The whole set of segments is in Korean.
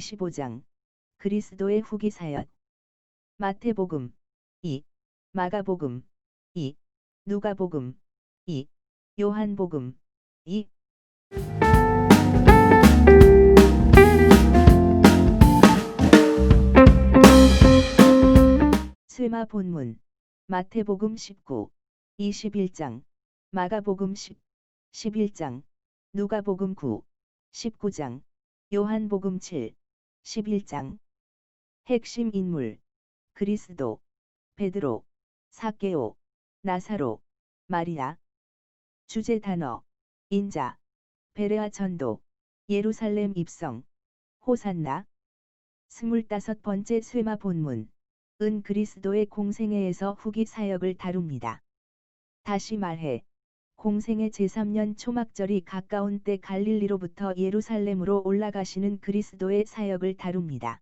15장 그리스도의 후기 사역. 마태복음 2, 마가복음 2, 누가복음 2, 요한복음 2. 쇠마 본문. 마태복음 19, 21장, 마가복음 10, 11장, 누가복음 9, 19장, 요한복음 7, 11장. 핵심 인물. 그리스도, 베드로, 삭개오, 나사로, 마리아. 주제 단어. 인자, 베레아 전도, 예루살렘 입성, 호산나. 25번째 쇠마 본문. 은 그리스도의 공생애에서 후기 사역을 다룹니다. 다시 말해, 공생애 제3년 초막절이 가까운 때 갈릴리로부터 예루살렘으로 올라가시는 그리스도의 사역을 다룹니다.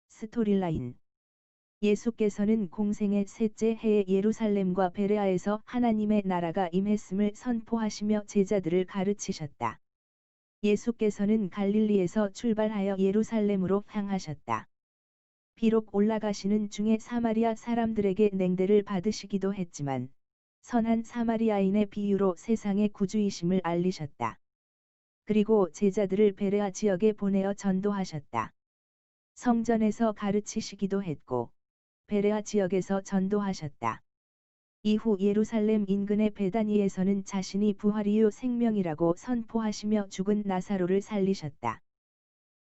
스토리라인. 예수께서는 공생의 셋째 해에 예루살렘과 베레아에서 하나님의 나라가 임했음을 선포하시며 제자들을 가르치셨다. 예수께서는 갈릴리에서 출발하여 예루살렘으로 향하셨다. 비록 올라가시는 중에 사마리아 사람들에게 냉대를 받으시기도 했지만 선한 사마리아인의 비유로 세상의 구주이심을 알리셨다. 그리고 제자들을 베레아 지역에 보내어 전도하셨다. 성전에서 가르치시기도 했고 베레아 지역에서 전도하셨다. 이후 예루살렘 인근의 베다니에서는 자신이 부활이요 생명이라고 선포하시며 죽은 나사로를 살리셨다.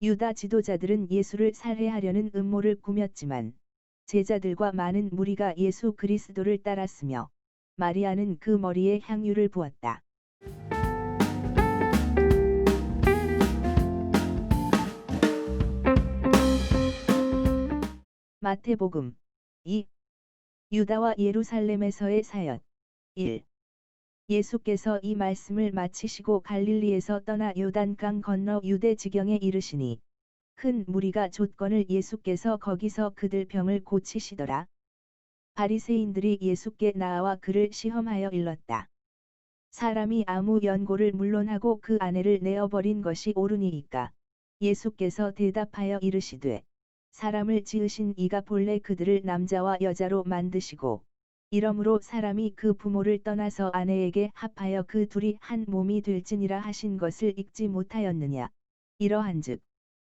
유다 지도자들은 예수를 살해하려는 음모를 꾸몄지만 제자들과 많은 무리가 예수 그리스도를 따랐으며 마리아는 그 머리에 향유를 부었다. 마태복음 2. 유다와 예루살렘에서의 사역. 1. 예수께서 이 말씀을 마치시고 갈릴리에서 떠나 요단강 건너 유대 지경에 이르시니 큰 무리가 좇거늘 예수께서 거기서 그들 병을 고치시더라. 바리새인들이 예수께 나아와 그를 시험하여 일렀다. 사람이 아무 연고를 물론하고 그 아내를 내어버린 것이 옳으니이까. 예수께서 대답하여 이르시되 사람을 지으신 이가 본래 그들을 남자와 여자로 만드시고 이러므로 사람이 그 부모를 떠나서 아내에게 합하여 그 둘이 한 몸이 될지니라 하신 것을 읽지 못하였느냐. 이러한즉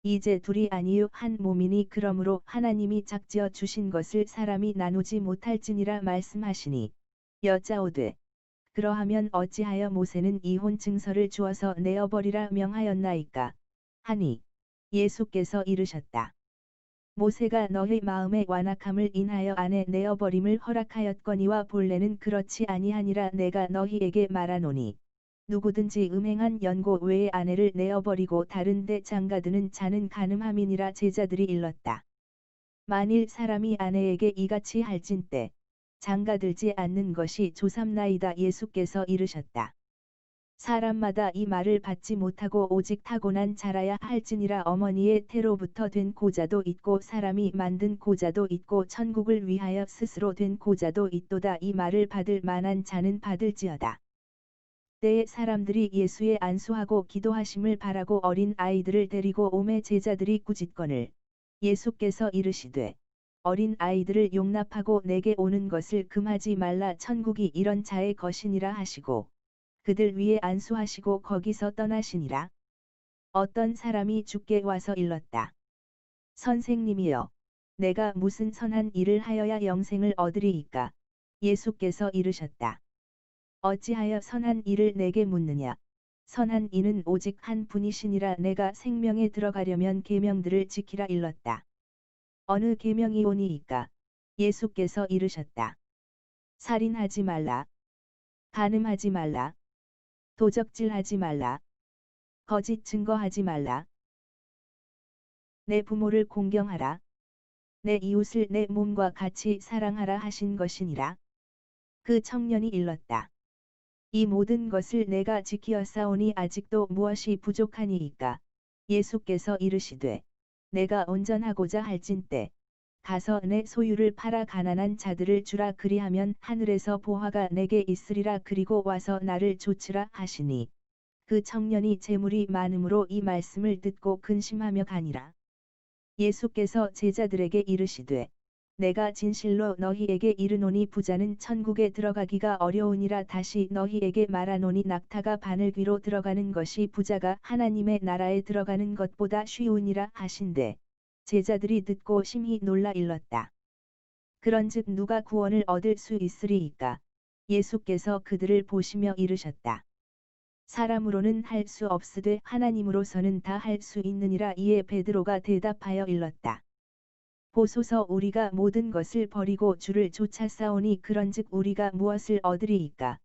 이제 둘이 아니요 한 몸이니 그러므로 하나님이 작지어 주신 것을 사람이 나누지 못할지니라 말씀하시니 여짜오되 그러하면 어찌하여 모세는 이혼 증서를 주어서 내어버리라 명하였나이까 하니 예수께서 이르셨다. 모세가 너희 마음의 완악함을 인하여 아내 내어버림을 허락하였거니와 본래는 그렇지 아니하니라. 내가 너희에게 말하노니 누구든지 음행한 연고 외에 아내를 내어버리고 다른 데 장가드는 자는 간음함이니라. 제자들이 일렀다. 만일 사람이 아내에게 이같이 할진때 장가들지 않는 것이 조삼나이다. 예수께서 이르셨다. 사람마다 이 말을 받지 못하고 오직 타고난 자라야 할지니라. 어머니의 태로부터 된 고자도 있고 사람이 만든 고자도 있고 천국을 위하여 스스로 된 고자도 있도다. 이 말을 받을 만한 자는 받을지어다. 때에 사람들이 예수의 안수하고 기도하심을 바라고 어린 아이들을 데리고 오매 제자들이 꾸짖거늘 예수께서 이르시되 어린 아이들을 용납하고 내게 오는 것을 금하지 말라. 천국이 이런 자의 것이니라 하시고 그들 위에 안수하시고 거기서 떠나시니라. 어떤 사람이 주께 와서 일렀다. 선생님이여, 내가 무슨 선한 일을 하여야 영생을 얻으리이까? 예수께서 이르셨다. 어찌하여 선한 일을 내게 묻느냐? 선한 이는 오직 한 분이시니라. 내가 생명에 들어가려면 계명들을 지키라. 일렀다. 어느 계명이오니이까? 예수께서 이르셨다. 살인하지 말라. 간음하지 말라. 도적질하지 말라. 거짓 증거하지 말라. 내 부모를 공경하라. 내 이웃을 내 몸과 같이 사랑하라 하신 것이니라. 그 청년이 일렀다. 이 모든 것을 내가 지키었사오니 아직도 무엇이 부족하니이까? 예수께서 이르시되 내가 온전하고자 할진때 가서 내 소유를 팔아 가난한 자들을 주라 그리하면 하늘에서 보화가 내게 있으리라 그리고 와서 나를 좇으라 하시니 그 청년이 재물이 많음으로 이 말씀을 듣고 근심하며 가니라. 예수께서 제자들에게 이르시되 내가 진실로 너희에게 이르노니 부자는 천국에 들어가기가 어려우니라 다시 너희에게 말하노니 낙타가 바늘 귀로 들어가는 것이 부자가 하나님의 나라에 들어가는 것보다 쉬우니라 하신대 제자들이 듣고 심히 놀라 일렀다. 그런즉 누가 구원을 얻을 수 있으리이까? 예수께서 그들을 보시며 이르셨다. 사람으로는 할 수 없으되 하나님으로서는 다 할 수 있느니라. 이에 베드로가 대답하여 일렀다. 보소서 우리가 모든 것을 버리고 주를 쫓아 싸우니 그런즉 우리가 무엇을 얻으리이까?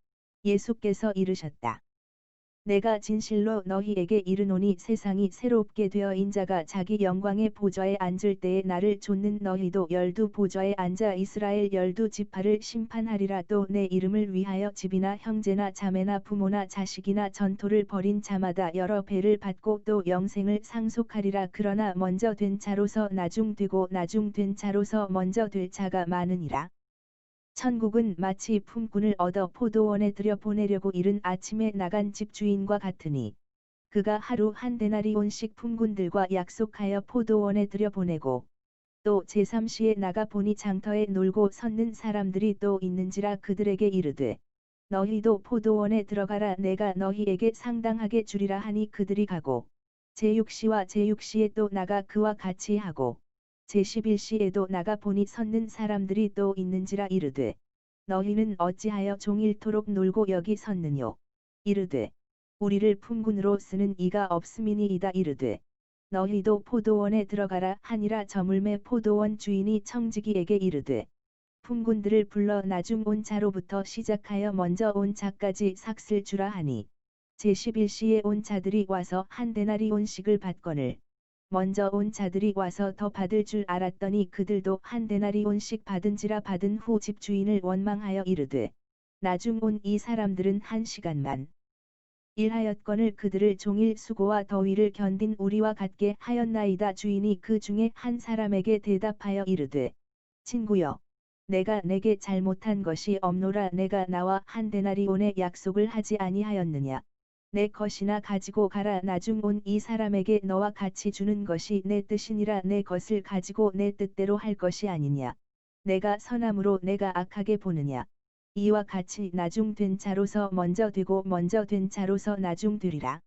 예수께서 이르셨다. 내가 진실로 너희에게 이르노니 세상이 새롭게 되어 인자가 자기 영광의 보좌에 앉을 때에 나를 좇는 너희도 12 보좌에 앉아 이스라엘 12 지파를 심판하리라. 또 내 이름을 위하여 집이나 형제나 자매나 부모나 자식이나 전토를 벌인 자마다 여러 배를 받고 또 영생을 상속하리라. 그러나 먼저 된 자로서 나중 되고 나중 된 자로서 먼저 될 자가 많으니라. 천국은 마치 품꾼을 얻어 포도원에 들여보내려고 이른 아침에 나간 집주인과 같으니 그가 하루 한 데나리온씩 품꾼들과 약속하여 포도원에 들여보내고 또 제3시에 나가 보니 장터에 놀고 섰는 사람들이 또 있는지라 그들에게 이르되 너희도 포도원에 들어가라 내가 너희에게 상당하게 주리라 하니 그들이 가고 제6시와 제6시에 또 나가 그와 같이 하고 제11시에도 나가 보니 섰는 사람들이 또 있는지라 이르되 너희는 어찌하여 종일토록 놀고 여기 섰느뇨? 이르되 우리를 품꾼으로 쓰는 이가 없음이니이다. 이르되 너희도 포도원에 들어가라 하니라. 저물매 포도원 주인이 청지기에게 이르되 품꾼들을 불러 나중 온 자로부터 시작하여 먼저 온 자까지 삭슬 주라 하니 제11시에 온 자들이 와서 한 데나리온씩을 받거늘 먼저 온 자들이 와서 더 받을 줄 알았더니 그들도 한 데나리온씩 받은지라. 받은 후 집주인을 원망하여 이르되 나중 온 이 사람들은 1시간만 일하였거늘 그들을 종일 수고와 더위를 견딘 우리와 같게 하였나이다. 주인이 그 중에 한 사람에게 대답하여 이르되 친구여 내가 내게 잘못한 것이 없노라. 내가 나와 한 데나리온의 약속을 하지 아니하였느냐? 내 것이나 가지고 가라. 나중 온 이 사람에게 너와 같이 주는 것이 내 뜻이니라. 내 것을 가지고 내 뜻대로 할 것이 아니냐. 내가 선함으로 내가 악하게 보느냐. 이와 같이 나중 된 자로서 먼저 되고 먼저 된 자로서 나중 되리라.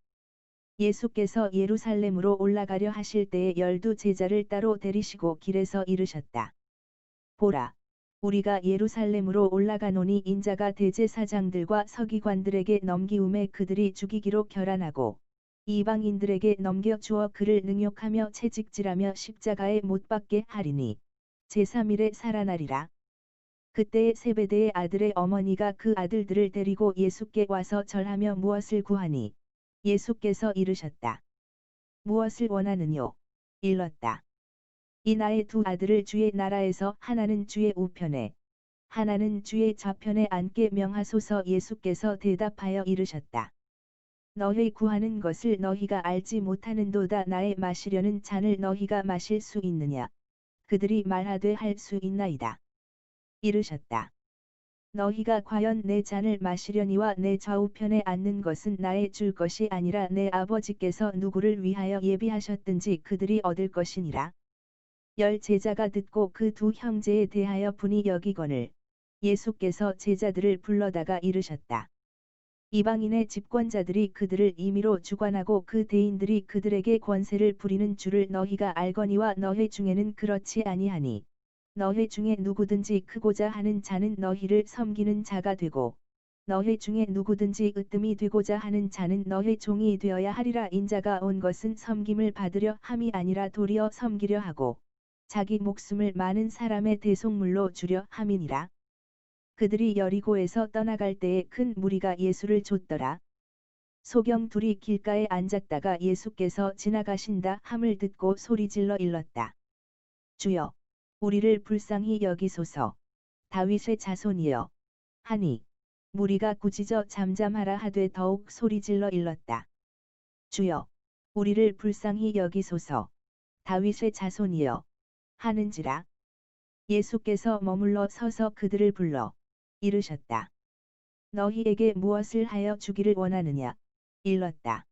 예수께서 예루살렘으로 올라가려 하실 때에 12 제자를 따로 데리시고 길에서 이르셨다. 보라. 우리가 예루살렘으로 올라가노니 인자가 대제사장들과 서기관들에게 넘기움에 그들이 죽이기로 결안하고 이방인들에게 넘겨주어 그를 능욕하며 채찍질하며 십자가에 못 박게 하리니 제3일에 살아나리라. 그때에 세베대의 아들의 어머니가 그 아들들을 데리고 예수께 와서 절하며 무엇을 구하니 예수께서 이르셨다. 무엇을 원하느뇨? 일렀다. 이 나의 2 아들을 주의 나라에서 하나는 주의 우편에 하나는 주의 좌편에 앉게 명하소서. 예수께서 대답하여 이르셨다. 너희 구하는 것을 너희가 알지 못하는도다. 나의 마시려는 잔을 너희가 마실 수 있느냐? 그들이 말하되 할 수 있나이다. 이르셨다. 너희가 과연 내 잔을 마시려니와 내 좌우편에 앉는 것은 나의 줄 것이 아니라 내 아버지께서 누구를 위하여 예비하셨든지 그들이 얻을 것이니라. 10 제자가 듣고 그 2 형제에 대하여 분이 여기거늘 예수께서 제자들을 불러다가 이르셨다. 이방인의 집권자들이 그들을 임의로 주관하고 그 대인들이 그들에게 권세를 부리는 줄을 너희가 알거니와 너희 중에는 그렇지 아니하니 너희 중에 누구든지 크고자 하는 자는 너희를 섬기는 자가 되고 너희 중에 누구든지 으뜸이 되고자 하는 자는 너희 종이 되어야 하리라. 인자가 온 것은 섬김을 받으려 함이 아니라 도리어 섬기려 하고 자기 목숨을 많은 사람의 대속물로 주려 함이니라. 그들이 여리고에서 떠나갈 때에 큰 무리가 예수를 좇더라. 소경 둘이 길가에 앉았다가 예수께서 지나가신다 함을 듣고 소리질러 일렀다. 주여, 우리를 불쌍히 여기소서. 다윗의 자손이여. 하니 무리가 꾸짖어 잠잠하라 하되 더욱 소리질러 일렀다. 주여, 우리를 불쌍히 여기소서. 다윗의 자손이여. 하는지라. 예수께서 머물러 서서 그들을 불러 이르셨다. 너희에게 무엇을 하여 주기를 원하느냐? 일렀다.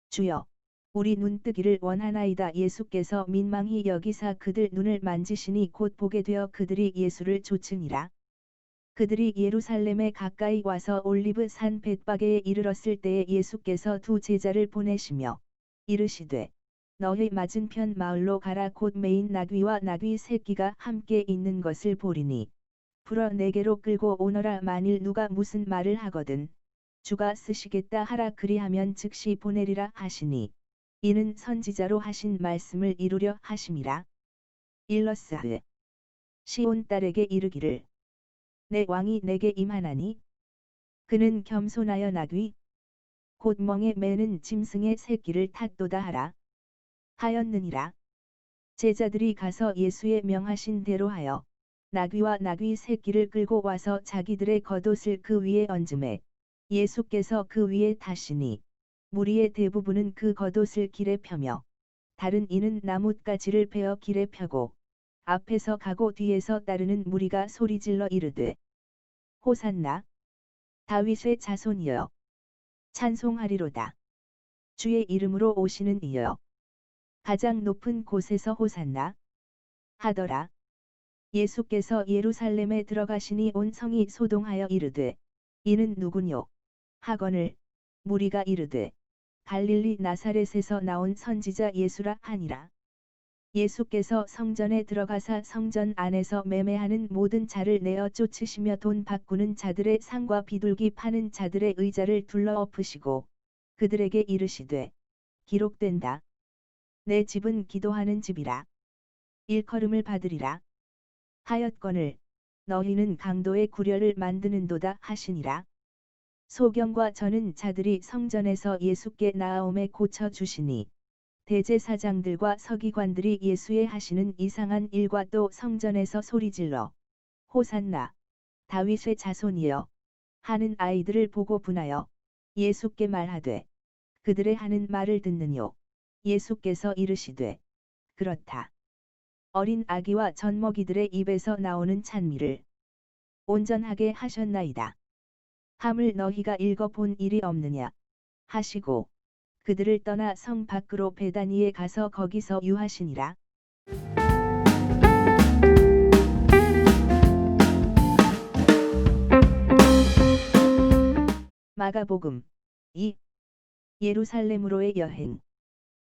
주여, 우리 눈뜨기를 원하나이다. 예수께서 민망히 여기사 그들 눈을 만지시니 곧 보게 되어 그들이 예수를 좇으니라. 그들이 예루살렘에 가까이 와서 올리브 산 벳바게에 이르렀을 때에 예수께서 두 제자를 보내시며 이르시되 너희 맞은편 마을로 가라. 곧 메인 나귀와 나귀 새끼가 함께 있는 것을 보리니 풀어 내게로 끌고 오너라. 만일 누가 무슨 말을 하거든 주가 쓰시겠다 하라. 그리하면 즉시 보내리라 하시니 이는 선지자로 하신 말씀을 이루려 하심이라. 일러스되 시온 딸에게 이르기를 내 왕이 내게 임하나니 그는 겸손하여 나귀 곧 멍에 매는 짐승의 새끼를 탔도다 하라 하였느니라. 제자들이 가서 예수의 명하신 대로 하여 나귀와 나귀 새끼를 끌고 와서 자기들의 겉옷을 그 위에 얹음에 예수께서 그 위에 타시니 무리의 대부분은 그 겉옷을 길에 펴며 다른 이는 나뭇가지를 베어 길에 펴고 앞에서 가고 뒤에서 따르는 무리가 소리질러 이르되 호산나 다윗의 자손이여 찬송하리로다. 주의 이름으로 오시는 이여 가장 높은 곳에서 호산나 하더라. 예수께서 예루살렘에 들어가시니 온 성이 소동하여 이르되 이는 누구뇨 하거늘 무리가 이르되 갈릴리 나사렛에서 나온 선지자 예수라 하니라. 예수께서 성전에 들어가사 성전 안에서 매매하는 모든 자를 내어 쫓으시며 돈 바꾸는 자들의 상과 비둘기 파는 자들의 의자를 둘러 엎으시고 그들에게 이르시되 기록된다. 내 집은 기도하는 집이라. 일컬음을 받으리라. 하였거늘 너희는 강도의 구려를 만드는도다 하시니라. 소경과 저는 자들이 성전에서 예수께 나아옴에 고쳐 주시니 대제사장들과 서기관들이 예수의 하시는 이상한 일과 또 성전에서 소리질러 호산나 다윗의 자손이여 하는 아이들을 보고 분하여 예수께 말하되 그들의 하는 말을 듣느뇨. 예수께서 이르시되 그렇다. 어린 아기와 젖먹이들의 입에서 나오는 찬미를 온전하게 하셨나이다. 함을 너희가 읽어본 일이 없느냐 하시고 그들을 떠나 성 밖으로 베다니에 가서 거기서 유하시니라. 마가복음 2. 예루살렘으로의 여행.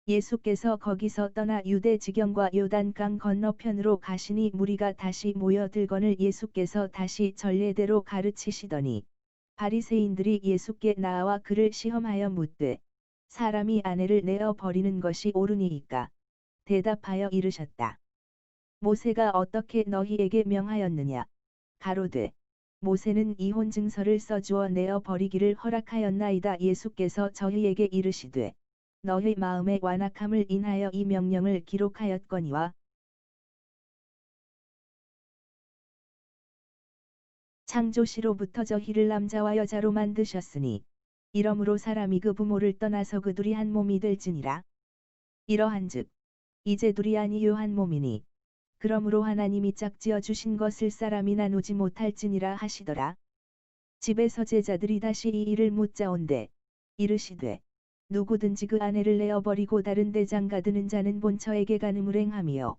예수께서 거기서 떠나 유대 지경과 요단강 건너편으로 가시니 무리가 다시 모여들거늘 예수께서 다시 전례대로 가르치시더니 바리새인들이 예수께 나와 그를 시험하여 묻되 사람이 아내를 내어 버리는 것이 옳으니이까 대답하여 이르셨다. 모세가 어떻게 너희에게 명하였느냐 가로되 모세는 이혼 증서를 써주어 내어 버리기를 허락하였나이다. 예수께서 저희에게 이르시되 너희 마음의 완악함을 인하여 이 명령을 기록하였거니와 창조시로부터 저희를 남자와 여자로 만드셨으니 이러므로 사람이 그 부모를 떠나서 그 둘이 한 몸이 될지니라. 이러한즉 이제 둘이 아니요 한 몸이니 그러므로 하나님이 짝지어 주신 것을 사람이 나누지 못할지니라 하시더라. 집에서 제자들이 다시 이 일을 묻자온데 이르시되 누구든지 그 아내를 내어버리고 다른 데 장가드는 자는 본처에게 간음을 행함이요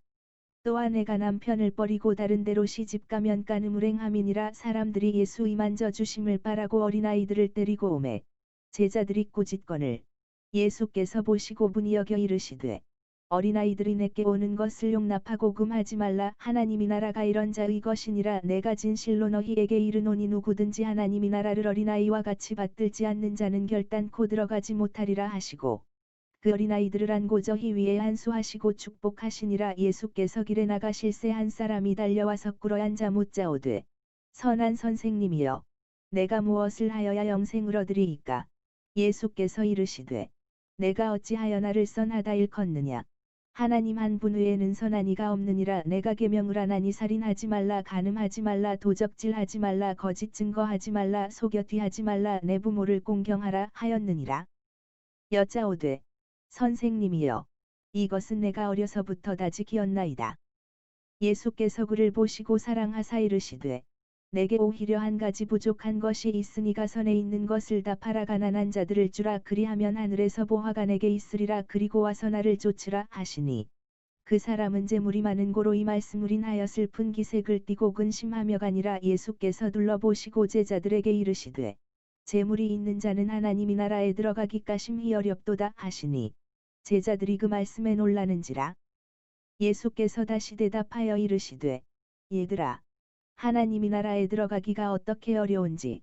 또 아내가 남편을 버리고 다른 데로 시집가면 간음을 행함이니라. 사람들이 예수 이만져 주심을 바라고 어린아이들을 데리고 오매 제자들이 꾸짖거늘 예수께서 보시고 분이 여겨 이르시되 어린아이들이 내게 오는 것을 용납하고 금하지 말라. 하나님이 나라가 이런 자의 것이니라. 내가 진실로 너희에게 이르노니 누구든지 하나님이 나라를 어린아이와 같이 받들지 않는 자는 결단코 들어가지 못하리라 하시고 그 어린아이들을 안고 저희 위에 안수하시고 축복하시니라. 예수께서 길에 나가실새 한 사람이 달려와서 꿇어 앉아 묻자오되 선한 선생님이여 내가 무엇을 하여야 영생을 얻으리이까. 예수께서 이르시되 내가 어찌하여 나를 선하다 일컫느냐. 하나님 한 분 외에는 선한 이가 없느니라. 내가 계명을 하나니 살인하지 말라, 간음하지 말라, 도적질하지 말라, 거짓 증거하지 말라, 속여뒤하지 말라, 내 부모를 공경하라 하였느니라. 여짜오되 선생님이여 이것은 내가 어려서부터 다 지키었나이다. 예수께서 그를 보시고 사랑하사 이르시되 내게 오히려 한 가지 부족한 것이 있으니 가선에 있는 것을 다 팔아 가난한 자들을 주라 그리하면 하늘에서 보화가 내게 있으리라 그리고 와서 나를 쫓으라 하시니 그 사람은 재물이 많은 고로 이 말씀을 인하여 슬픈 기색을 띠고 근심하며 가니라. 예수께서 둘러보시고 제자들에게 이르시되 재물이 있는 자는 하나님이 나라에 들어가기가 심히 어렵도다 하시니 제자들이 그 말씀에 놀라는지라. 예수께서 다시 대답하여 이르시되 얘들아 하나님이 나라에 들어가기가 어떻게 어려운지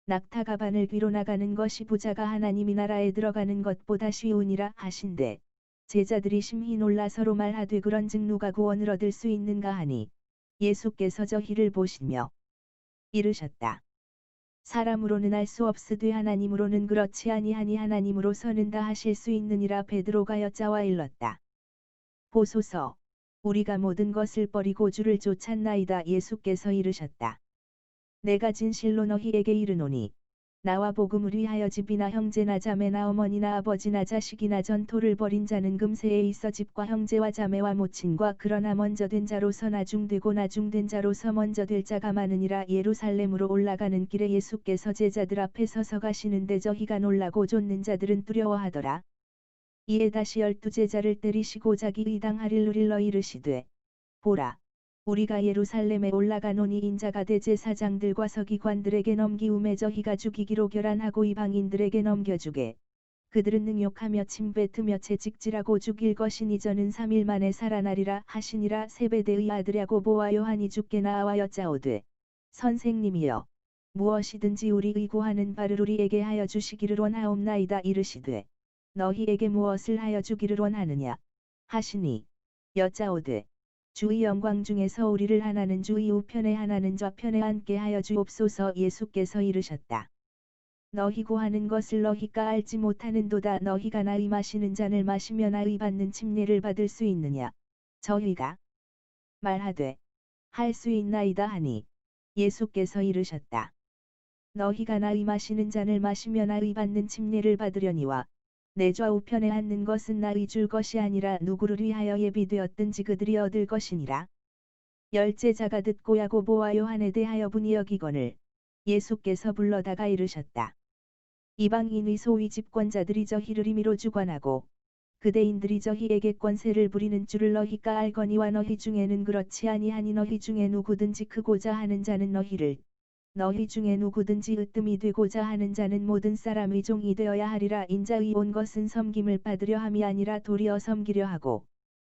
낙타가 바늘 뒤로 나가는 것이 부자가 하나님이 나라에 들어가는 것보다 쉬우니라 하신대 제자들이 심히 놀라 서로 말하되 그런즉 누가 구원을 얻을 수 있는가 하니 예수께서 저희를 보시며 이르셨다. 사람으로는 알 수 없으되 하나님으로는 그렇지 아니하니 하나님으로서는 다 하실 수 있느니라. 베드로가 여짜와 일렀다. 보소서 우리가 모든 것을 버리고 주를 쫓았나이다. 예수께서 이르셨다. 내가 진실로 너희에게 이르노니 나와 복음을 위하여 집이나 형제나 자매나 어머니나 아버지나 자식이나 전토를 벌인 자는 금세에 있어 집과 형제와 자매와 모친과 그러나 먼저 된 자로서 나중되고 나중된 자로서 먼저 될 자가 많으니라. 예루살렘으로 올라가는 길에 예수께서 제자들 앞에 서서 가시는데 저희가 놀라고 쫓는 자들은 두려워하더라. 이에 다시 12 제자를 때리시고 자기 의당하릴 누릴러 이르시되 보라 우리가 예루살렘에 올라가노니 인자가 대제사장들과 서기관들에게 넘기움에 저희가 죽이기로 결안하고 이방인들에게 넘겨주게 그들은 능욕하며 침뱉으며 채찍질하고 죽일 것이니 저는 3일 만에 살아나리라 하시니라. 세베대의 아들 야고보와 요한이 주께 나와 여짜오되 선생님이여 무엇이든지 우리의 구하는 바를 우리에게 하여 주시기를 원하옵나이다. 이르시되 너희에게 무엇을 하여 주기를 원하느냐 하시니 여짜오되 주의 영광 중에서 우리를 하나는 주의 우편에 하나는 좌편에 앉게 하여 주옵소서. 예수께서 이르셨다. 너희 구하는 것을 너희가 알지 못하는도다. 너희가 나의 마시는 잔을 마시며 나의 받는 침례를 받을 수 있느냐 저희가 말하되 할 수 있나이다 하니 예수께서 이르셨다. 너희가 나의 마시는 잔을 마시며 나의 받는 침례를 받으려니와 내 좌우편에 앉는 것은 나의 줄 것이 아니라 누구를 위하여 예비되었든지 그들이 얻을 것이니라. 10 제자가 듣고 야고보와 요한에 대하여 분이 여기거늘 예수께서 불러다가 이르셨다. 이방인의 소위 집권자들이 저희를 임의로 주관하고 그대인들이 저희에게 권세를 부리는 줄을 너희가 알거니와 너희 중에는 그렇지 아니하니 너희 중에 누구든지 크고자 하는 자는 너희 중에 누구든지 으뜸이 되고자 하는 자는 모든 사람의 종이 되어야 하리라. 인자의 온 것은 섬김을 받으려 함이 아니라 도리어 섬기려 하고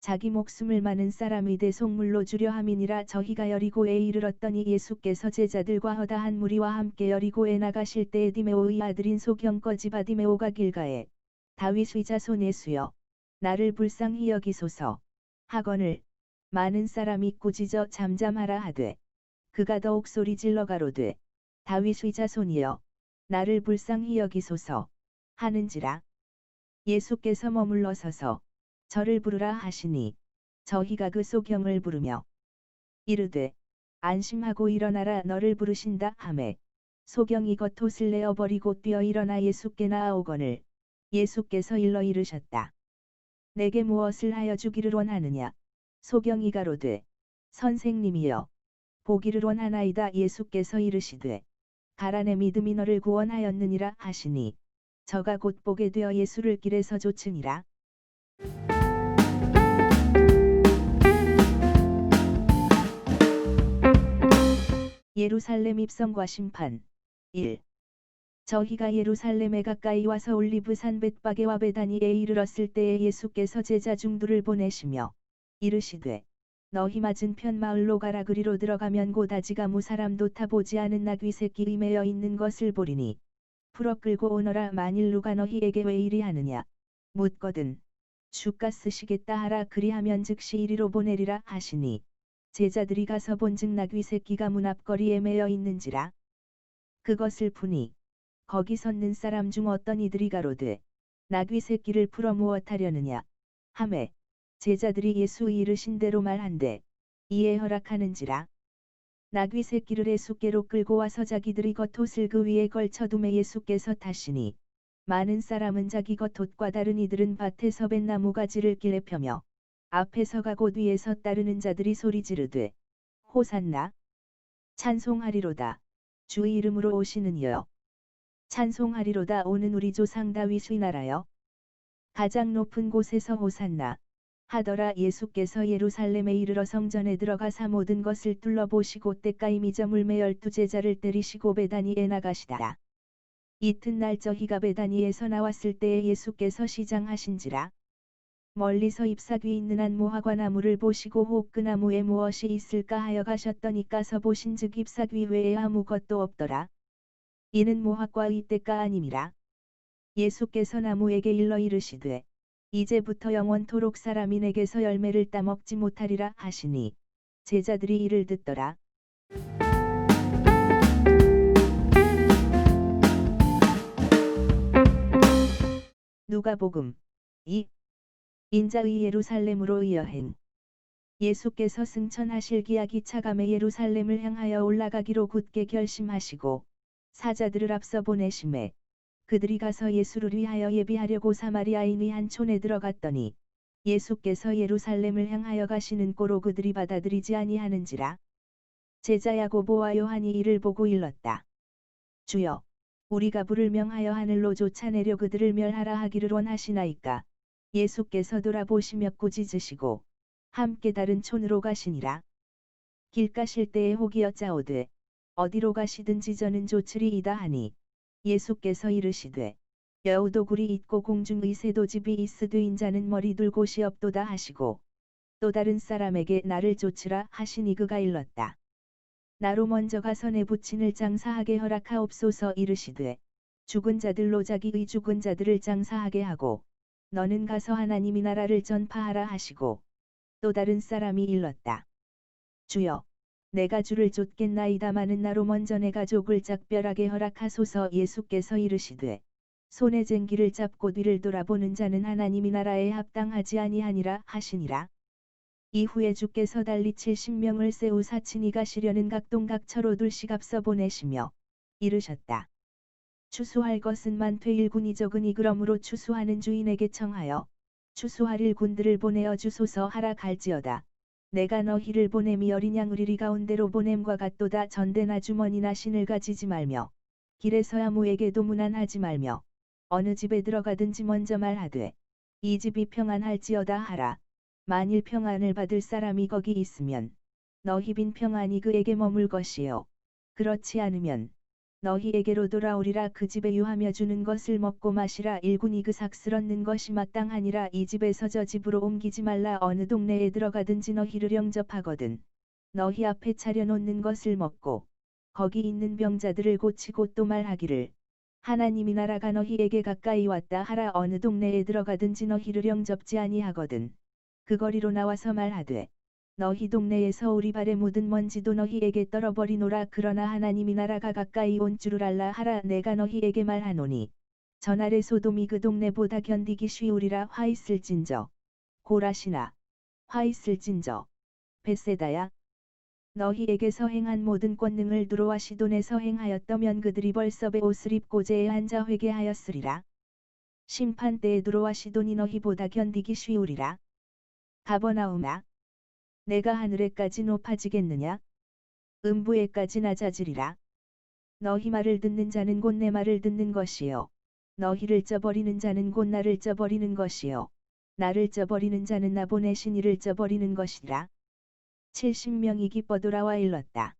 자기 목숨을 많은 사람의 대속물로 주려 함이니라. 저희가 여리고에 이르렀더니 예수께서 제자들과 허다한 무리와 함께 여리고에 나가실 때에 디메오의 아들인 소경거 집 아디메오가 길가에 다윗의 자손 예수여 나를 불쌍히 여기소서 하거늘 많은 사람이 꾸짖어 잠잠하라 하되 그가 더욱 소리질러 가로되 다윗의 자손이여 나를 불쌍히 여기소서 하는지라. 예수께서 머물러 서서 저를 부르라 하시니 저희가 그 소경을 부르며 이르되 안심하고 일어나라 너를 부르신다 하매 소경이 겉옷을 내어버리고 뛰어 일어나 예수께 나아오거늘 예수께서 일러 이르셨다. 내게 무엇을 하여 주기를 원하느냐 소경이 가로되 선생님이여 보기를 원하나이다. 예수께서 이르시되 가라 내 믿음이 너를 구원하였느니라 하시니 저가 곧 보게 되어 예수를 길에서 쫓으니라. 예루살렘 입성과 심판 1. 저희가 예루살렘에 가까이 와서 올리브산 벳바게와 베다니에 이르렀을 때에 예수께서 제자 중 둘을 보내시며 이르시되 너희 맞은편 마을로 가라. 그리로 들어가면 곧 아직아무 사람도 타보지 않은 나귀 새끼 매여 있는 것을 보리니 풀어 끌고 오너라. 만일 누가 너희에게 왜 이리 하느냐 묻거든 주가 쓰시겠다 하라. 그리하면 즉시 이리로 보내리라 하시니 제자들이 가서 본즉 나귀 새끼가 문 앞거리에 매여 있는지라. 그것을 푸니 거기 섰는 사람 중 어떤 이들이 가로되 나귀 새끼를 풀어 무엇하려느냐 하매 제자들이 예수의 이르신 대로 말한대 이에 허락하는지라. 나귀 새끼를 예수께로 끌고 와서 자기들의 겉옷을 그 위에 걸쳐두매 예수께서 타시니 많은 사람은 자기 겉옷과 다른 이들은 밭에서 벤 나무 가지를 길에 펴며 앞에서 가고 뒤에서 따르는 자들이 소리 지르되 호산나 찬송하리로다 주의 이름으로 오시는 이여 찬송하리로다 오는 우리 조상 다윗의 나라여 가장 높은 곳에서 호산나 하더라. 예수께서 예루살렘에 이르러 성전에 들어가사 모든 것을 둘러보시고 때까임 이저물매 12제자를 때리시고 베다니에 나가시다. 이튿날 저희가 베다니에서 나왔을 때에 예수께서 시장하신지라. 멀리서 잎사귀 있는 한 무화과 나무를 보시고 혹 그 나무에 무엇이 있을까 하여 가셨더니 가서 보신즉 잎사귀 외에 아무것도 없더라. 이는 무화과의 때가 아님이라. 예수께서 나무에게 일러 이르시되 이제부터 영원토록 사람이 내게서 열매를 따먹지 못하리라 하시니 제자들이 이를 듣더라. 누가복음 2. 인자의 예루살렘으로 여행. 예수께서 승천하실 기약이 차감해 예루살렘을 향하여 올라가기로 굳게 결심하시고 사자들을 앞서 보내심에 그들이 가서 예수를 위하여 예비하려고 사마리아인의 한 촌에 들어갔더니 예수께서 예루살렘을 향하여 가시는 꼴로 그들이 받아들이지 아니하는지라. 제자 야고보와 요한이 이를 보고 일렀다. 주여, 우리가 불을 명하여 하늘로 쫓아내려 그들을 멸하라 하기를 원하시나이까. 예수께서 돌아보시며 꾸짖으시고 함께 다른 촌으로 가시니라. 길 가실 때에 혹이 여짜오되 어디로 가시든지 저는 쫓으리이다 하니 예수께서 이르시되 여우도굴이 있고 공중의 새도집이 있으되 인자는 머리 둘 곳이 없도다 하시고 또 다른 사람에게 나를 쫓으라 하시니 그가 일렀다. 나로 먼저 가서 내 부친을 장사하게 허락하옵소서. 이르시되 죽은 자들로 자기의 죽은 자들을 장사하게 하고 너는 가서 하나님의 나라를 전파하라 하시고 또 다른 사람이 일렀다. 주여, 내가 주를 쫓겠나이다마는 나로 먼저 내 가족을 작별하게 허락하소서. 예수께서 이르시되 손에 쟁기를 잡고 뒤를 돌아보는 자는 하나님의 나라에 합당하지 아니하니라 하시니라. 이후에 주께서 달리 70명을 세우사 친히 가시려는 각동각처로 둘씩 앞서 보내시며 이르셨다. 추수할 것은 많되 일꾼이 적으니 그러므로 추수하는 주인에게 청하여 추수할 일꾼들을 보내어 주소서 하라 갈지어다. 내가 너희를 보냄이 어린 양을 이리 가운데로 보냄과 같도다. 전대나 주머니나 신을 가지지 말며 길에서 아무에게도 문안하지 말며 어느 집에 들어가든지 먼저 말하되 이 집이 평안할지어다 하라. 만일 평안을 받을 사람이 거기 있으면 너희 빈 평안이 그에게 머물 것이요 그렇지 않으면 너희에게로 돌아오리라. 그 집에 유하며 주는 것을 먹고 마시라. 일군이 그 삭슬 얻는 것이 마땅하니라. 이 집에서 저 집으로 옮기지 말라. 어느 동네에 들어가든지 너희를 영접하거든 너희 앞에 차려놓는 것을 먹고 거기 있는 병자들을 고치고 또 말하기를 하나님이 나라가 너희에게 가까이 왔다 하라. 어느 동네에 들어가든지 너희를 영접지 아니하거든 그 거리로 나와서 말하되 너희 동네에서 우리 발에 묻은 먼지도 너희에게 떨어버리노라. 그러나 하나님이 나라가 가까이 온 줄을 알라 하라. 내가 너희에게 말하노니 전날의 소돔이 그 동네보다 견디기 쉬우리라. 화 있을진저 고라시나 화 있을진저 벳세다야 너희에게서 행한 모든 권능을 두로와 시돈에서 행하였더면 그들이 벌써 베옷을 입고 제에 앉아 회개하였으리라. 심판때에 두로와 시돈이 너희보다 견디기 쉬우리라. 가버나움아, 내가 하늘에까지 높아지겠느냐? 음부에까지 낮아지리라. 너희 말을 듣는 자는 곧 내 말을 듣는 것이요 너희를 쪄버리는 자는 곧 나를 쪄버리는 것이요 나를 쪄버리는 자는 나 보내신 이를 쪄버리는 것이라. 70명이 기뻐 돌아와 일렀다.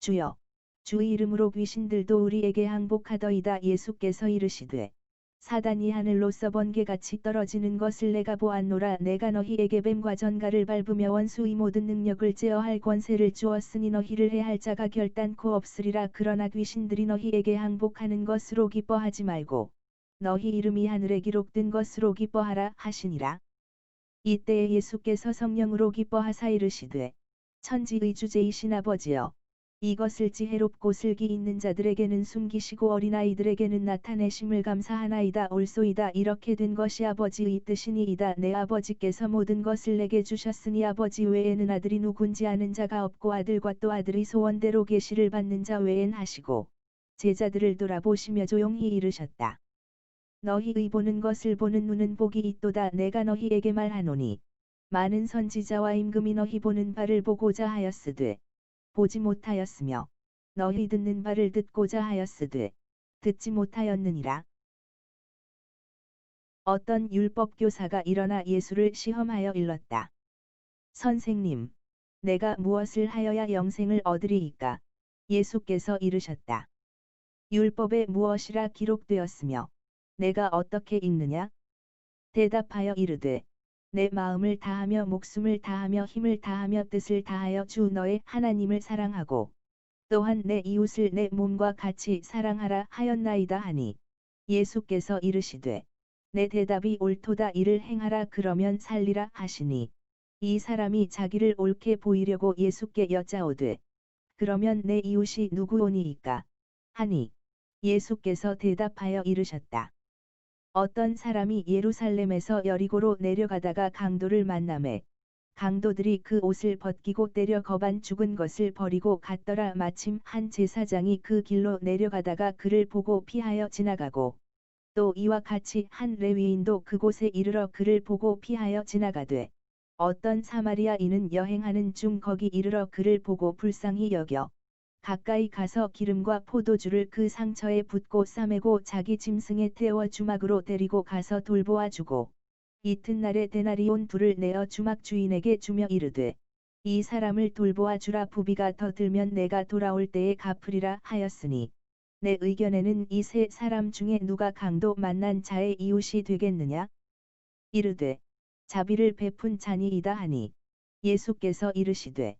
주여, 주의 이름으로 귀신들도 우리에게 항복하더이다. 예수께서 이르시되 사단이 하늘로서 번개같이 떨어지는 것을 내가 보았노라. 내가 너희에게 뱀과 전갈을 밟으며 원수의 모든 능력을 제어할 권세를 주었으니 너희를 해할 자가 결단코 없으리라. 그러나 귀신들이 너희에게 항복하는 것으로 기뻐하지 말고 너희 이름이 하늘에 기록된 것으로 기뻐하라 하시니라. 이때에 예수께서 성령으로 기뻐하사 이르시되 천지의 주제이신 아버지여, 이것을 지혜롭고 슬기 있는 자들에게는 숨기시고 어린아이들에게는 나타내심을 감사하나이다. 옳소이다. 이렇게 된 것이 아버지의 뜻이니이다. 내 아버지께서 모든 것을 내게 주셨으니 아버지 외에는 아들이 누군지 아는 자가 없고 아들과 또 아들의 소원대로 계시를 받는 자 외엔 하시고 제자들을 돌아보시며 조용히 이르셨다. 너희의 보는 것을 보는 눈은 복이 있도다. 내가 너희에게 말하노니 많은 선지자와 임금이 너희 보는 바를 보고자 하였으되 보지 못하였으며 너희 듣는 바를 듣고자 하였으되 듣지 못하였느니라. 어떤 율법 교사가 일어나 예수를 시험하여 일렀다. 선생님, 내가 무엇을 하여야 영생을 얻으리이까? 예수께서 이르셨다. 율법에 무엇이라 기록되었으며 내가 어떻게 읽느냐? 대답하여 이르되 내 마음을 다하며 목숨을 다하며 힘을 다하며 뜻을 다하여 주 너의 하나님을 사랑하고 또한 내 이웃을 내 몸과 같이 사랑하라 하였나이다 하니 예수께서 이르시되 내 대답이 옳도다 이를 행하라 그러면 살리라 하시니 이 사람이 자기를 옳게 보이려고 예수께 여짜오되 그러면 내 이웃이 누구오니이까 하니 예수께서 대답하여 이르셨다. 어떤 사람이 예루살렘에서 여리고로 내려가다가 강도를 만나매 강도들이 그 옷을 벗기고 때려 거반 죽은 것을 버리고 갔더라. 마침 한 제사장이 그 길로 내려가다가 그를 보고 피하여 지나가고 또 이와 같이 한 레위인도 그곳에 이르러 그를 보고 피하여 지나가되 어떤 사마리아인은 여행하는 중 거기 이르러 그를 보고 불쌍히 여겨 가까이 가서 기름과 포도주를 그 상처에 붓고 싸매고 자기 짐승에 태워 주막으로 데리고 가서 돌보아 주고 이튿날에 데나리온 둘을 내어 주막 주인에게 주며 이르되 이 사람을 돌보아 주라 부비가 더 들면 내가 돌아올 때에 갚으리라 하였으니 내 의견에는 이 세 사람 중에 누가 강도 만난 자의 이웃이 되겠느냐? 이르되 자비를 베푼 자니이다 하니 예수께서 이르시되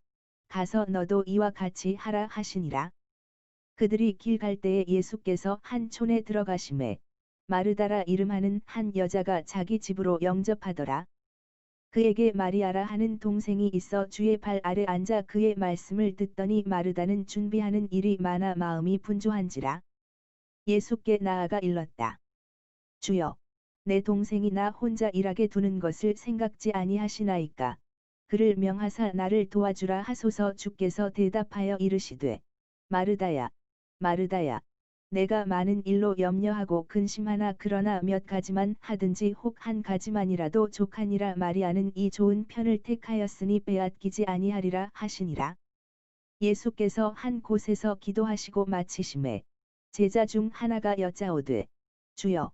가서 너도 이와 같이 하라 하시니라. 그들이 길 갈 때에 예수께서 한 촌에 들어가심에 마르다라 이름하는 한 여자가 자기 집으로 영접하더라. 그에게 마리아라 하는 동생이 있어 주의 발 아래 앉아 그의 말씀을 듣더니 마르다는 준비하는 일이 많아 마음이 분주한지라. 예수께 나아가 일렀다. 주여, 내 동생이 나 혼자 일하게 두는 것을 생각지 아니하시나이까. 그를 명하사 나를 도와주라 하소서. 주께서 대답하여 이르시되 마르다야, 마르다야, 내가 많은 일로 염려하고 근심하나 그러나 몇 가지만 하든지 혹 한 가지만이라도 족하니라. 마리아는 이 좋은 편을 택하였으니 빼앗기지 아니하리라 하시니라. 예수께서 한 곳에서 기도하시고 마치심에 제자 중 하나가 여짜오되 주여,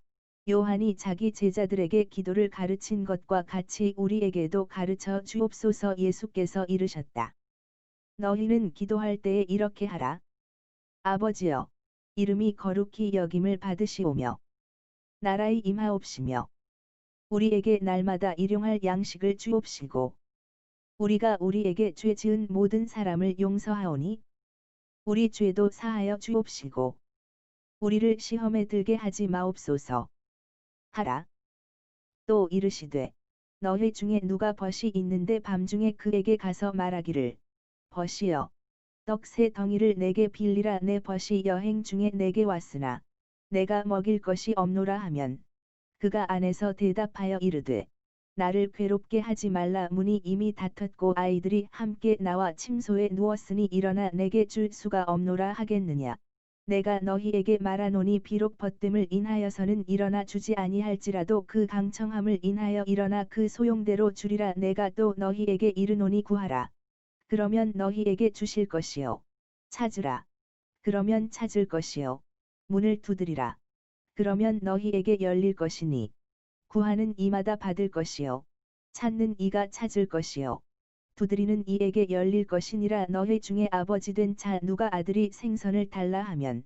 요한이 자기 제자들에게 기도를 가르친 것과 같이 우리에게도 가르쳐 주옵소서. 예수께서 이르셨다. 너희는 기도할 때에 이렇게 하라. 아버지여, 이름이 거룩히 여김을 받으시오며 나라의 임하옵시며 우리에게 날마다 일용할 양식을 주옵시고 우리가 우리에게 죄 지은 모든 사람을 용서하오니 우리 죄도 사하여 주옵시고 우리를 시험에 들게 하지 마옵소서 하라. 또 이르시되 너희 중에 누가 벗이 있는데 밤중에 그에게 가서 말하기를 벗이여, 떡 세 덩이를 내게 빌리라. 내 벗이 여행 중에 내게 왔으나 내가 먹일 것이 없노라 하면 그가 안에서 대답하여 이르되 나를 괴롭게 하지 말라. 문이 이미 닫혔고 아이들이 함께 나와 침소에 누웠으니 일어나 내게 줄 수가 없노라 하겠느냐. 내가 너희에게 말하노니 비록 벗됨을 인하여서는 일어나 주지 아니할지라도 그 강청함을 인하여 일어나 그 소용대로 주리라. 내가 또 너희에게 이르노니 구하라. 그러면 너희에게 주실 것이요. 찾으라. 그러면 찾을 것이요. 문을 두드리라. 그러면 너희에게 열릴 것이니 구하는 이마다 받을 것이요. 찾는 이가 찾을 것이요. 두드리는 이에게 열릴 것이니라. 너희 중에 아버지 된 자 누가 아들이 생선을 달라 하면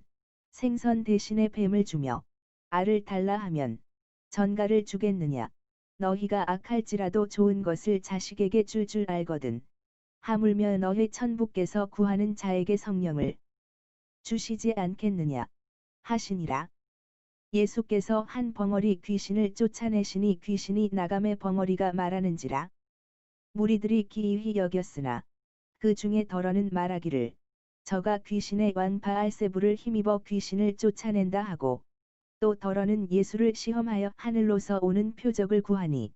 생선 대신에 뱀을 주며 알을 달라 하면 전갈을 주겠느냐. 너희가 악할지라도 좋은 것을 자식에게 줄 알거든. 하물며 너희 천부께서 구하는 자에게 성령을 주시지 않겠느냐 하시니라. 예수께서 한 벙어리 귀신을 쫓아내시니 귀신이 나감에 벙어리가 말하는지라. 무리들이 기이히 여겼으나 그 중에 더러는 말하기를 저가 귀신의 왕 바알세불을 힘입어 귀신을 쫓아낸다 하고 또 더러는 예수를 시험하여 하늘로서 오는 표적을 구하니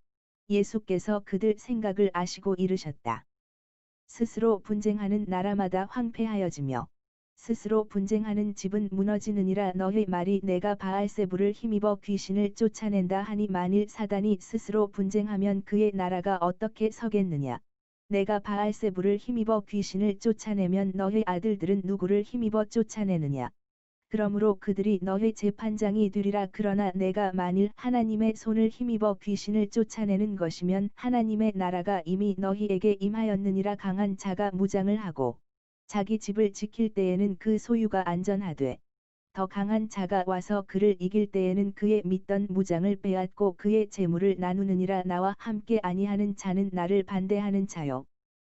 예수께서 그들 생각을 아시고 이르셨다. 스스로 분쟁하는 나라마다 황폐하여지며 스스로 분쟁하는 집은 무너지느니라. 너희 말이 내가 바알세불을 힘입어 귀신을 쫓아낸다 하니 만일 사단이 스스로 분쟁하면 그의 나라가 어떻게 서겠느냐. 내가 바알세불을 힘입어 귀신을 쫓아내면 너희 아들들은 누구를 힘입어 쫓아내느냐. 그러므로 그들이 너희 재판장이 되리라. 그러나 내가 만일 하나님의 손을 힘입어 귀신을 쫓아내는 것이면 하나님의 나라가 이미 너희에게 임하였느니라. 강한 자가 무장을 하고 자기 집을 지킬 때에는 그 소유가 안전하되 더 강한 자가 와서 그를 이길 때에는 그의 믿던 무장을 빼앗고 그의 재물을 나누느니라. 나와 함께 아니하는 자는 나를 반대하는 자요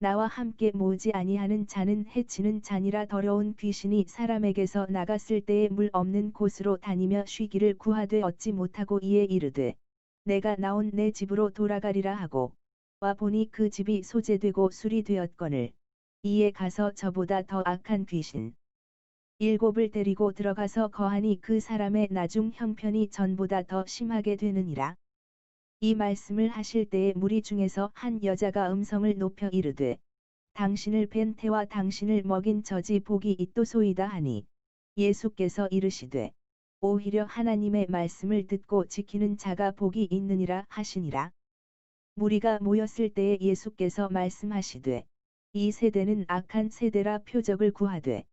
나와 함께 모으지 아니하는 자는 해치는 자니라. 더러운 귀신이 사람에게서 나갔을 때에 물 없는 곳으로 다니며 쉬기를 구하되 얻지 못하고 이에 이르되 내가 나온 내 집으로 돌아가리라 하고 와 보니 그 집이 소재되고 술이 되었거늘 이에 가서 저보다 더 악한 귀신 7을 데리고 들어가서 거하니 그 사람의 나중 형편이 전보다 더 심하게 되느니라. 이 말씀을 하실 때에 무리 중에서 한 여자가 음성을 높여 이르되 당신을 뵌 태와 당신을 먹인 저지 복이 있도소이다 하니 예수께서 이르시되 오히려 하나님의 말씀을 듣고 지키는 자가 복이 있느니라 하시니라. 무리가 모였을 때에 예수께서 말씀하시되 이 세대는 악한 세대라. 표적을 구하되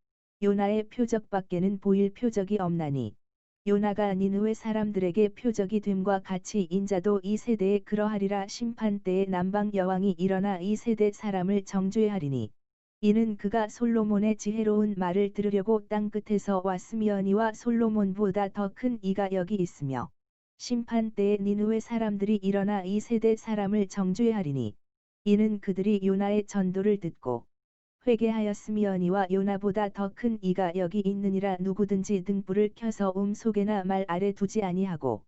요나의 표적밖에는 보일 표적이 없나니 요나가 니느웨 사람들에게 표적이 됨과 같이 인자도 이 세대에 그러하리라. 심판 때에 남방 여왕이 일어나 이 세대 사람을 정죄하리니 이는 그가 솔로몬의 지혜로운 말을 들으려고 땅 끝에서 왔으며니와 솔로몬보다 더 큰 이가 여기 있으며 심판 때에 니느웨 사람들이 일어나 이 세대 사람을 정죄하리니 이는 그들이 요나의 전도를 듣고 회개하였으며니와 요나보다 더 큰 이가 여기 있느니라. 누구든지 등불을 켜서 속에나 말 아래 두지 아니하고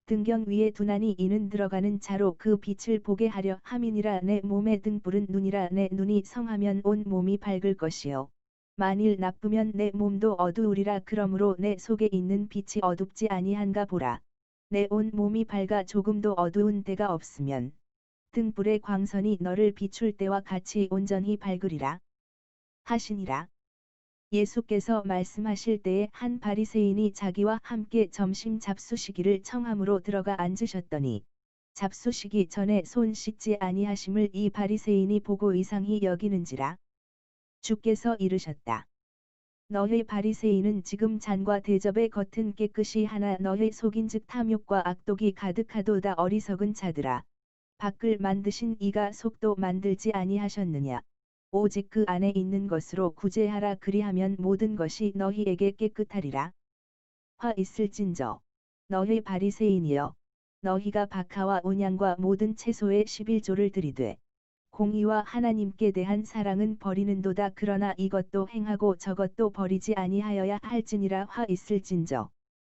등경 위에 두나니 이는 들어가는 자로 그 빛을 보게 하려 함이니라. 내 몸의 등불은 눈이라. 내 눈이 성하면 온 몸이 밝을 것이요 만일 나쁘면 내 몸도 어두우리라. 그러므로 내 속에 있는 빛이 어둡지 아니한가 보라. 내 온 몸이 밝아 조금도 어두운 데가 없으면 등불의 광선이 너를 비출 때와 같이 온전히 밝으리라 하시니라. 예수께서 말씀하실 때에 한 바리새인이 자기와 함께 점심 잡수시기를 청함으로 들어가 앉으셨더니 잡수시기 전에 손 씻지 아니하심을 이 바리새인이 보고 이상히 여기는지라. 주께서 이르셨다. 너희 바리새인은 지금 잔과 대접의 겉은 깨끗이 하나 너희 속인즉 탐욕과 악독이 가득하도다. 어리석은 자들아 밖을 만드신 이가 속도 만들지 아니하셨느냐. 오직 그 안에 있는 것으로 구제하라. 그리하면 모든 것이 너희에게 깨끗하리라. 화 있을진저 너희 바리새인이여 너희가 박하와 온양과 모든 채소의 11조를 드리되 공의와 하나님께 대한 사랑은 버리는도다. 그러나 이것도 행하고 저것도 버리지 아니하여야 할지니라. 화 있을진저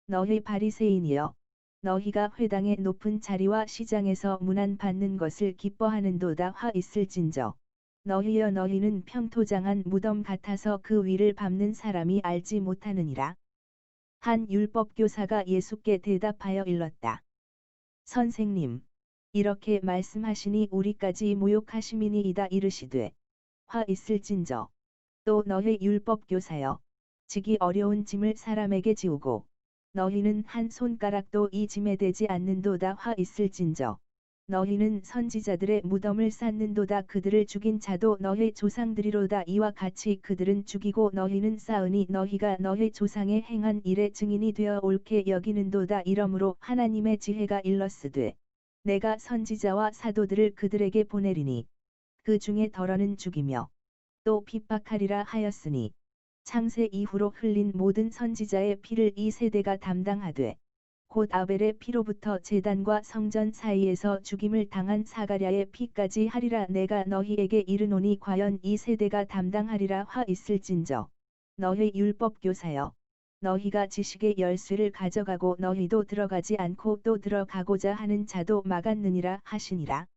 너희 바리새인이여 너희가 회당의 높은 자리와 시장에서 문안 받는 것을 기뻐하는도다. 화 있을진저 너희여 너희는 평토장한 무덤 같아서 그 위를 밟는 사람이 알지 못하느니라. 한 율법교사가 예수께 대답하여 일렀다. 선생님, 이렇게 말씀하시니 우리까지 모욕하심이니이다. 이르시되 화 있을진저 또 너희 율법교사여 지기 어려운 짐을 사람에게 지우고 너희는 한 손가락도 이 짐에 대지 않는도다. 화 있을진저 너희는 선지자들의 무덤을 쌓는도다. 그들을 죽인 자도 너희 조상들이로다. 이와 같이 그들은 죽이고 너희는 쌓으니 너희가 너희 조상의 행한 일의 증인이 되어 옳게 여기는도다. 이러므로 하나님의 지혜가 일렀으되 내가 선지자와 사도들을 그들에게 보내리니 그 중에 덜어는 죽이며 또 핍박하리라 하였으니 창세 이후로 흘린 모든 선지자의 피를 이 세대가 담당하되 곧 아벨의 피로부터 제단과 성전 사이에서 죽임을 당한 사가랴의 피까지 하리라. 내가 너희에게 이르노니 과연 이 세대가 담당하리라. 화 있을진저 너희 율법교사여 너희가 지식의 열쇠를 가져가고 너희도 들어가지 않고 또 들어가고자 하는 자도 막았느니라 하시니라.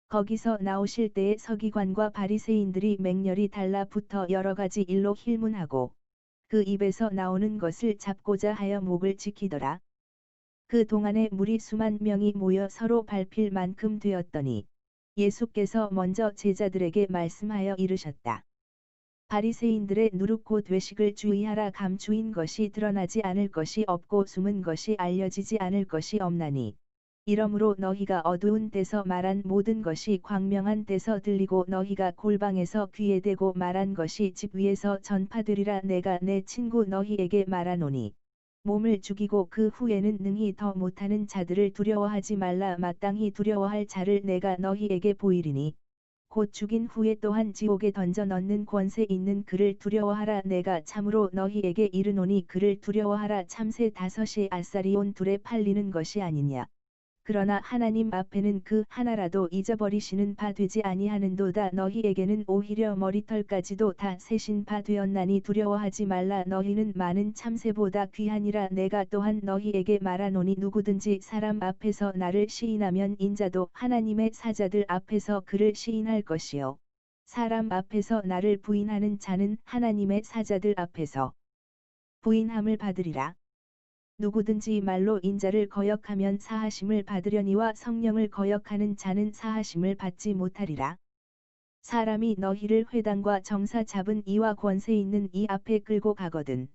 거기서 나오실 때에 서기관과 바리새인들이 맹렬히 달라붙어 여러 가지 일로 힐문하고 그 입에서 나오는 것을 잡고자 하여 목을 지키더라. 그 동안에 무리 수만 명이 모여 서로 밟힐 만큼 되었더니 예수께서 먼저 제자들에게 말씀하여 이르셨다. 바리새인들의 누룩 곧 외식을 주의하라. 감추인 것이 드러나지 않을 것이 없고 숨은 것이 알려지지 않을 것이 없나니. 이러므로 너희가 어두운 데서 말한 모든 것이 광명한 데서 들리고 너희가 골방에서 귀에 대고 말한 것이 집 위에서 전파되리라. 내가 내 친구 너희에게 말하노니 몸을 죽이고 그 후에는 능히 더 못하는 자들을 두려워하지 말라. 마땅히 두려워할 자를 내가 너희에게 보이리니 곧 죽인 후에 또한 지옥에 던져 넣는 권세 있는 그를 두려워하라. 내가 참으로 너희에게 이르노니 그를 두려워하라. 참새 5이 알살이온 둘에 팔리는 것이 아니냐. 그러나 하나님 앞에는 그 하나라도 잊어버리시는 바 되지 아니하는도다. 너희에게는 오히려 머리털까지도 다 세신 바 되었나니 두려워하지 말라. 너희는 많은 참새보다 귀하니라. 내가 또한 너희에게 말하노니 누구든지 사람 앞에서 나를 시인하면 인자도 하나님의 사자들 앞에서 그를 시인할 것이요 사람 앞에서 나를 부인하는 자는 하나님의 사자들 앞에서 부인함을 받으리라. 누구든지 말로 인자를 거역하면 사하심을 받으려니와 성령을 거역하는 자는 사하심을 받지 못하리라. 사람이 너희를 회당과 정사 잡은 이와 권세 있는 이 앞에 끌고 가거든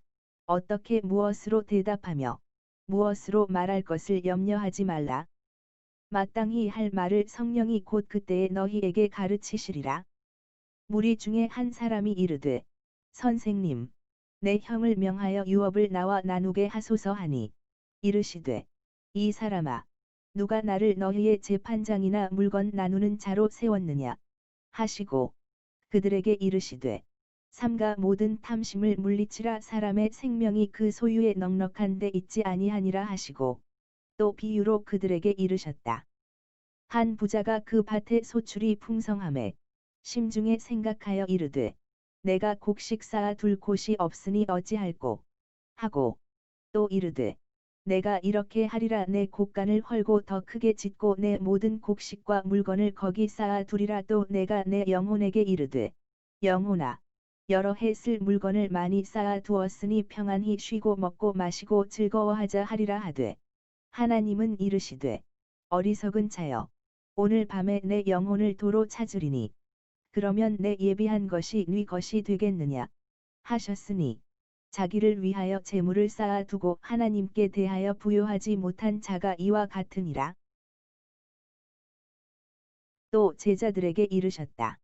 어떻게 무엇으로 대답하며 무엇으로 말할 것을 염려하지 말라. 마땅히 할 말을 성령이 곧 그때에 너희에게 가르치시리라. 무리 중에 한 사람이 이르되 선생님 내 형을 명하여 유업을 나와 나누게 하소서 하니 이르시되 이 사람아 누가 나를 너희의 재판장이나 물건 나누는 자로 세웠느냐 하시고 그들에게 이르시되 삼가 모든 탐심을 물리치라. 사람의 생명이 그 소유에 넉넉한 데 있지 아니하니라 하시고 또 비유로 그들에게 이르셨다. 한 부자가 그 밭에 소출이 풍성하매 심중에 생각하여 이르되 내가 곡식 쌓아 둘 곳이 없으니 어찌할꼬 하고 또 이르되 내가 이렇게 하리라. 내 곡간을 헐고 더 크게 짓고 내 모든 곡식과 물건을 거기 쌓아 두리라. 또 내가 내 영혼에게 이르되 영혼아 여러 해 쓸 물건을 많이 쌓아 두었으니 평안히 쉬고 먹고 마시고 즐거워하자 하리라 하되 하나님은 이르시되 어리석은 자여 오늘 밤에 내 영혼을 도로 찾으리니 그러면 내 예비한 것이 네 것이 되겠느냐 하셨으니 자기를 위하여 재물을 쌓아두고 하나님께 대하여 부요하지 못한 자가 이와 같으니라. 또 제자들에게 이르셨다.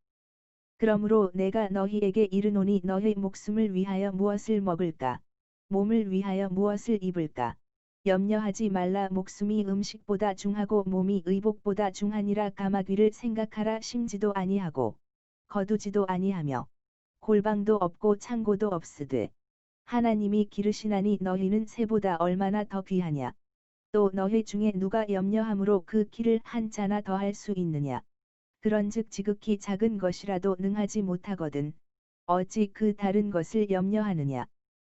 그러므로 내가 너희에게 이르노니 너희 목숨을 위하여 무엇을 먹을까 몸을 위하여 무엇을 입을까 염려하지 말라. 목숨이 음식보다 중하고 몸이 의복보다 중하니라. 까마귀를 생각하라. 심지도 아니하고 거두지도 아니하며 골방도 없고 창고도 없으되 하나님이 기르시나니 너희는 새보다 얼마나 더 귀하냐. 또 너희 중에 누가 염려함으로 그 키를 한 자나 더할 수 있느냐. 그런즉 지극히 작은 것이라도 능하지 못하거든 어찌 그 다른 것을 염려하느냐.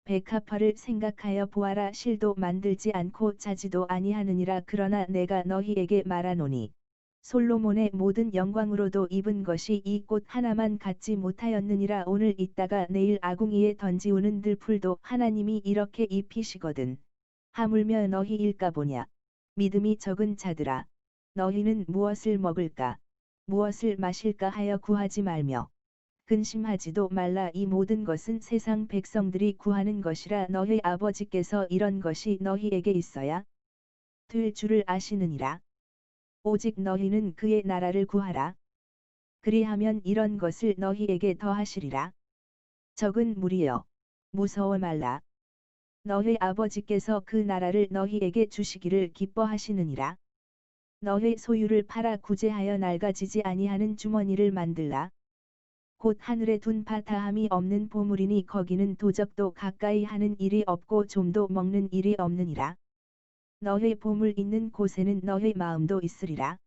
백합화를 생각하여 보아라. 실도 만들지 않고 자지도 아니하느니라. 그러나 내가 너희에게 말하노니 솔로몬의 모든 영광으로도 입은 것이 이 꽃 하나만 갖지 못하였느니라. 오늘 있다가 내일 아궁이에 던지우는 들풀도 하나님이 이렇게 입히시거든 하물며 너희일까 보냐. 믿음이 적은 자들아 너희는 무엇을 먹을까 무엇을 마실까 하여 구하지 말며 근심하지도 말라. 이 모든 것은 세상 백성들이 구하는 것이라. 너희 아버지께서 이런 것이 너희에게 있어야 될 줄을 아시느니라. 오직 너희는 그의 나라를 구하라. 그리하면 이런 것을 너희에게 더하시리라. 적은 무리여 무서워 말라. 너희 아버지께서 그 나라를 너희에게 주시기를 기뻐하시느니라. 너희 소유를 팔아 구제하여 낡아지지 아니하는 주머니를 만들라. 곧 하늘에 둔 바 다함이 없는 보물이니 거기는 도적도 가까이 하는 일이 없고 좀도 먹는 일이 없느니라. 너희 보물 있는 곳에는 너희 마음도 있으리라.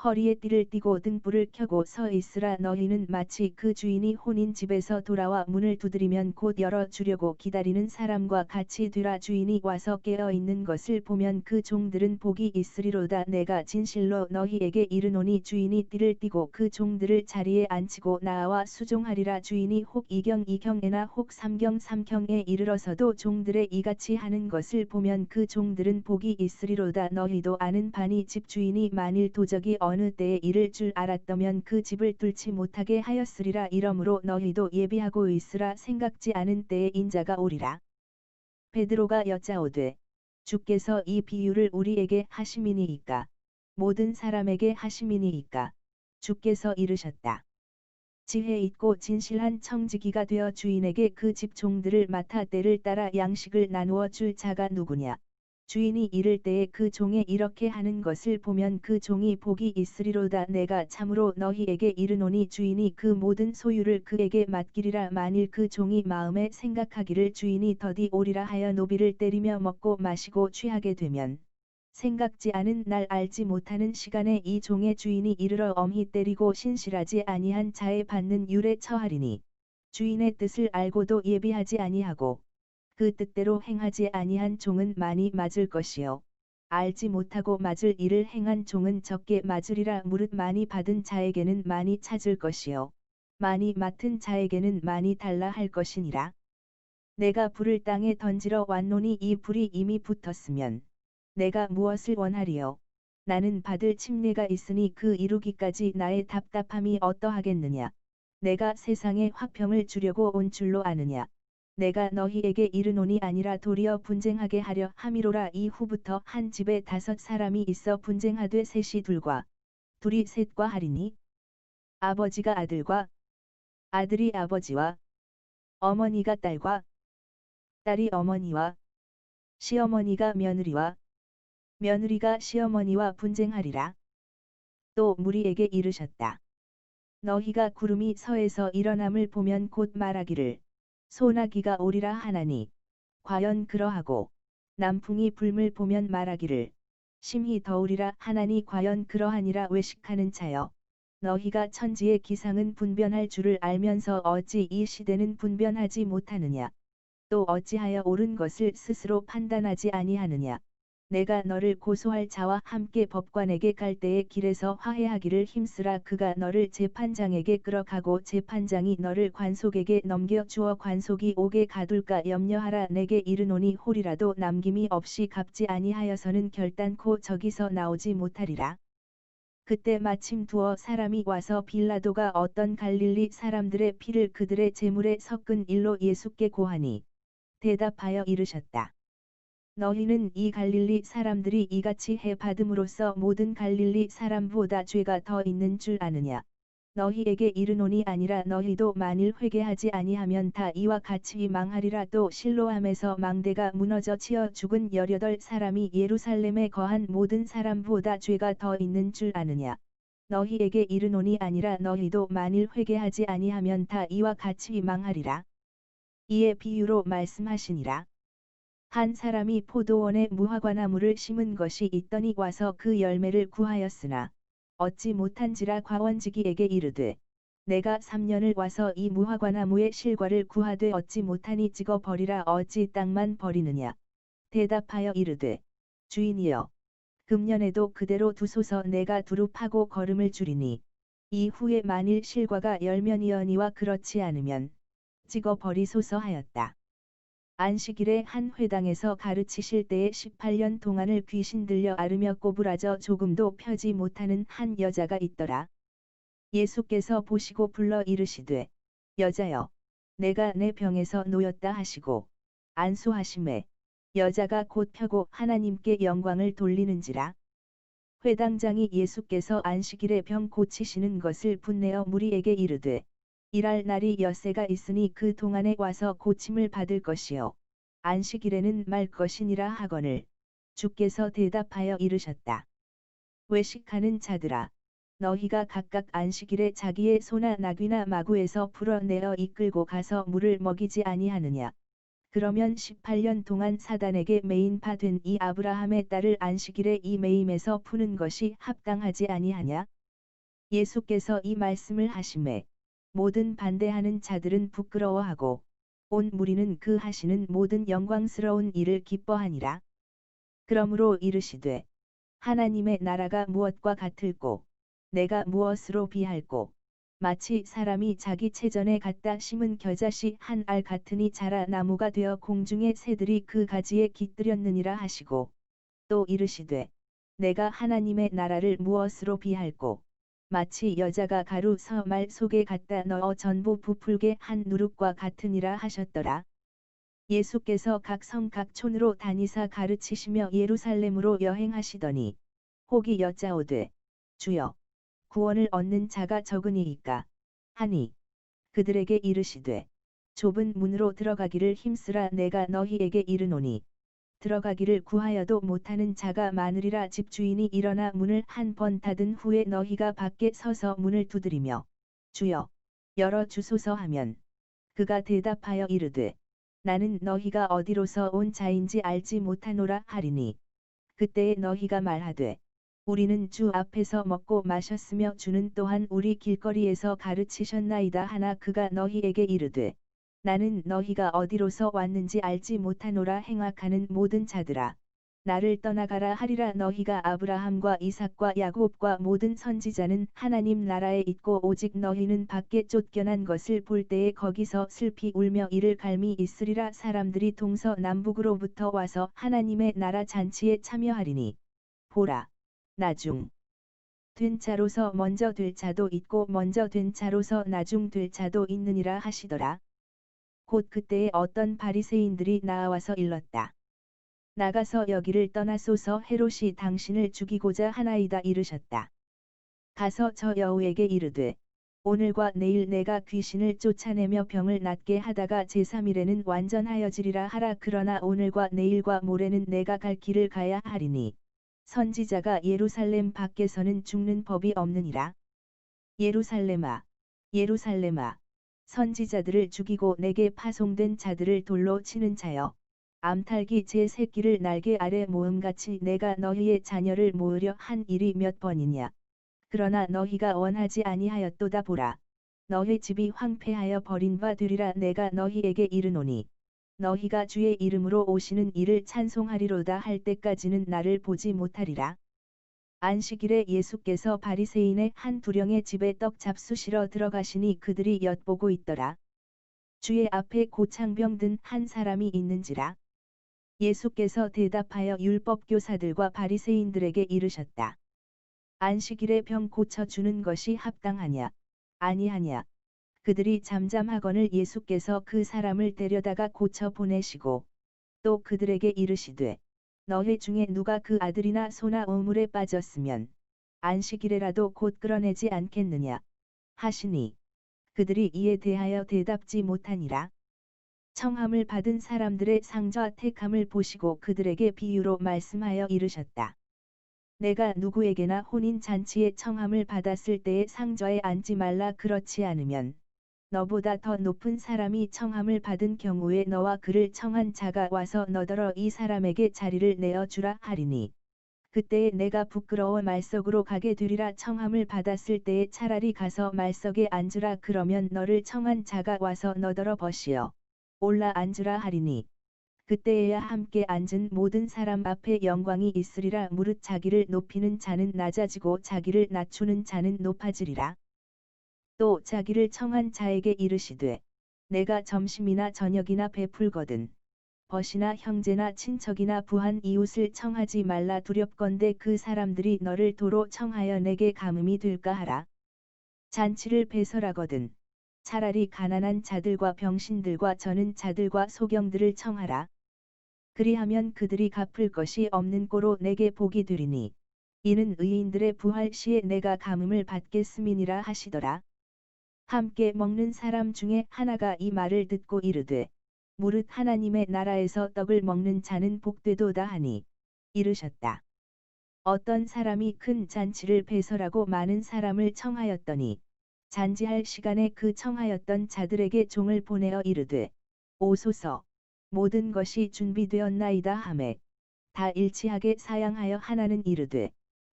허리에 띠를 띠고 등불을 켜고 서 있으라. 너희는 마치 그 주인이 혼인 집에서 돌아와 문을 두드리면 곧 열어주려고 기다리는 사람과 같이 되라. 주인이 와서 깨어 있는 것을 보면 그 종들은 복이 있으리로다. 내가 진실로 너희에게 이르노니 주인이 띠를 띠고 그 종들을 자리에 앉히고 나와 수종하리라. 주인이 혹 2경 2경에나 혹 3경 3경에 이르러서도 종들의 이같이 하는 것을 보면 그 종들은 복이 있으리로다. 너희도 아는 바니 집주인이 만일 도적이 어느 때에 이를 줄 알았더면 그 집을 뚫지 못하게 하였으리라. 이러므로 너희도 예비하고 있으라. 생각지 않은 때에 인자가 오리라. 베드로가 여짜오되 주께서 이 비유를 우리에게 하심이니이까 모든 사람에게 하심이니이까. 주께서 이르셨다. 지혜 있고 진실한 청지기가 되어 주인에게 그 집 종들을 맡아 때를 따라 양식을 나누어 줄 자가 누구냐. 주인이 이를 때에 그 종에 이렇게 하는 것을 보면 그 종이 복이 있으리로다. 내가 참으로 너희에게 이르노니 주인이 그 모든 소유를 그에게 맡기리라. 만일 그 종이 마음에 생각하기를 주인이 더디 오리라 하여 노비를 때리며 먹고 마시고 취하게 되면 생각지 않은 날 알지 못하는 시간에 이 종의 주인이 이르러 엄히 때리고 신실하지 아니한 자에 받는 율에 처하리니 주인의 뜻을 알고도 예비하지 아니하고 그 뜻대로 행하지 아니한 종은 많이 맞을 것이요 알지 못하고 맞을 일을 행한 종은 적게 맞으리라. 무릇 많이 받은 자에게는 많이 찾을 것이요 많이 맡은 자에게는 많이 달라 할 것이니라. 내가 불을 땅에 던지러 왔노니 이 불이 이미 붙었으면 내가 무엇을 원하리요. 나는 받을 침례가 있으니 그 이루기까지 나의 답답함이 어떠하겠느냐. 내가 세상에 화평을 주려고 온 줄로 아느냐. 내가 너희에게 이르노니 아니라 도리어 분쟁하게 하려 함이로라. 이후부터 한 집에 5사람이 있어 분쟁하되 셋이 둘과 둘이 셋과 하리니 아버지가 아들과 아들이 아버지와 어머니가 딸과 딸이 어머니와 시어머니가 며느리와 며느리가 시어머니와 분쟁하리라. 또 무리에게 이르셨다. 너희가 구름이 서에서 일어남을 보면 곧 말하기를 소나기가 오리라 하나니 과연 그러하고 남풍이 불물 보면 말하기를 심히 더우리라 하나니 과연 그러하니라. 외식하는 자여 너희가 천지의 기상은 분변할 줄을 알면서 어찌 이 시대는 분변하지 못하느냐. 또 어찌하여 옳은 것을 스스로 판단하지 아니하느냐. 내가 너를 고소할 자와 함께 법관에게 갈 때에 길에서 화해하기를 힘쓰라. 그가 너를 재판장에게 끌어가고 재판장이 너를 관속에게 넘겨 주어 관속이 오게 가둘까 염려하라. 내게 이르노니 홀이라도 남김이 없이 갚지 아니하여서는 결단코 저기서 나오지 못하리라. 그때 마침 두어 사람이 와서 빌라도가 어떤 갈릴리 사람들의 피를 그들의 제물에 섞은 일로 예수께 고하니 대답하여 이르셨다. 너희는 이 갈릴리 사람들이 이같이 해 받음으로써 모든 갈릴리 사람보다 죄가 더 있는 줄 아느냐. 너희에게 이르노니 아니라 너희도 만일 회개하지 아니하면 다 이와 같이 망하리라. 또 실로암에서 망대가 무너져 치어 죽은 18사람이 예루살렘에 거한 모든 사람보다 죄가 더 있는 줄 아느냐. 너희에게 이르노니 아니라 너희도 만일 회개하지 아니하면 다 이와 같이 망하리라. 이에 비유로 말씀하시니라. 한 사람이 포도원에 무화과나무를 심은 것이 있더니 와서 그 열매를 구하였으나 얻지 못한지라 과원지기에게 이르되 내가 3년을 와서 이 무화과나무의 실과를 구하되 얻지 못하니 찍어 버리라. 어찌 땅만 버리느냐. 대답하여 이르되 주인이여 금년에도 그대로 두소서. 내가 두루 파고 거름을 주리니 이후에 만일 실과가 열면이어니와 그렇지 않으면 찍어 버리소서 하였다. 안식일에 한 회당에서 가르치실 때에 18년 동안을 귀신 들려 앓으며 꼬부라져 조금도 펴지 못하는 한 여자가 있더라. 예수께서 보시고 불러 이르시되 여자여 내가 내 병에서 놓였다 하시고 안수하심에 여자가 곧 펴고 하나님께 영광을 돌리는지라. 회당장이 예수께서 안식일에 병 고치시는 것을 분내어 무리에게 이르되 일할 날이 엿새가 있으니 그 동안에 와서 고침을 받을 것이요 안식일에는 말 것이니라 하거늘 주께서 대답하여 이르셨다. 외식하는 자들아 너희가 각각 안식일에 자기의 소나 나귀나 마구에서 풀어내어 이끌고 가서 물을 먹이지 아니하느냐. 그러면 18년 동안 사단에게 매인 바 된 이 아브라함의 딸을 안식일에 이 매임에서 푸는 것이 합당하지 아니하냐. 예수께서 이 말씀을 하시매 모든 반대하는 자들은 부끄러워하고 온 무리는 그 하시는 모든 영광스러운 일을 기뻐하니라. 그러므로 이르시되 하나님의 나라가 무엇과 같을꼬 내가 무엇으로 비할꼬 마치 사람이 자기 채전에 갖다 심은 겨자씨 한 알 같으니 자라 나무가 되어 공중의 새들이 그 가지에 깃들였느니라 하시고 또 이르시되 내가 하나님의 나라를 무엇으로 비할꼬? 마치 여자가 가루 서말 속에 갖다 넣어 전부 부풀게 한 누룩과 같으니라 하셨더라. 예수께서 각 성 각 촌으로 다니사 가르치시며 예루살렘으로 여행하시더니 혹이 여짜오되 주여 구원을 얻는 자가 적으니이까 하니 그들에게 이르시되 좁은 문으로 들어가기를 힘쓰라. 내가 너희에게 이르노니 들어가기를 구하여도 못하는 자가 많으리라. 집주인이 일어나 문을 한 번 닫은 후에 너희가 밖에 서서 문을 두드리며 주여 열어 주소서 하면 그가 대답하여 이르되 나는 너희가 어디로서 온 자인지 알지 못하노라 하리니 그때에 너희가 말하되 우리는 주 앞에서 먹고 마셨으며 주는 또한 우리 길거리에서 가르치셨나이다 하나 그가 너희에게 이르되 나는 너희가 어디로서 왔는지 알지 못하노라. 행악하는 모든 자들아 나를 떠나가라 하리라. 너희가 아브라함과 이삭과 야곱과 모든 선지자는 하나님 나라에 있고 오직 너희는 밖에 쫓겨난 것을 볼 때에 거기서 슬피 울며 이를 갈미 있으리라. 사람들이 동서남북으로부터 와서 하나님의 나라 잔치에 참여하리니 보라 나중 된 자로서 먼저 될 자도 있고 먼저 된 자로서 나중 될 자도 있느니라 하시더라. 곧 그때에 어떤 바리새인들이 나와서 일렀다. 나가서 여기를 떠나소서. 헤롯이 당신을 죽이고자 하나이다 이르셨다. 가서 저 여우에게 이르되 오늘과 내일 내가 귀신을 쫓아내며 병을 낫게 하다가 제3일에는 완전하여지리라 하라. 그러나 오늘과 내일과 모레는 내가 갈 길을 가야 하리니 선지자가 예루살렘 밖에서는 죽는 법이 없느니라. 예루살렘아 예루살렘아 선지자들을 죽이고 내게 파송된 자들을 돌로 치는 자여 암탉이 제 새끼를 날개 아래 모음같이 내가 너희의 자녀를 모으려 한 일이 몇 번이냐. 그러나 너희가 원하지 아니하였도다. 보라 너희 집이 황폐하여 버린 바 되리라. 내가 너희에게 이르노니 너희가 주의 이름으로 오시는 이를 찬송하리로다 할 때까지는 나를 보지 못하리라. 안식일에 예수께서 바리새인의 한 두령의 집에 떡 잡수시러 들어가시니 그들이 엿보고 있더라. 주의 앞에 고창병 든 한 사람이 있는지라. 예수께서 대답하여 율법교사들과 바리새인들에게 이르셨다. 안식일에 병 고쳐주는 것이 합당하냐 아니하냐. 그들이 잠잠하거늘 예수께서 그 사람을 데려다가 고쳐 보내시고 또 그들에게 이르시되 너희 중에 누가 그 아들이나 소나 우물에 빠졌으면 안식일에라도 곧 끌어내지 않겠느냐 하시니 그들이 이에 대하여 대답지 못하니라. 청함을 받은 사람들의 상저와 택함을 보시고 그들에게 비유로 말씀하여 이르셨다. 내가 누구에게나 혼인 잔치에 청함을 받았을 때에 상저에 앉지 말라. 그렇지 않으면 너보다 더 높은 사람이 청함을 받은 경우에 너와 그를 청한 자가 와서 너더러 이 사람에게 자리를 내어 주라 하리니 그때에 내가 부끄러워 말석으로 가게 되리라. 청함을 받았을 때에 차라리 가서 말석에 앉으라. 그러면 너를 청한 자가 와서 너더러 벗이어 올라 앉으라 하리니 그때에야 함께 앉은 모든 사람 앞에 영광이 있으리라. 무릇 자기를 높이는 자는 낮아지고 자기를 낮추는 자는 높아지리라. 또 자기를 청한 자에게 이르시되 내가 점심이나 저녁이나 베풀거든 벗이나 형제나 친척이나 부한 이웃을 청하지 말라. 두렵건대 그 사람들이 너를 도로 청하여 내게 감음이 될까 하라. 잔치를 배설하거든 차라리 가난한 자들과 병신들과 저는 자들과 소경들을 청하라. 그리하면 그들이 갚을 것이 없는 꼴로 내게 복이 되리니 이는 의인들의 부활 시에 내가 감음을 받겠음이니라 하시더라. 함께 먹는 사람 중에 하나가 이 말을 듣고 이르되 무릇 하나님의 나라에서 떡을 먹는 자는 복되도다 하니 이르셨다. 어떤 사람이 큰 잔치를 배설하고 많은 사람을 청하였더니 잔치할 시간에 그 청하였던 자들에게 종을 보내어 이르되 오소서 모든 것이 준비되었나이다 하매 다 일치하게 사양하여 하나는 이르되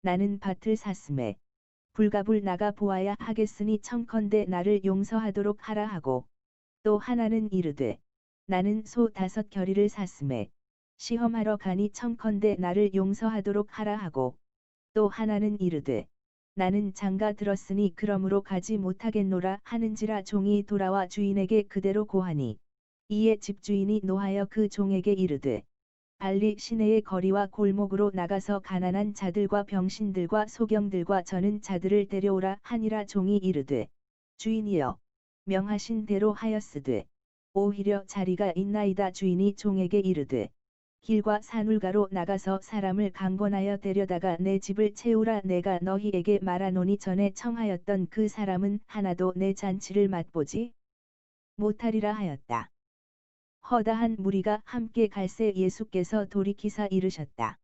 나는 밭을 샀음에 불갑을 나가 보아야 하겠으니 청컨대 나를 용서하도록 하라 하고 또 하나는 이르되 나는 소 5 겨리를 샀음에 시험하러 가니 청컨대 나를 용서하도록 하라 하고 또 하나는 이르되 나는 장가 들었으니 그러므로 가지 못하겠노라 하는지라. 종이 돌아와 주인에게 그대로 고하니 이에 집주인이 노하여 그 종에게 이르되 빨리 시내의 거리와 골목으로 나가서 가난한 자들과 병신들과 소경들과 저는 자들을 데려오라 하니라. 종이 이르되 주인이여 명하신 대로 하였으되 오히려 자리가 있나이다. 주인이 종에게 이르되 길과 산울가로 나가서 사람을 강권하여 데려다가 내 집을 채우라. 내가 너희에게 말하노니 전에 청하였던 그 사람은 하나도 내 잔치를 맛보지 못하리라 하였다. 허다한 무리가 함께 갈새 예수께서 돌이키사 이르셨다.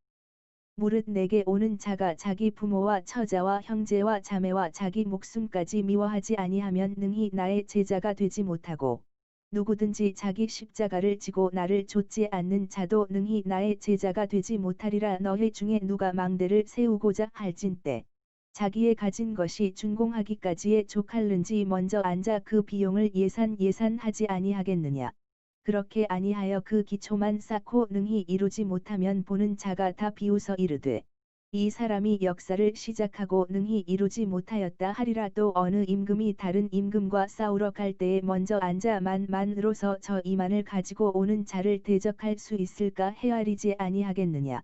무릇 내게 오는 자가 자기 부모와 처자와 형제와 자매와 자기 목숨까지 미워하지 아니하면 능히 나의 제자가 되지 못하고 누구든지 자기 십자가를 지고 나를 좇지 않는 자도 능히 나의 제자가 되지 못하리라. 너희 중에 누가 망대를 세우고자 할진때 자기의 가진 것이 준공하기까지에 족할는지 먼저 앉아 그 비용을 예산하지 아니하겠느냐. 그렇게 아니하여 그 기초만 쌓고 능히 이루지 못하면 보는 자가 다 비웃어 이르되 이 사람이 역사를 시작하고 능히 이루지 못하였다 하리라. 또 어느 임금이 다른 임금과 싸우러 갈 때에 먼저 앉아 만으로서 저 이만을 가지고 오는 자를 대적할 수 있을까 헤아리지 아니하겠느냐.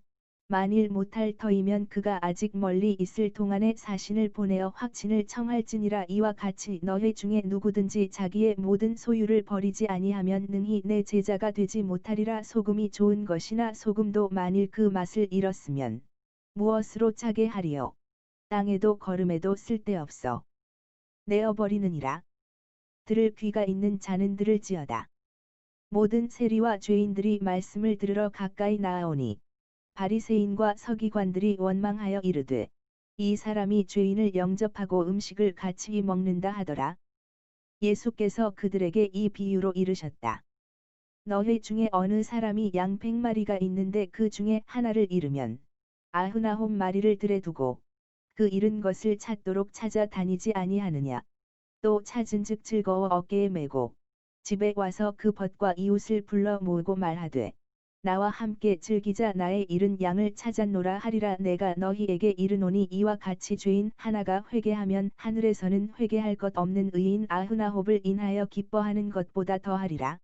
만일 못할 터이면 그가 아직 멀리 있을 동안에 사신을 보내어 확친을 청할지니라. 이와 같이 너희 중에 누구든지 자기의 모든 소유를 버리지 아니하면 능히 내 제자가 되지 못하리라. 소금이 좋은 것이나 소금도 만일 그 맛을 잃었으면 무엇으로 짜게 하리요. 땅에도 거름에도 쓸데없어 내어버리느니라. 들을 귀가 있는 자는 들을지어다. 모든 세리와 죄인들이 말씀을 들으러 가까이 나아오니 바리새인과 서기관들이 원망하여 이르되 이 사람이 죄인을 영접하고 음식을 같이 먹는다 하더라. 예수께서 그들에게 이 비유로 이르셨다. 너희 중에 어느 사람이 양 100마리가 있는데 그 중에 하나를 잃으면 99마리를 들에 두고 그 잃은 것을 찾도록 찾아다니지 아니하느냐. 또 찾은즉 즐거워 어깨에 메고 집에 와서 그 벗과 이웃을 불러 모으고 말하되 나와 함께 즐기자. 나의 잃은 양을 찾았노라 하리라. 내가 너희에게 이르노니 이와 같이 죄인 하나가 회개하면 하늘에서는 회개할 것 없는 의인 99을 인하여 기뻐하는 것보다 더하리라.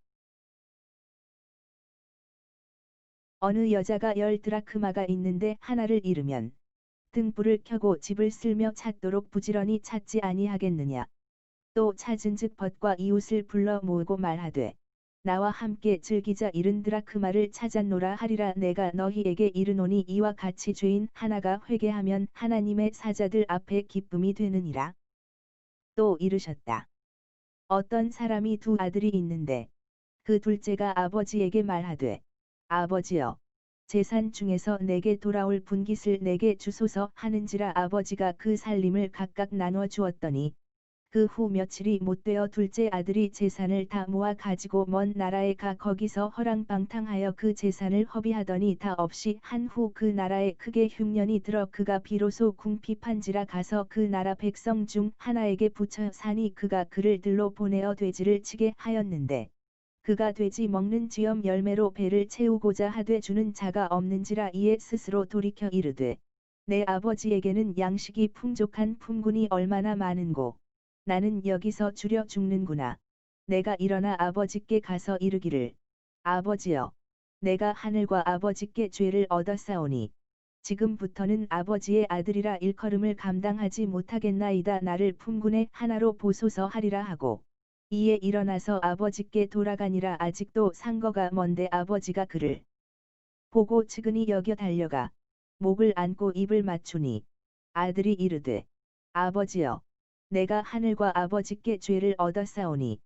어느 여자가 10드라크마가 있는데 하나를 잃으면 등불을 켜고 집을 쓸며 찾도록 부지런히 찾지 아니하겠느냐. 또 찾은즉 벗과 이웃을 불러 모으고 말하되 나와 함께 즐기자. 70드라크마를 찾았노라 하리라. 내가 너희에게 이르노니 이와 같이 죄인 하나가 회개하면 하나님의 사자들 앞에 기쁨이 되느니라. 또 이르셨다. 어떤 사람이 두 아들이 있는데 그 둘째가 아버지에게 말하되 아버지여 재산 중에서 내게 돌아올 분깃을 내게 주소서 하는지라. 아버지가 그 살림을 각각 나누어 주었더니 그 후 며칠이 못되어 둘째 아들이 재산을 다 모아 가지고 먼 나라에 가 거기서 허랑방탕하여 그 재산을 허비하더니 다 없이 한 후 그 나라에 크게 흉년이 들어 그가 비로소 궁핍한지라. 가서 그 나라 백성 중 하나에게 붙여 사니 그가 그를 들로 보내어 돼지를 치게 하였는데 그가 돼지 먹는 쥐엄 열매로 배를 채우고자 하되 주는 자가 없는지라. 이에 스스로 돌이켜 이르되 내 아버지에게는 양식이 풍족한 품군이 얼마나 많은고 나는 여기서 주려 죽는구나. 내가 일어나 아버지께 가서 이르기를 아버지여 내가 하늘과 아버지께 죄를 얻었사오니 지금부터는 아버지의 아들이라 일컬음을 감당하지 못하겠나이다. 나를 품군의 하나로 보소서 하리라 하고 이에 일어나서 아버지께 돌아가니라. 아직도 상거가 먼데 아버지가 그를 보고 측은히 여겨 달려가 목을 안고 입을 맞추니 아들이 이르되 아버지여 내가 하늘과 아버지께 죄를 얻었사오니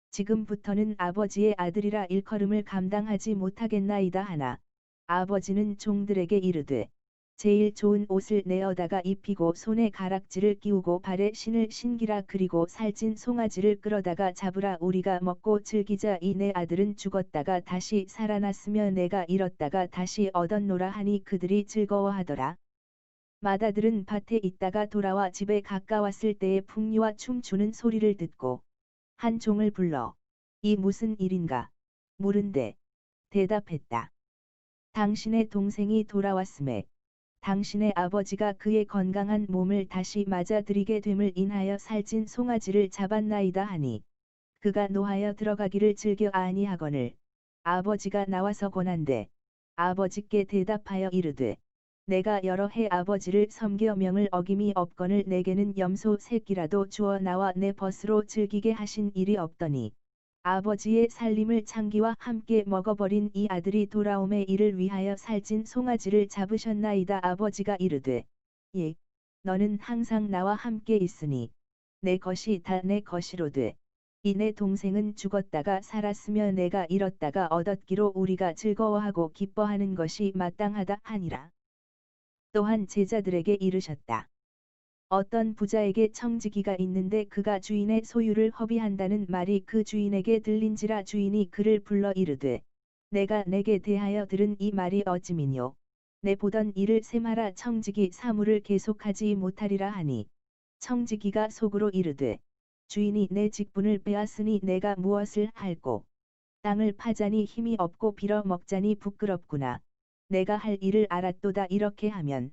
지금부터는 아버지의 아들이라 일컬음을 감당하지 못하겠나이다 하나 아버지는 종들에게 이르되 제일 좋은 옷을 내어다가 입히고 손에 가락지를 끼우고 발에 신을 신기라. 그리고 살찐 송아지를 끌어다가 잡으라. 우리가 먹고 즐기자. 이 내 아들은 죽었다가 다시 살아났으며 내가 잃었다가 다시 얻었노라 하니 그들이 즐거워하더라. 맏아들은 밭에 있다가 돌아와 집에 가까웠을 때에 풍류와 춤추는 소리를 듣고 한 종을 불러 이 무슨 일인가 물은데 대답했다. 당신의 동생이 돌아왔음에 당신의 아버지가 그의 건강한 몸을 다시 맞아들이게 됨을 인하여 살찐 송아지를 잡았나이다 하니 그가 노하여 들어가기를 즐겨 아니하거늘 아버지가 나와서 권한대 아버지께 대답하여 이르되 내가 여러 해 아버지를 섬겨 명을 어김이 없거늘 내게는 염소 새끼라도 주어 나와 내 벗으로 즐기게 하신 일이 없더니 아버지의 살림을 창기와 함께 먹어버린 이 아들이 돌아옴에 이를 위하여 살찐 송아지를 잡으셨나이다. 아버지가 이르되 예, 너는 항상 나와 함께 있으니 내 것이 다 내 것이로되 이 내 동생은 죽었다가 살았으며 내가 잃었다가 얻었기로 우리가 즐거워하고 기뻐하는 것이 마땅하다 하니라. 또한 제자들에게 이르셨다. 어떤 부자에게 청지기가 있는데 그가 주인의 소유를 허비한다는 말이 그 주인에게 들린지라. 주인이 그를 불러 이르되 내가 내게 대하여 들은 이 말이 어찌미뇨. 내 보던 일을 셈하라. 청지기 사물을 계속하지 못하리라 하니 청지기가 속으로 이르되 주인이 내 직분을 빼앗으니 내가 무엇을 할꼬. 땅을 파자니 힘이 없고 빌어 먹자니 부끄럽구나. 내가 할 일을 알았도다. 이렇게 하면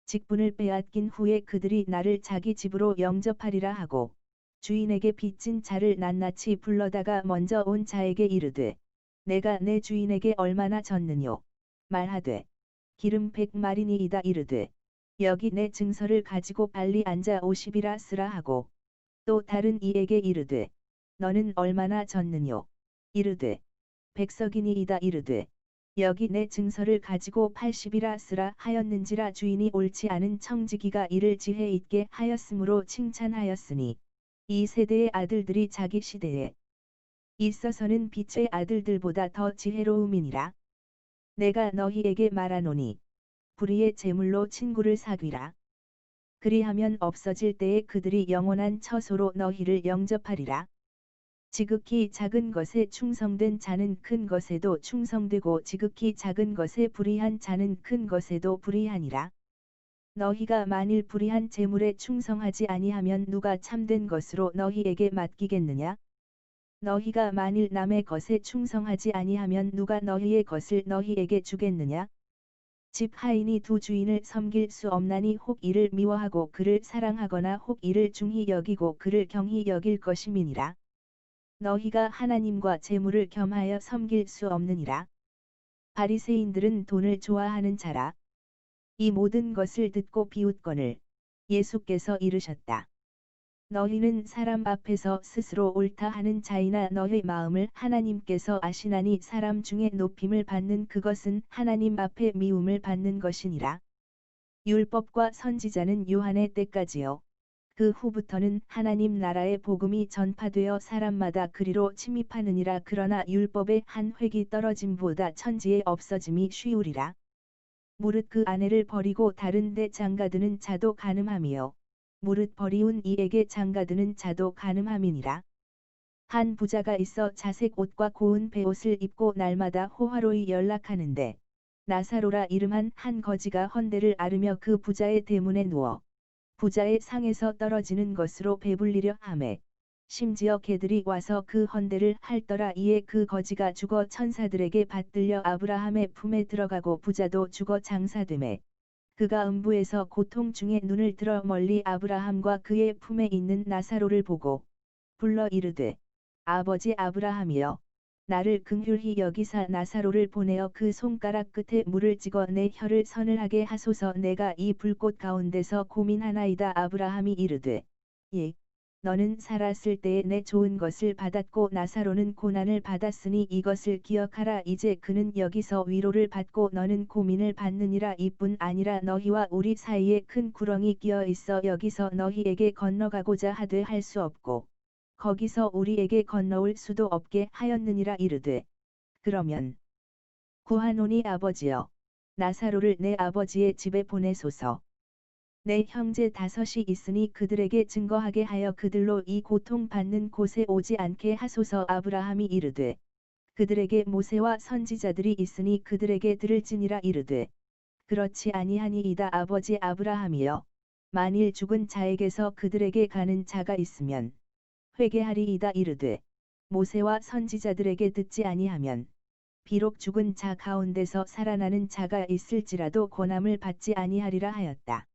직분을 빼앗긴 후에 그들이 나를 자기 집으로 영접하리라 하고 주인에게 빚진 자를 낱낱이 불러다가 먼저 온 자에게 이르되 내가 내 주인에게 얼마나 졌느뇨. 말하되 기름 100마리니이다. 이르되 여기 내 증서를 가지고 빨리 앉아 50이라 쓰라 하고 또 다른 이에게 이르되 너는 얼마나 졌느뇨. 이르되 100석이니이다. 이르되 여기 내 증서를 가지고 80이라 쓰라 하였는지라. 주인이 옳지 않은 청지기가 이를 지혜 있게 하였으므로 칭찬하였으니 이 세대의 아들들이 자기 시대에 있어서는 빛의 아들들보다 더 지혜로움이니라. 내가 너희에게 말하노니 불의의 제물로 친구를 사귀라. 그리하면 없어질 때에 그들이 영원한 처소로 너희를 영접하리라. 지극히 작은 것에 충성된 자는 큰 것에도 충성되고 지극히 작은 것에 불의한 자는 큰 것에도 불의하니라. 너희가 만일 불의한 제물에 충성하지 아니하면 누가 참된 것으로 너희에게 맡기겠느냐? 너희가 만일 남의 것에 충성하지 아니하면 누가 너희의 것을 너희에게 주겠느냐? 집 하인이 두 주인을 섬길 수 없나니 혹 이를 미워하고 그를 사랑하거나 혹 이를 중히 여기고 그를 경히 여길 것임이니라. 너희가 하나님과 재물을 겸하여 섬길 수 없느니라. 바리새인들은 돈을 좋아하는 자라. 이 모든 것을 듣고 비웃거늘 예수께서 이르셨다. 너희는 사람 앞에서 스스로 옳다 하는 자이나 너희 마음을 하나님께서 아시나니 사람 중에 높임을 받는 그것은 하나님 앞에 미움을 받는 것이니라. 율법과 선지자는 요한의 때까지요. 그 후부터는 하나님 나라의 복음이 전파되어 사람마다 그리로 침입하느니라. 그러나 율법의 한 획이 떨어짐보다 천지에 없어짐이 쉬우리라. 무릇 그 아내를 버리고 다른 데 장가드는 자도 간음함이요 무릇 버리운 이에게 장가드는 자도 간음함이니라. 한 부자가 있어 자색 옷과 고운 베옷을 입고 날마다 호화로이 연락하는데 나사로라 이름한 한 거지가 헌대를 앓으며 그 부자의 대문에 누워 부자의 상에서 떨어지는 것으로 배불리려 하매 심지어 개들이 와서 그 헌대를 핥더라. 이에 그 거지가 죽어 천사들에게 받들려 아브라함의 품에 들어가고 부자도 죽어 장사되매 그가 음부에서 고통 중에 눈을 들어 멀리 아브라함과 그의 품에 있는 나사로를 보고 불러 이르되 아버지 아브라함이여 나를 긍휼히 여기사 나사로를 보내어 그 손가락 끝에 물을 찍어 내 혀를 서늘하게 하소서. 내가 이 불꽃 가운데서 고민하나이다. 아브라함이 이르되 예, 너는 살았을 때에 내 좋은 것을 받았고 나사로는 고난을 받았으니 이것을 기억하라. 이제 그는 여기서 위로를 받고 너는 고민을 받느니라. 이뿐 아니라 너희와 우리 사이에 큰 구렁이 끼어 있어 여기서 너희에게 건너가고자 하되 할 수 없고 거기서 우리에게 건너올 수도 없게 하였느니라. 이르되 그러면 구하노니 아버지여 나사로를 내 아버지의 집에 보내소서. 내 형제 5이 있으니 그들에게 증거하게 하여 그들로 이 고통받는 곳에 오지 않게 하소서. 아브라함이 이르되 그들에게 모세와 선지자들이 있으니 그들에게 들을지니라. 이르되 그렇지 아니하니이다. 아버지 아브라함이여 만일 죽은 자에게서 그들에게 가는 자가 있으면 회개하리이다. 이르되 모세와 선지자들에게 듣지 아니하면 비록 죽은 자 가운데서 살아나는 자가 있을지라도 고난을 받지 아니하리라 하였다.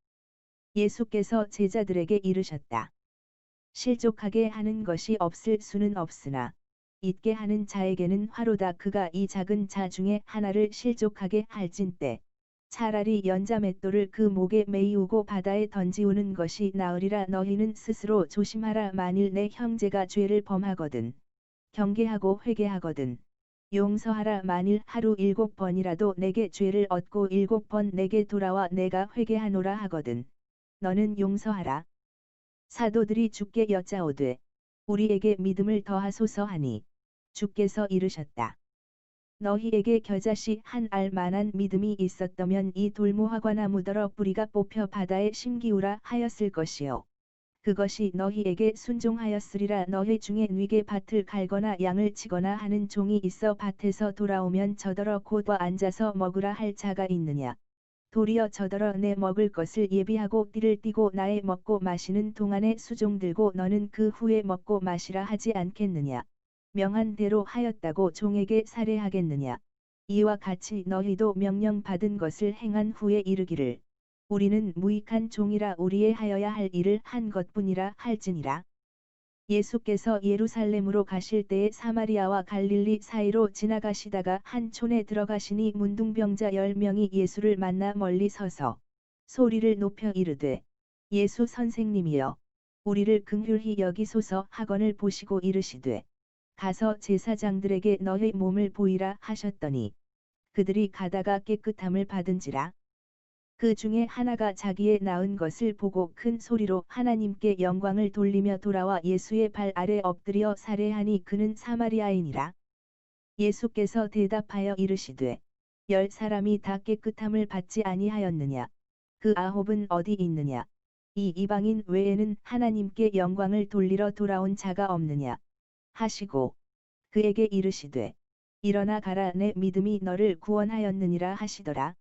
예수께서 제자들에게 이르셨다. 실족하게 하는 것이 없을 수는 없으나 있게 하는 자에게는 화로다. 그가 이 작은 자 중에 하나를 실족하게 할진대 차라리 연자맷돌을 그 목에 매이우고 바다에 던지우는 것이 나으리라. 너희는 스스로 조심하라. 만일 내 형제가 죄를 범하거든 경계하고 회개하거든 용서하라. 만일 하루 7번이라도 내게 죄를 얻고 7번 내게 돌아와 내가 회개하노라 하거든 너는 용서하라. 사도들이 주께 여짜오되 우리에게 믿음을 더하소서 하니 주께서 이르셨다. 너희에게 겨자씨 한 알 만한 믿음이 있었다면 이 돌무화과나 무더러 뿌리가 뽑혀 바다에 심기우라 하였을 것이요. 그것이 너희에게 순종하였으리라. 너희 중에 뉘게 밭을 갈거나 양을 치거나 하는 종이 있어 밭에서 돌아오면 저더러 곧와 앉아서 먹으라 할 자가 있느냐. 도리어 저더러 내 먹을 것을 예비하고 띠를 띠고 나의 먹고 마시는 동안에 수종 들고 너는 그 후에 먹고 마시라 하지 않겠느냐. 명한 대로 하였다고 종에게 살해하겠느냐. 이와 같이 너희도 명령 받은 것을 행한 후에 이르기를 우리는 무익한 종이라 우리의 하여야 할 일을 한 것뿐이라 할지니라. 예수께서 예루살렘으로 가실 때에 사마리아와 갈릴리 사이로 지나가시다가 한 촌에 들어가시니 문둥병자 10명이 예수를 만나 멀리 서서 소리를 높여 이르되 예수 선생님이여 우리를 긍휼히 여기소서 하거늘 보시고 이르시되 가서 제사장들에게 너희 몸을 보이라 하셨더니 그들이 가다가 깨끗함을 받은지라. 그 중에 하나가 자기의 나은 것을 보고 큰 소리로 하나님께 영광을 돌리며 돌아와 예수의 발 아래 엎드려 살해하니 그는 사마리아인이라. 예수께서 대답하여 이르시되 10사람이 다 깨끗함을 받지 아니하였느냐. 그 9은 어디 있느냐. 이 이방인 외에는 하나님께 영광을 돌리러 돌아온 자가 없느냐. 하시고 그에게 이르시되 일어나 가라 내 믿음이 너를 구원하였느니라 하시더라.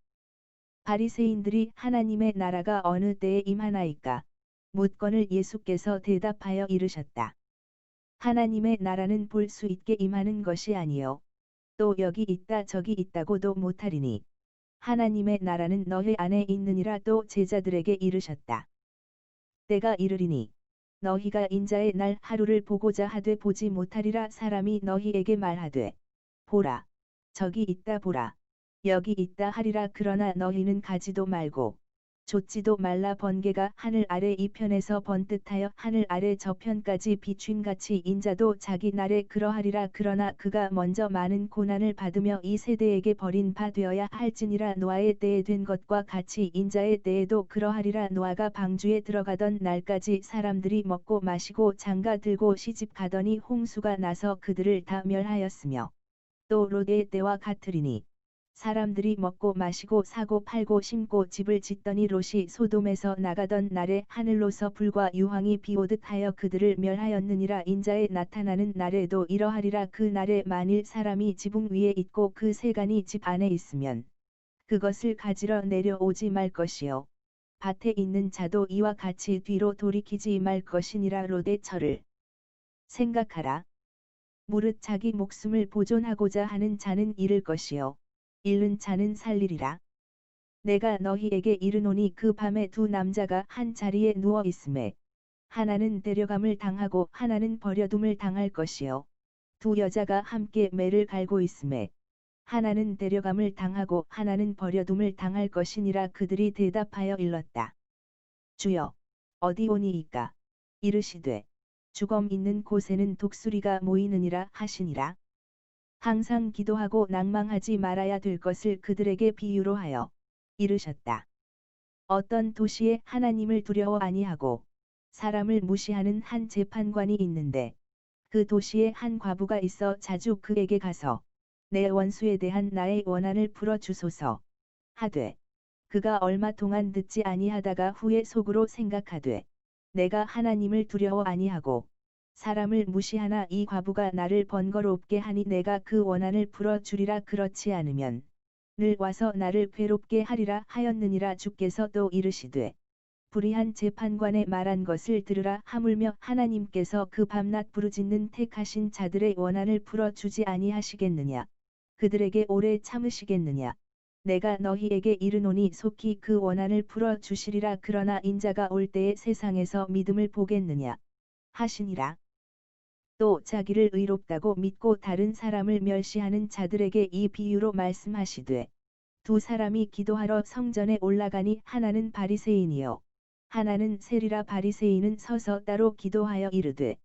바리새인들이 하나님의 나라가 어느 때에 임하나이까 묻거늘 예수께서 대답하여 이르셨다. 하나님의 나라는 볼 수 있게 임하는 것이 아니요 또 여기 있다 저기 있다고도 못하리니 하나님의 나라는 너희 안에 있느니라. 또 제자들에게 이르셨다. 때가 이르리니 너희가 인자의 날 하루를 보고자 하되 보지 못하리라. 사람이 너희에게 말하되 보라 저기 있다 보라 여기 있다 하리라. 그러나 너희는 가지도 말고 좇지도 말라. 번개가 하늘 아래 이편에서 번듯하여 하늘 아래 저편까지 비춤같이 인자도 자기 날에 그러하리라. 그러나 그가 먼저 많은 고난을 받으며 이 세대에게 버린 바 되어야 할지니라. 노아의 때에 된 것과 같이 인자의 때에도 그러하리라. 노아가 방주에 들어가던 날까지 사람들이 먹고 마시고 장가 들고 시집 가더니 홍수가 나서 그들을 다 멸하였으며 또 롯의 때와 같으리니 사람들이 먹고 마시고 사고 팔고 심고 집을 짓더니 롯이 소돔에서 나가던 날에 하늘로서 불과 유황이 비오듯 하여 그들을 멸하였느니라. 인자의 나타나는 날에도 이러하리라. 그 날에 만일 사람이 지붕 위에 있고 그 세간이 집 안에 있으면 그것을 가지러 내려오지 말 것이요 밭에 있는 자도 이와 같이 뒤로 돌이키지 말 것이니라. 롯의 처를 생각하라. 무릇 자기 목숨을 보존하고자 하는 자는 잃을 것이요 잃는 자는 살리리라. 내가 너희에게 이르노니 그 밤에 두 남자가 한 자리에 누워 있음에 하나는 데려감을 당하고 하나는 버려둠을 당할 것이요 두 여자가 함께 매를 갈고 있음에 하나는 데려감을 당하고 하나는 버려둠을 당할 것이니라. 그들이 대답하여 일렀다. 주여 어디 오니이까. 이르시되 주검 있는 곳에는 독수리가 모이느니라 하시니라. 항상 기도하고 낭망하지 말아야 될 것을 그들에게 비유로 하여 이르셨다. 어떤 도시에 하나님을 두려워 아니하고 사람을 무시하는 한 재판관이 있는데 그 도시에 한 과부가 있어 자주 그에게 가서 내 원수에 대한 나의 원한을 풀어 주소서 하되 그가 얼마 동안 듣지 아니하다가 후에 속으로 생각하되 내가 하나님을 두려워 아니하고 사람을 무시하나 이 과부가 나를 번거롭게 하니 내가 그 원한을 풀어 주리라. 그렇지 않으면 늘 와서 나를 괴롭게 하리라 하였느니라. 주께서 또 이르시되 불의한 재판관의 말한 것을 들으라. 하물며 하나님께서 그 밤낮 부르짖는 택하신 자들의 원한을 풀어 주지 아니하시겠느냐. 그들에게 오래 참으시겠느냐. 내가 너희에게 이르노니 속히 그 원한을 풀어 주시리라. 그러나 인자가 올 때에 세상에서 믿음을 보겠느냐 하시니라. 또 자기를 의롭다고 믿고 다른 사람을 멸시하는 자들에게 이 비유로 말씀하시되 두 사람이 기도하러 성전에 올라가니 하나는 바리새인이요 하나는 세리라. 바리새인은 서서 따로 기도하여 이르되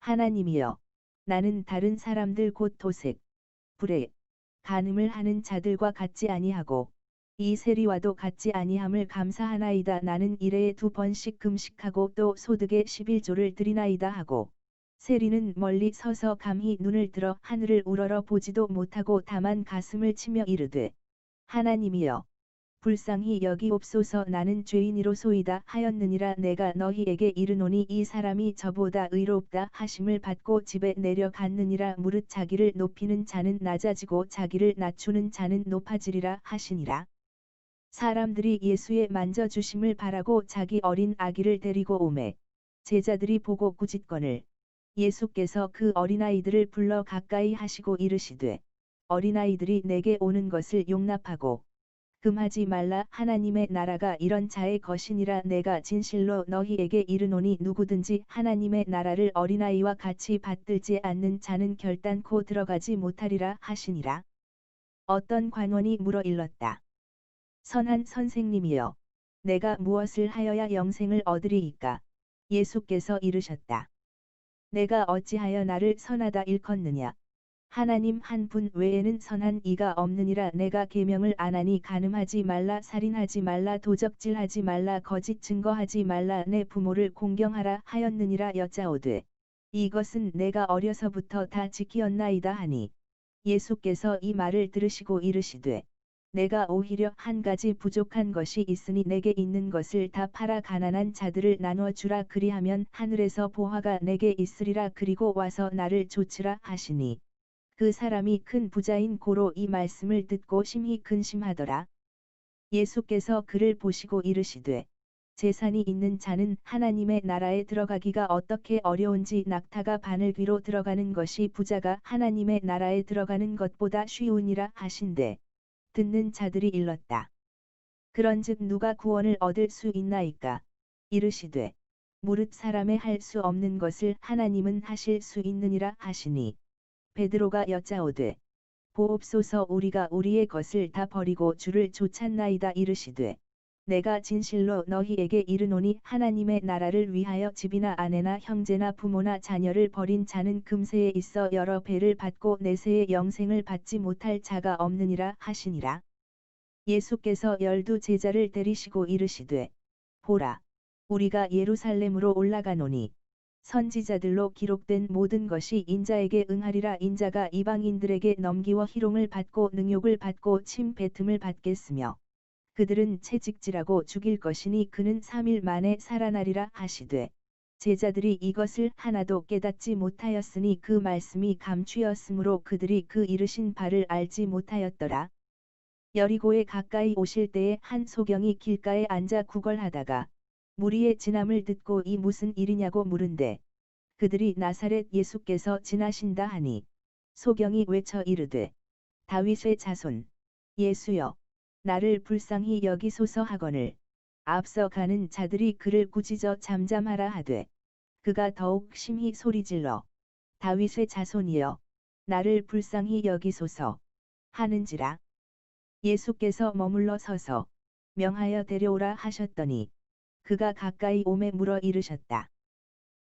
하나님이여 나는 다른 사람들 곧 도색, 불에, 간음을 하는 자들과 같지 아니하고 이 세리와도 같지 아니함을 감사하나이다. 나는 일해에 2번씩 금식하고 또 소득의 11조를 드리나이다 하고 세리는 멀리 서서 감히 눈을 들어 하늘을 우러러 보지도 못하고 다만 가슴을 치며 이르되 하나님이여 불쌍히 여기옵소서. 나는 죄인이로소이다 하였느니라. 내가 너희에게 이르노니 이 사람이 저보다 의롭다 하심을 받고 집에 내려갔느니라. 무릇 자기를 높이는 자는 낮아지고 자기를 낮추는 자는 높아지리라 하시니라. 사람들이 예수의 만져주심을 바라고 자기 어린 아기를 데리고 오매 제자들이 보고 꾸짖거늘 예수께서 그 어린아이들을 불러 가까이 하시고 이르시되 어린아이들이 내게 오는 것을 용납하고 금하지 말라. 하나님의 나라가 이런 자의 것이니라. 내가 진실로 너희에게 이르노니 누구든지 하나님의 나라를 어린아이와 같이 받들지 않는 자는 결단코 들어가지 못하리라 하시니라. 어떤 관원이 물어 일렀다. 선한 선생님이여 내가 무엇을 하여야 영생을 얻으리이까. 예수께서 이르셨다. 내가 어찌하여 나를 선하다 일컫느냐. 하나님 한 분 외에는 선한 이가 없느니라. 내가 계명을 안 하니 간음하지 말라, 살인하지 말라, 도적질하지 말라, 거짓 증거하지 말라, 내 부모를 공경하라 하였느니라. 여짜오되 이것은 내가 어려서부터 다 지키었나이다 하니 예수께서 이 말을 들으시고 이르시되 내가 오히려 한 가지 부족한 것이 있으니 내게 있는 것을 다 팔아 가난한 자들을 나누어 주라. 그리하면 하늘에서 보화가 내게 있으리라. 그리고 와서 나를 좇으라 하시니 그 사람이 큰 부자인 고로 이 말씀을 듣고 심히 근심하더라. 예수께서 그를 보시고 이르시되 재산이 있는 자는 하나님의 나라에 들어가기가 어떻게 어려운지 낙타가 바늘귀로 들어가는 것이 부자가 하나님의 나라에 들어가는 것보다 쉬우니라 하신대. 듣는 자들이 일렀다. 그런즉 누가 구원을 얻을 수 있나이까. 이르시되 무릇 사람의 할 수 없는 것을 하나님은 하실 수 있느니라 하시니 베드로가 여짜오되 보옵소서 우리가 우리의 것을 다 버리고 주를 좇았나이다. 이르시되 내가 진실로 너희에게 이르노니 하나님의 나라를 위하여 집이나 아내나 형제나 부모나 자녀를 버린 자는 금세에 있어 여러 배를 받고 내세에 영생을 받지 못할 자가 없느니라 하시니라. 예수께서 12 제자를 데리시고 이르시되 보라 우리가 예루살렘으로 올라가노니 선지자들로 기록된 모든 것이 인자에게 응하리라. 인자가 이방인들에게 넘기워 희롱을 받고 능욕을 받고 침 뱉음을 받겠으며 그들은 채찍질하고 죽일 것이니 그는 3일 만에 살아나리라 하시되 제자들이 이것을 하나도 깨닫지 못하였으니 그 말씀이 감추었으므로 그들이 그 이르신 바를 알지 못하였더라. 여리고에 가까이 오실 때에 한 소경이 길가에 앉아 구걸하다가 무리의 지남을 듣고 이 무슨 일이냐고 물은데 그들이 나사렛 예수께서 지나신다 하니 소경이 외쳐 이르되 다윗의 자손 예수여 나를 불쌍히 여기소서 하거늘 앞서 가는 자들이 그를 꾸짖어 잠잠하라 하되 그가 더욱 심히 소리질러 다윗의 자손이여 나를 불쌍히 여기소서 하는지라. 예수께서 머물러 서서 명하여 데려오라 하셨더니 그가 가까이 오매 물어 이르셨다.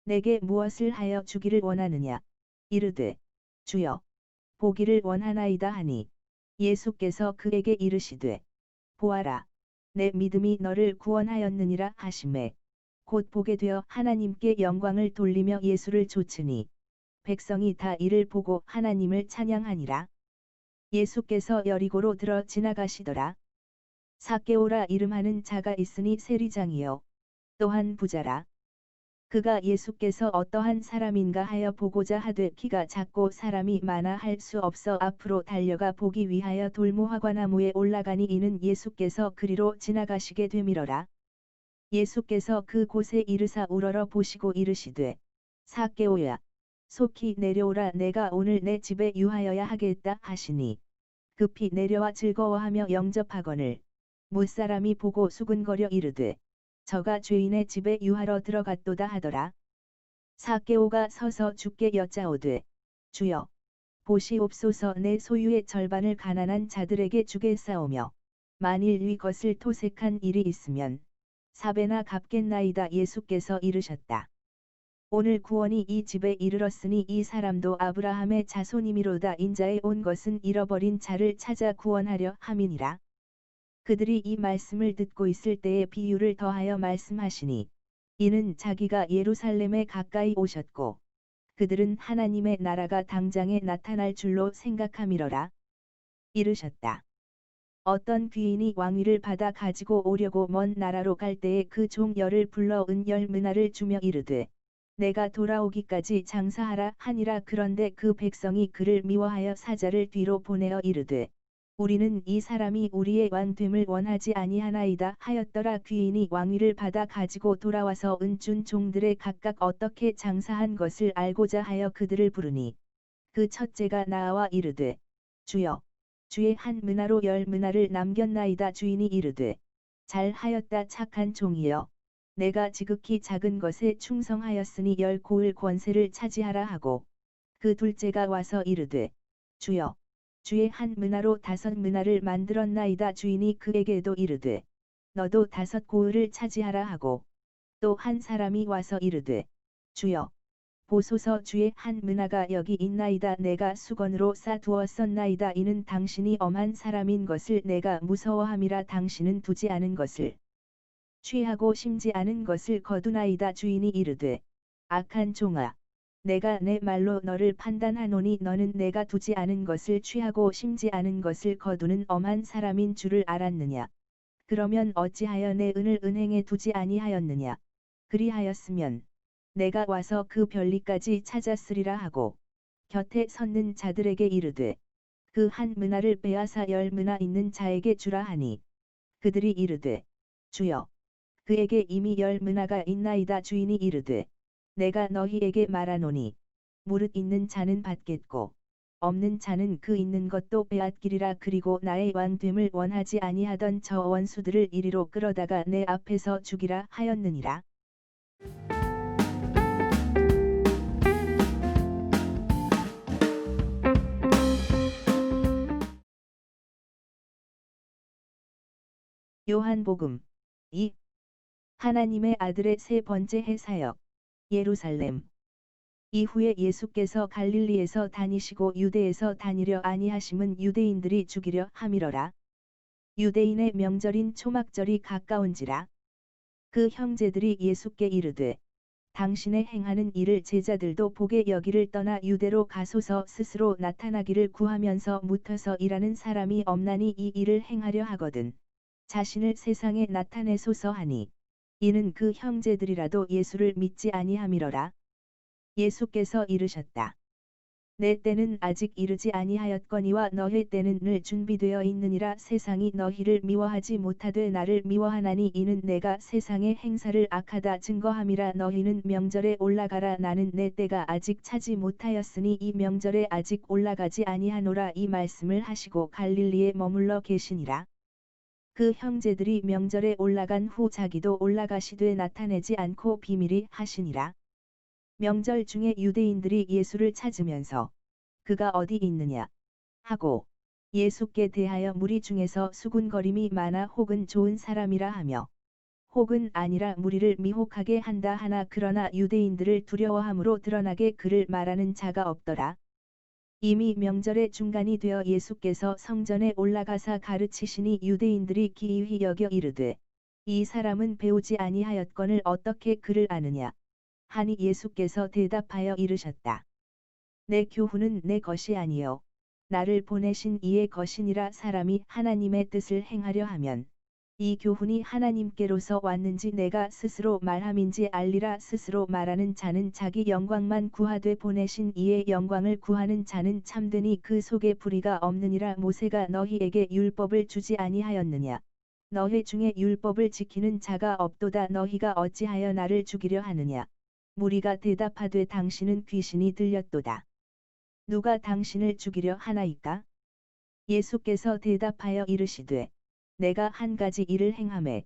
내게 무엇을 하여 주기를 원하느냐. 이르되 주여 보기를 원하나이다 하니 예수께서 그에게 이르시되 보아라 내 믿음이 너를 구원하였느니라 하시매 곧 보게 되어 하나님께 영광을 돌리며 예수를 좇으니 백성이 다 이를 보고 하나님을 찬양하니라. 예수께서 여리고로 들어 지나가시더라. 삭개오라 이름하는 자가 있으니 세리장이요 또한 부자라. 그가 예수께서 어떠한 사람인가 하여 보고자 하되 키가 작고 사람이 많아 할 수 없어 앞으로 달려가 보기 위하여 돌무화과나무에 올라가니 이는 예수께서 그리로 지나가시게 되밀어라. 예수께서 그 곳에 이르사 우러러 보시고 이르시되 삭개오야 속히 내려오라 내가 오늘 내 집에 유하여야 하겠다 하시니 급히 내려와 즐거워하며 영접하거늘 못사람이 보고 수군거려 이르되 저가 죄인의 집에 유하러 들어갔도다 하더라. 삭개오가 서서 주께 여짜오되 주여 보시옵소서 내 소유의 절반을 가난한 자들에게 주겠사오며 만일 위 것을 토색한 일이 있으면 4배나 갚겠나이다. 예수께서 이르셨다. 오늘 구원이 이 집에 이르렀으니 이 사람도 아브라함의 자손이미로다. 인자에 온 것은 잃어버린 자를 찾아 구원하려 함이니라. 그들이 이 말씀을 듣고 있을 때에 비유를 더하여 말씀하시니 이는 자기가 예루살렘에 가까이 오셨고 그들은 하나님의 나라가 당장에 나타날 줄로 생각함이러라. 이르셨다. 어떤 귀인이 왕위를 받아 가지고 오려고 먼 나라로 갈 때에 그 종 열을 불러 은 10미나를 주며 이르되 내가 돌아오기까지 장사하라 하니라. 그런데 그 백성이 그를 미워하여 사자를 뒤로 보내어 이르되 우리는 이 사람이 우리의 왕됨을 원하지 아니하나이다 하였더라. 귀인이 왕위를 받아 가지고 돌아와서 은 준 종들의 각각 어떻게 장사한 것을 알고자 하여 그들을 부르니 그 첫째가 나와 이르되 주여 주의 한 미나로 10미나를 남겼나이다. 주인이 이르되 잘하였다 착한 종이여 내가 지극히 작은 것에 충성하였으니 10고을 권세를 차지하라 하고 그 둘째가 와서 이르되 주여 주의 한 미나로 5미나를 만들었나이다. 주인이 그에게도 이르되 너도 5고을을 차지하라 하고 또 한 사람이 와서 이르되 주여 보소서 주의 한 미나가 여기 있나이다. 내가 수건으로 싸두었었나이다. 이는 당신이 엄한 사람인 것을 내가 무서워함이라. 당신은 두지 않은 것을 취하고 심지 않은 것을 거두나이다. 주인이 이르되 악한 종아 내가 내 말로 너를 판단하노니 너는 내가 두지 않은 것을 취하고 심지 않은 것을 거두는 엄한 사람인 줄을 알았느냐. 그러면 어찌하여 내 은을 은행에 두지 아니하였느냐. 그리하였으면 내가 와서 그 별리까지 찾았으리라 하고 곁에 섰는 자들에게 이르되 그 한 미나를 빼앗아 10미나 있는 자에게 주라 하니 그들이 이르되 주여 그에게 이미 10미나가 있나이다. 주인이 이르되 내가 너희에게 말하노니 무릇 있는 자는 받겠고 없는 자는 그 있는 것도 빼앗기리라. 그리고 나의 왕됨을 원하지 아니하던 저 원수들을 이리로 끌어다가 내 앞에서 죽이라 하였느니라. 요한복음 2. 하나님의 아들의 세 번째 해사역 예루살렘. 이후에 예수께서 갈릴리에서 다니시고 유대에서 다니려 아니하심은 유대인들이 죽이려 함이러라. 유대인의 명절인 초막절이 가까운지라. 그 형제들이 예수께 이르되 당신의 행하는 일을 제자들도 보게 여기를 떠나 유대로 가소서. 스스로 나타나기를 구하면서 묻어서 일하는 사람이 없나니 이 일을 행하려 하거든 자신을 세상에 나타내소서 하니 이는 그 형제들이라도 예수를 믿지 아니함이러라. 예수께서 이르셨다. 내 때는 아직 이르지 아니하였거니와 너희 때는 늘 준비되어 있느니라. 세상이 너희를 미워하지 못하되 나를 미워하나니 이는 내가 세상의 행사를 악하다 증거함이라. 너희는 명절에 올라가라. 나는 내 때가 아직 차지 못하였으니 이 명절에 아직 올라가지 아니하노라. 이 말씀을 하시고 갈릴리에 머물러 계시니라. 그 형제들이 명절에 올라간 후 자기도 올라가시되 나타내지 않고 비밀이 하시니라. 명절 중에 유대인들이 예수를 찾으면서 그가 어디 있느냐 하고 예수께 대하여 무리 중에서 수군거림이 많아 혹은 좋은 사람이라 하며 혹은 아니라 무리를 미혹하게 한다 하나 그러나 유대인들을 두려워함으로 드러나게 그를 말하는 자가 없더라. 이미 명절의 중간이 되어 예수께서 성전에 올라가사 가르치시니 유대인들이 기이히 여겨 이르되 이 사람은 배우지 아니하였거늘 어떻게 그를 아느냐 하니 예수께서 대답하여 이르셨다. 내 교훈은 내 것이 아니요 나를 보내신 이의 것이니라. 사람이 하나님의 뜻을 행하려 하면 이 교훈이 하나님께로서 왔는지 내가 스스로 말함인지 알리라. 스스로 말하는 자는 자기 영광만 구하되 보내신 이의 영광을 구하는 자는 참되니 그 속에 불의가 없느니라. 모세가 너희에게 율법을 주지 아니하였느냐. 너희 중에 율법을 지키는 자가 없도다. 너희가 어찌하여 나를 죽이려 하느냐. 무리가 대답하되 당신은 귀신이 들렸도다. 누가 당신을 죽이려 하나이까? 예수께서 대답하여 이르시되 내가 한 가지 일을 행하매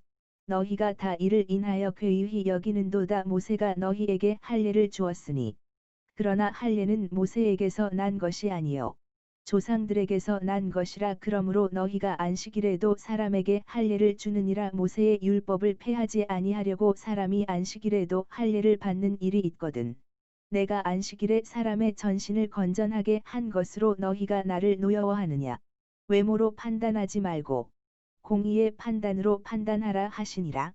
너희가 다 이를 인하여 괴유히 여기는도다. 모세가 너희에게 할례를 주었으니 그러나 할례는 모세에게서 난 것이 아니요 조상들에게서 난 것이라. 그러므로 너희가 안식일에도 사람에게 할례를 주느니라. 모세의 율법을 폐하지 아니하려고 사람이 안식일에도 할례를 받는 일이 있거든. 내가 안식일에 사람의 전신을 건전하게 한 것으로 너희가 나를 노여워하느냐. 외모로 판단하지 말고 공의의 판단으로 판단하라 하시니라.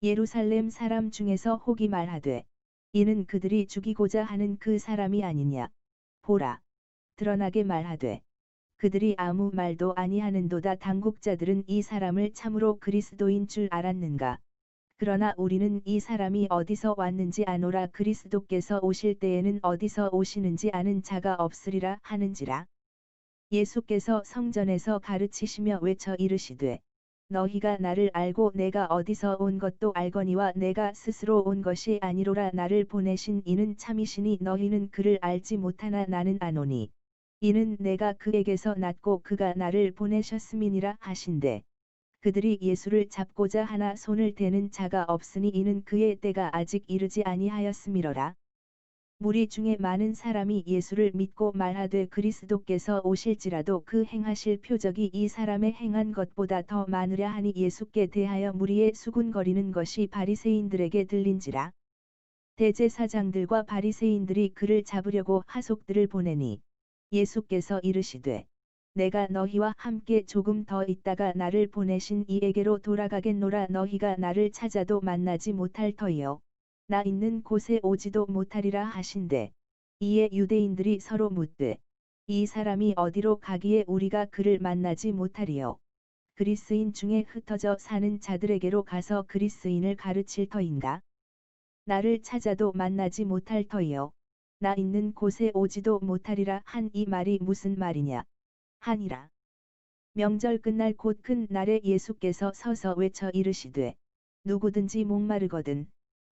예루살렘 사람 중에서 혹이 말하되 이는 그들이 죽이고자 하는 그 사람이 아니냐. 보라, 드러나게 말하되 그들이 아무 말도 아니하는도다. 당국자들은 이 사람을 참으로 그리스도인 줄 알았는가. 그러나 우리는 이 사람이 어디서 왔는지 아노라. 그리스도께서 오실 때에는 어디서 오시는지 아는 자가 없으리라 하는지라. 예수께서 성전에서 가르치시며 외쳐 이르시되 너희가 나를 알고 내가 어디서 온 것도 알거니와 내가 스스로 온 것이 아니로라. 나를 보내신 이는 참이시니 너희는 그를 알지 못하나 나는 아노니 이는 내가 그에게서 났고 그가 나를 보내셨음이니라 하신대. 그들이 예수를 잡고자 하나 손을 대는 자가 없으니 이는 그의 때가 아직 이르지 아니하였음이러라. 무리 중에 많은 사람이 예수를 믿고 말하되 그리스도께서 오실지라도 그 행하실 표적이 이 사람의 행한 것보다 더 많으랴 하니 예수께 대하여 무리의 수군거리는 것이 바리새인들에게 들린지라. 대제사장들과 바리새인들이 그를 잡으려고 하속들을 보내니 예수께서 이르시되 내가 너희와 함께 조금 더 있다가 나를 보내신 이에게로 돌아가겠노라. 너희가 나를 찾아도 만나지 못할 터이요 나 있는 곳에 오지도 못하리라 하신대. 이에 유대인들이 서로 묻되 이 사람이 어디로 가기에 우리가 그를 만나지 못하리요. 그리스인 중에 흩어져 사는 자들에게로 가서 그리스인을 가르칠 터인가. 나를 찾아도 만나지 못할 터이요 나 있는 곳에 오지도 못하리라 한 이 말이 무슨 말이냐 하니라. 명절 끝날 곧 큰 날에 예수께서 서서 외쳐 이르시되 누구든지 목마르거든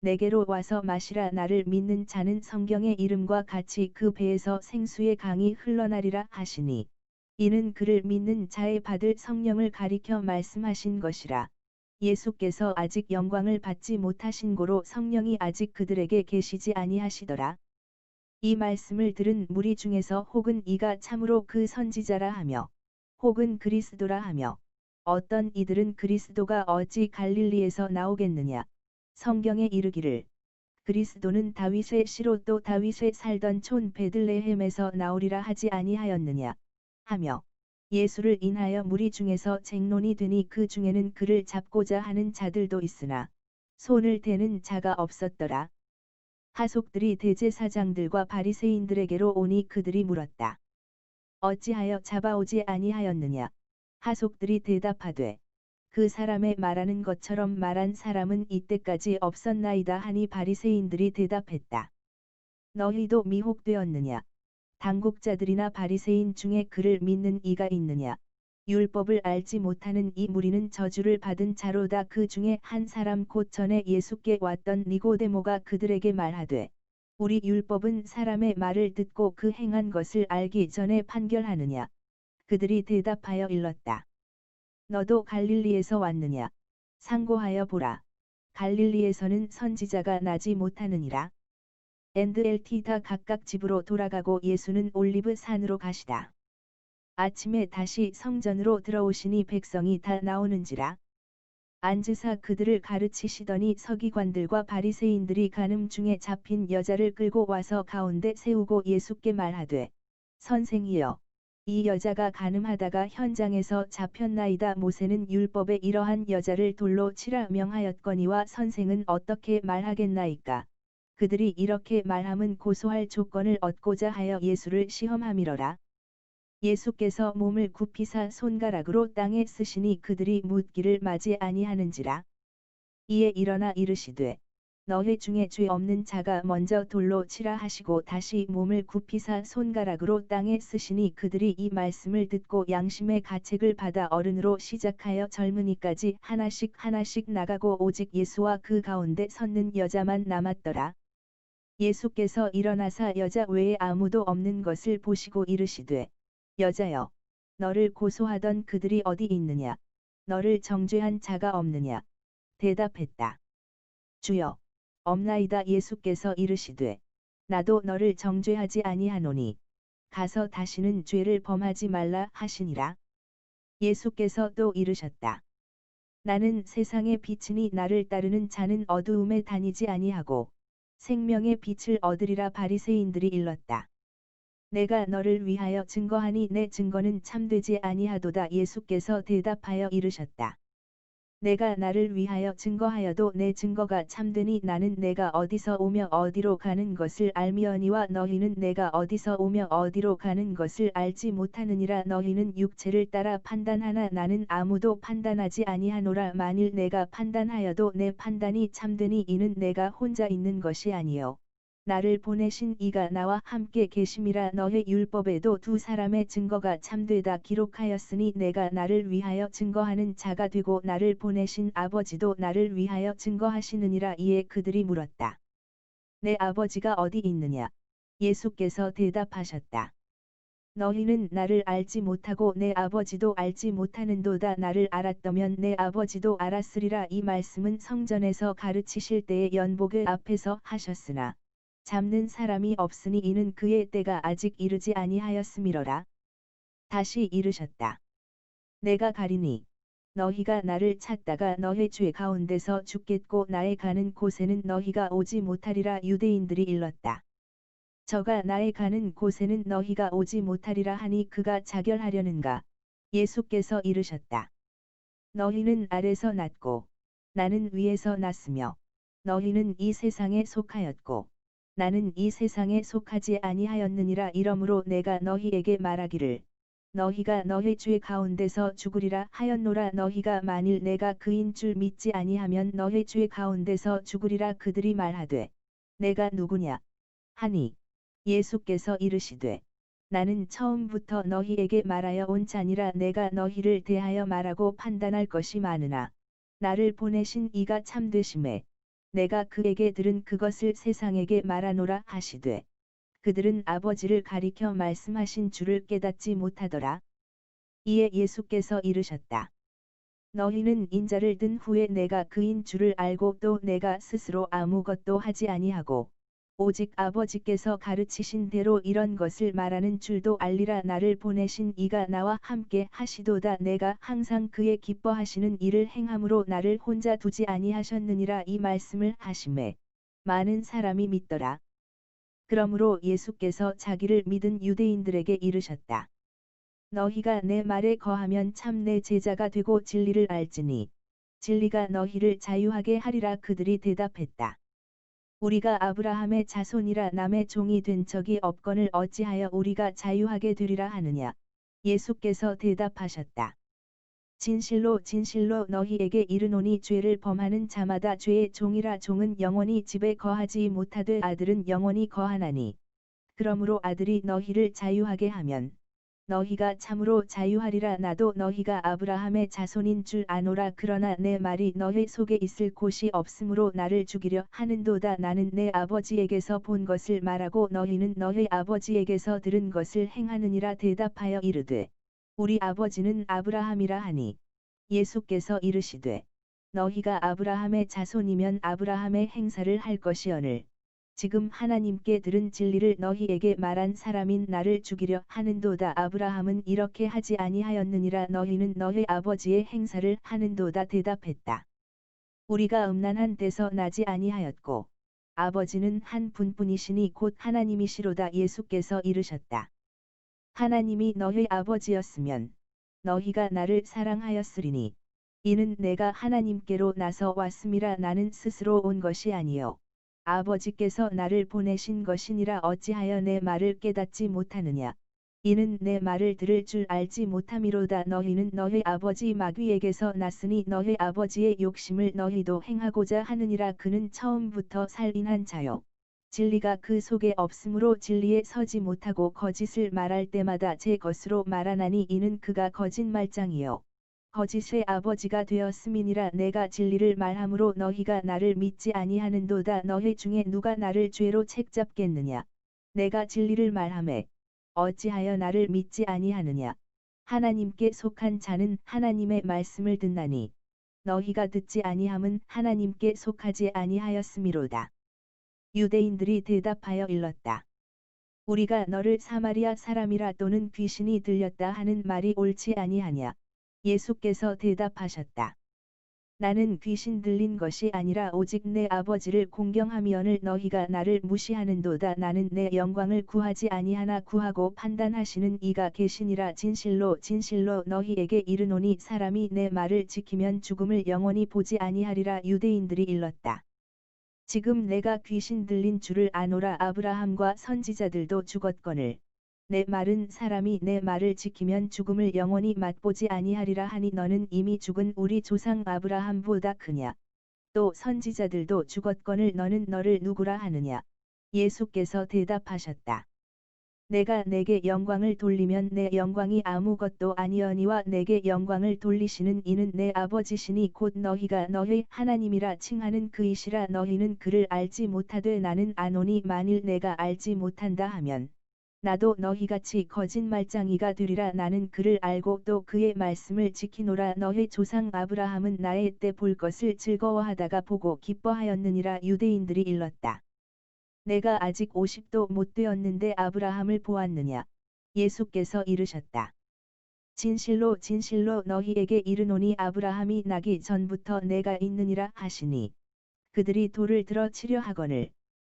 내게로 와서 마시라. 나를 믿는 자는 성경의 이름과 같이 그 배에서 생수의 강이 흘러나리라 하시니 이는 그를 믿는 자의 받을 성령을 가리켜 말씀하신 것이라. 예수께서 아직 영광을 받지 못하신 고로 성령이 아직 그들에게 계시지 아니하시더라. 이 말씀을 들은 무리 중에서 혹은 이가 참으로 그 선지자라 하며 혹은 그리스도라 하며 어떤 이들은 그리스도가 어찌 갈릴리에서 나오겠느냐. 성경에 이르기를 그리스도는 다윗의 씨로 또 다윗의 살던 촌 베들레헴에서 나오리라 하지 아니하였느냐 하며 예수를 인하여 무리 중에서 쟁론이 되니 그 중에는 그를 잡고자 하는 자들도 있으나 손을 대는 자가 없었더라. 하속들이 대제사장들과 바리새인들에게로 오니 그들이 물었다. 어찌하여 잡아오지 아니하였느냐. 하속들이 대답하되 그 사람의 말하는 것처럼 말한 사람은 이때까지 없었나이다 하니 바리새인들이 대답했다. 너희도 미혹되었느냐. 당국자들이나 바리새인 중에 그를 믿는 이가 있느냐. 율법을 알지 못하는 이 무리는 저주를 받은 자로다. 그 중에 한 사람 곧 전에 예수께 왔던 니고데모가 그들에게 말하되 우리 율법은 사람의 말을 듣고 그 행한 것을 알기 전에 판결하느냐. 그들이 대답하여 일렀다. 너도 갈릴리에서 왔느냐. 상고하여 보라. 갈릴리에서는 선지자가 나지 못하느니라. NLT 다 각각 집으로 돌아가고 예수는 올리브 산으로 가시다. 아침에 다시 성전으로 들어오시니 백성이 다 나오는지라. 앉으사 그들을 가르치시더니 서기관들과 바리새인들이 간음 중에 잡힌 여자를 끌고 와서 가운데 세우고 예수께 말하되 선생이여 이 여자가 간음하다가 현장에서 잡혔나이다. 모세는 율법에 이러한 여자를 돌로 치라 명하였거니와 선생은 어떻게 말하겠나이까. 그들이 이렇게 말함은 고소할 조건을 얻고자 하여 예수를 시험함이러라. 예수께서 몸을 굽히사 손가락으로 땅에 쓰시니 그들이 묻기를 마지 아니하는지라. 이에 일어나 이르시되 너희 중에 죄 없는 자가 먼저 돌로 치라 하시고 다시 몸을 굽히사 손가락으로 땅에 쓰시니 그들이 이 말씀을 듣고 양심의 가책을 받아 어른으로 시작하여 젊은이까지 하나씩 하나씩 나가고 오직 예수와 그 가운데 섰는 여자만 남았더라. 예수께서 일어나사 여자 외에 아무도 없는 것을 보시고 이르시되 여자여 너를 고소하던 그들이 어디 있느냐. 너를 정죄한 자가 없느냐. 대답했다. 주여, 없나이다. 예수께서 이르시되, 나도 너를 정죄하지 아니하노니 가서 다시는 죄를 범하지 말라 하시니라. 예수께서 또 이르셨다. 나는 세상의 빛이니 나를 따르는 자는 어두움에 다니지 아니하고 생명의 빛을 얻으리라. 바리새인들이 일렀다. 내가 너를 위하여 증거하니 내 증거는 참되지 아니하도다. 예수께서 대답하여 이르셨다. 내가 나를 위하여 증거하여도 내 증거가 참되니 나는 내가 어디서 오며 어디로 가는 것을 알미언니와 너희는 내가 어디서 오며 어디로 가는 것을 알지 못하느니라. 너희는 육체를 따라 판단하나 나는 아무도 판단하지 아니하노라. 만일 내가 판단하여도 내 판단이 참되니 이는 내가 혼자 있는 것이 아니요 나를 보내신 이가 나와 함께 계심이라. 너의 율법에도 두 사람의 증거가 참되다 기록하였으니 내가 나를 위하여 증거하는 자가 되고 나를 보내신 아버지도 나를 위하여 증거하시느니라. 이에 그들이 물었다. 내 아버지가 어디 있느냐? 예수께서 대답하셨다. 너희는 나를 알지 못하고 내 아버지도 알지 못하는도다. 나를 알았더면 내 아버지도 알았으리라. 이 말씀은 성전에서 가르치실 때의 연복을 앞에서 하셨으나 잡는 사람이 없으니 이는 그의 때가 아직 이르지 아니하였음이로라. 다시 이르셨다. 내가 가리니 너희가 나를 찾다가 너희 죄 가운데서 죽겠고 나의 가는 곳에는 너희가 오지 못하리라. 유대인들이 일렀다. 저가 나의 가는 곳에는 너희가 오지 못하리라 하니 그가 자결하려는가? 예수께서 이르셨다. 너희는 아래서 났고 나는 위에서 났으며 너희는 이 세상에 속하였고 나는 이 세상에 속하지 아니하였느니라. 이러므로 내가 너희에게 말하기를 너희가 너희 죄 가운데서 죽으리라 하였노라. 너희가 만일 내가 그인 줄 믿지 아니하면 너희 죄 가운데서 죽으리라. 그들이 말하되 내가 누구냐 하니 예수께서 이르시되 나는 처음부터 너희에게 말하여 온 자니라. 내가 너희를 대하여 말하고 판단할 것이 많으나 나를 보내신 이가 참되심에 내가 그에게 들은 그것을 세상에게 말하노라 하시되 그들은 아버지를 가리켜 말씀하신 줄을 깨닫지 못하더라. 이에 예수께서 이르셨다. 너희는 인자를 든 후에 내가 그인 줄을 알고 또 내가 스스로 아무것도 하지 아니하고 오직 아버지께서 가르치신 대로 이런 것을 말하는 줄도 알리라. 나를 보내신 이가 나와 함께 하시도다. 내가 항상 그의 기뻐하시는 일을 행함으로 나를 혼자 두지 아니하셨느니라. 이 말씀을 하시매 많은 사람이 믿더라. 그러므로 예수께서 자기를 믿은 유대인들에게 이르셨다. 너희가 내 말에 거하면 참 내 제자가 되고 진리를 알지니 진리가 너희를 자유하게 하리라. 그들이 대답했다. 우리가 아브라함의 자손이라 남의 종이 된 적이 없거늘 어찌하여 우리가 자유하게 되리라 하느냐? 예수께서 대답하셨다. 진실로 진실로 너희에게 이르노니 죄를 범하는 자마다 죄의 종이라. 종은 영원히 집에 거하지 못하되 아들은 영원히 거하나니 그러므로 아들이 너희를 자유하게 하면 너희가 참으로 자유하리라. 나도 너희가 아브라함의 자손인 줄 아노라. 그러나 내 말이 너희 속에 있을 곳이 없으므로 나를 죽이려 하는도다. 나는 내 아버지에게서 본 것을 말하고 너희는 너희 아버지에게서 들은 것을 행하느니라. 대답하여 이르되 우리 아버지는 아브라함이라 하니 예수께서 이르시되 너희가 아브라함의 자손이면 아브라함의 행사를 할 것이오늘 지금 하나님께 들은 진리를 너희에게 말한 사람인 나를 죽이려 하는도다. 아브라함은 이렇게 하지 아니하였느니라. 너희는 너희 아버지의 행사를 하는도다. 대답했다. 우리가 음란한 데서 나지 아니하였고 아버지는 한 분뿐이시니 곧 하나님이시로다. 예수께서 이르셨다. 하나님이 너희 아버지였으면 너희가 나를 사랑하였으리니 이는 내가 하나님께로 나서 왔음이라. 나는 스스로 온 것이 아니요 아버지께서 나를 보내신 것이니라. 어찌하여 내 말을 깨닫지 못하느냐? 이는 내 말을 들을 줄 알지 못함이로다. 너희는 너희 아버지 마귀에게서 났으니 너희 아버지의 욕심을 너희도 행하고자 하느니라. 그는 처음부터 살인한 자요 진리가 그 속에 없으므로 진리에 서지 못하고 거짓을 말할 때마다 제 것으로 말하나니 이는 그가 거짓말장이요 거짓의 아버지가 되었음이니라. 내가 진리를 말함으로 너희가 나를 믿지 아니하는도다. 너희 중에 누가 나를 죄로 책잡겠느냐? 내가 진리를 말하매 어찌하여 나를 믿지 아니하느냐? 하나님께 속한 자는 하나님의 말씀을 듣나니 너희가 듣지 아니함은 하나님께 속하지 아니하였음이로다. 유대인들이 대답하여 일렀다. 우리가 너를 사마리아 사람이라 또는 귀신이 들렸다 하는 말이 옳지 아니하냐. 예수께서 대답하셨다. 나는 귀신 들린 것이 아니라 오직 내 아버지를 공경하미언을 너희가 나를 무시하는도다. 나는 내 영광을 구하지 아니하나 구하고 판단하시는 이가 계시니라. 진실로 진실로 너희에게 이르노니 사람이 내 말을 지키면 죽음을 영원히 보지 아니하리라. 유대인들이 일렀다. 지금 내가 귀신 들린 줄을 아노라. 아브라함과 선지자들도 죽었거늘 내 말은 사람이 내 말을 지키면 죽음을 영원히 맛보지 아니하리라 하니 너는 이미 죽은 우리 조상 아브라함보다 크냐. 또 선지자들도 죽었거늘 너는 너를 누구라 하느냐. 예수께서 대답하셨다. 내가 내게 영광을 돌리면 내 영광이 아무것도 아니어니와 내게 영광을 돌리시는 이는 내 아버지시니 곧 너희가 너희 하나님이라 칭하는 그이시라. 너희는 그를 알지 못하되 나는 아노니 만일 내가 알지 못한다 하면 나도 너희같이 거짓말장이가 되리라. 나는 그를 알고 또 그의 말씀을 지키노라. 너희 조상 아브라함은 나의 때 볼 것을 즐거워하다가 보고 기뻐하였느니라. 유대인들이 일렀다. 내가 아직 50도 못 되었는데 아브라함을 보았느냐. 예수께서 이르셨다. 진실로 진실로 너희에게 이르노니 아브라함이 나기 전부터 내가 있느니라 하시니 그들이 돌을 들어 치려 하거늘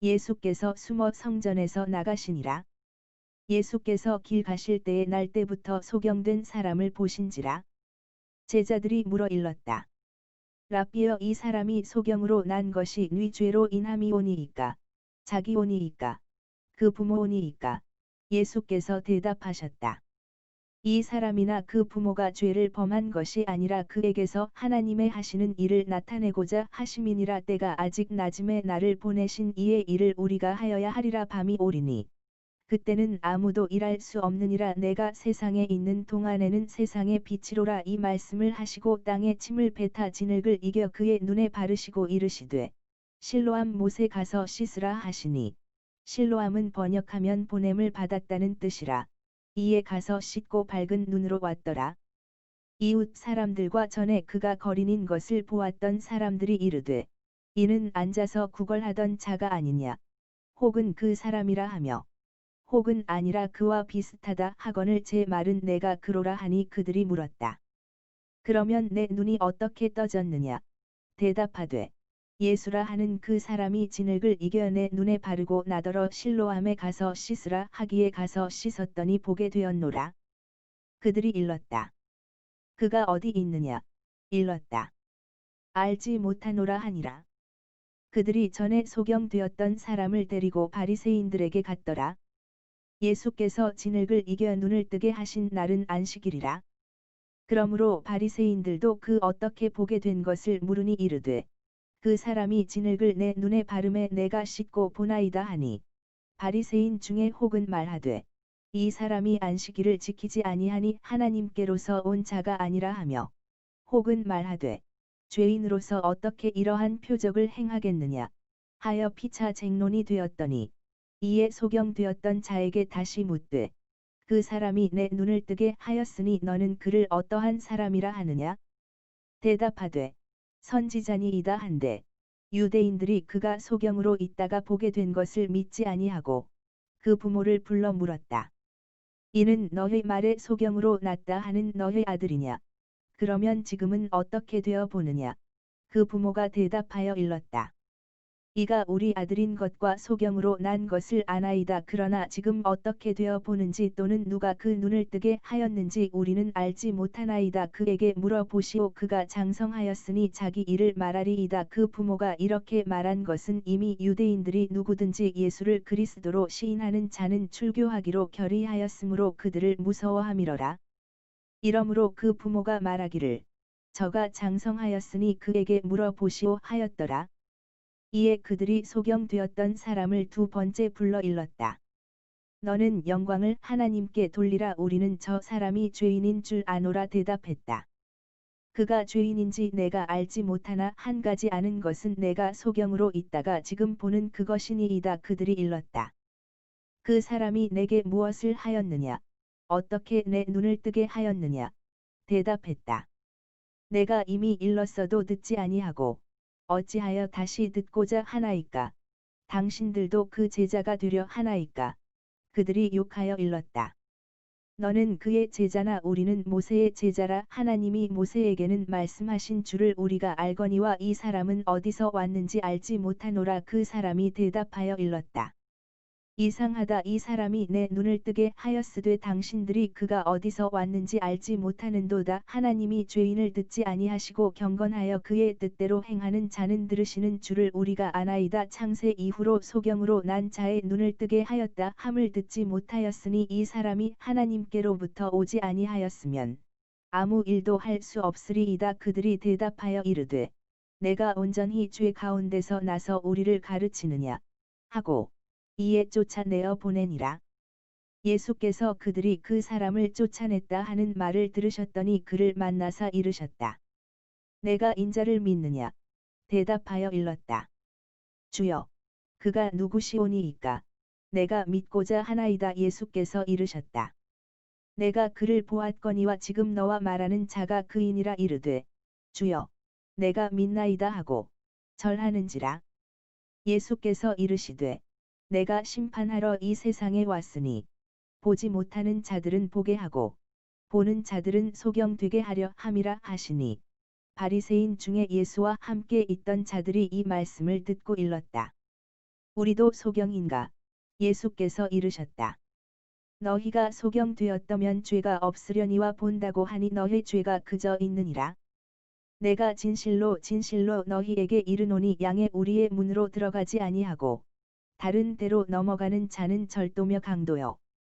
예수께서 숨어 성전에서 나가시니라. 예수께서 길 가실 때에 날 때부터 소경된 사람을 보신지라. 제자들이 물어 일렀다. 라삐여 이 사람이 소경으로 난 것이 네 죄로 인함이오니이까 자기 오니이까 그 부모 오니이까. 예수께서 대답하셨다. 이 사람이나 그 부모가 죄를 범한 것이 아니라 그에게서 하나님의 하시는 일을 나타내고자 하심이니라. 때가 아직 낮음에 나를 보내신 이의 일을 우리가 하여야 하리라. 밤이 오리니 그때는 아무도 일할 수 없느니라. 내가 세상에 있는 동안에는 세상의 빛이로라. 이 말씀을 하시고 땅에 침을 뱉어 진흙을 이겨 그의 눈에 바르시고 이르시되 실로암 못에 가서 씻으라 하시니 실로암은 번역하면 보냄을 받았다는 뜻이라. 이에 가서 씻고 밝은 눈으로 왔더라. 이웃 사람들과 전에 그가 거린인 것을 보았던 사람들이 이르되 이는 앉아서 구걸하던 자가 아니냐. 혹은 그 사람이라 하며 혹은 아니라 그와 비슷하다 하거늘 제 말은 내가 그로라 하니 그들이 물었다. 그러면 내 눈이 어떻게 떠졌느냐. 대답하되 예수라 하는 그 사람이 진흙을 이겨 내 눈에 바르고 나더러 실로암에 가서 씻으라 하기에 가서 씻었더니 보게 되었노라. 그들이 일렀다. 그가 어디 있느냐. 일렀다. 알지 못하노라 하니라. 그들이 전에 소경되었던 사람을 데리고 바리새인들에게 갔더라. 예수께서 진흙을 이겨 눈을 뜨게 하신 날은 안식일이라. 그러므로 바리새인들도 그 어떻게 보게 된 것을 물으니 이르되 그 사람이 진흙을 내 눈에 바르매 내가 씻고 보나이다 하니 바리새인 중에 혹은 말하되 이 사람이 안식일을 지키지 아니하니 하나님께로서 온 자가 아니라 하며 혹은 말하되 죄인으로서 어떻게 이러한 표적을 행하겠느냐 하여 피차 쟁론이 되었더니 이에 소경되었던 자에게 다시 묻되 그 사람이 내 눈을 뜨게 하였으니 너는 그를 어떠한 사람이라 하느냐. 대답하되 선지자니이다 한데 유대인들이 그가 소경으로 있다가 보게 된 것을 믿지 아니하고 그 부모를 불러 물었다. 이는 너희 말에 소경으로 났다 하는 너희 아들이냐. 그러면 지금은 어떻게 되어 보느냐. 그 부모가 대답하여 일렀다. 이가 우리 아들인 것과 소경으로 난 것을 아나이다. 그러나 지금 어떻게 되어 보는지 또는 누가 그 눈을 뜨게 하였는지 우리는 알지 못하나이다. 그에게 물어보시오. 그가 장성하였으니 자기 일을 말하리이다. 그 부모가 이렇게 말한 것은 이미 유대인들이 누구든지 예수를 그리스도로 시인하는 자는 출교하기로 결의하였으므로 그들을 무서워함이러라. 이러므로 그 부모가 말하기를 저가 장성하였으니 그에게 물어보시오 하였더라. 이에 그들이 소경되었던 사람을 두 번째 불러 일렀다. 너는 영광을 하나님께 돌리라. 우리는 저 사람이 죄인인 줄 아노라. 대답했다. 그가 죄인인지 내가 알지 못하나 한 가지 아는 것은 내가 소경으로 있다가 지금 보는 그것이니이다. 그들이 일렀다. 그 사람이 내게 무엇을 하였느냐. 어떻게 내 눈을 뜨게 하였느냐. 대답했다. 내가 이미 일렀어도 듣지 아니하고 어찌하여 다시 듣고자 하나이까. 당신들도 그 제자가 되려 하나이까. 그들이 욕하여 일렀다. 너는 그의 제자나 우리는 모세의 제자라. 하나님이 모세에게는 말씀하신 줄을 우리가 알거니와 이 사람은 어디서 왔는지 알지 못하노라. 그 사람이 대답하여 일렀다. 이상하다. 이 사람이 내 눈을 뜨게 하였으되 당신들이 그가 어디서 왔는지 알지 못하는도다. 하나님이 죄인을 듣지 아니하시고 경건하여 그의 뜻대로 행하는 자는 들으시는 줄을 우리가 아나이다. 창세 이후로 소경으로 난 자의 눈을 뜨게 하였다 함을 듣지 못하였으니 이 사람이 하나님께로부터 오지 아니하였으면 아무 일도 할 수 없으리이다. 그들이 대답하여 이르되 내가 온전히 죄 가운데서 나서 우리를 가르치느냐 하고 이에 쫓아내어 보내니라. 예수께서 그들이 그 사람을 쫓아냈다 하는 말을 들으셨더니 그를 만나사 이르셨다. 내가 인자를 믿느냐? 대답하여 일렀다. 주여, 그가 누구시오니이까? 내가 믿고자 하나이다. 예수께서 이르셨다. 내가 그를 보았거니와 지금 너와 말하는 자가 그이니라. 이르되 주여, 내가 믿나이다 하고 절하는지라. 예수께서 이르시되 내가 심판하러 이 세상에 왔으니 보지 못하는 자들은 보게 하고 보는 자들은 소경되게 하려 함이라 하시니 바리새인 중에 예수와 함께 있던 자들이 이 말씀을 듣고 일렀다. 우리도 소경인가? 예수께서 이르셨다. 너희가 소경되었다면 죄가 없으려니와 본다고 하니 너희 죄가 그저 있느니라. 내가 진실로 진실로 너희에게 이르노니 양의 우리의 문으로 들어가지 아니하고 다른 데로 넘어가는 자는 절도며 강도요.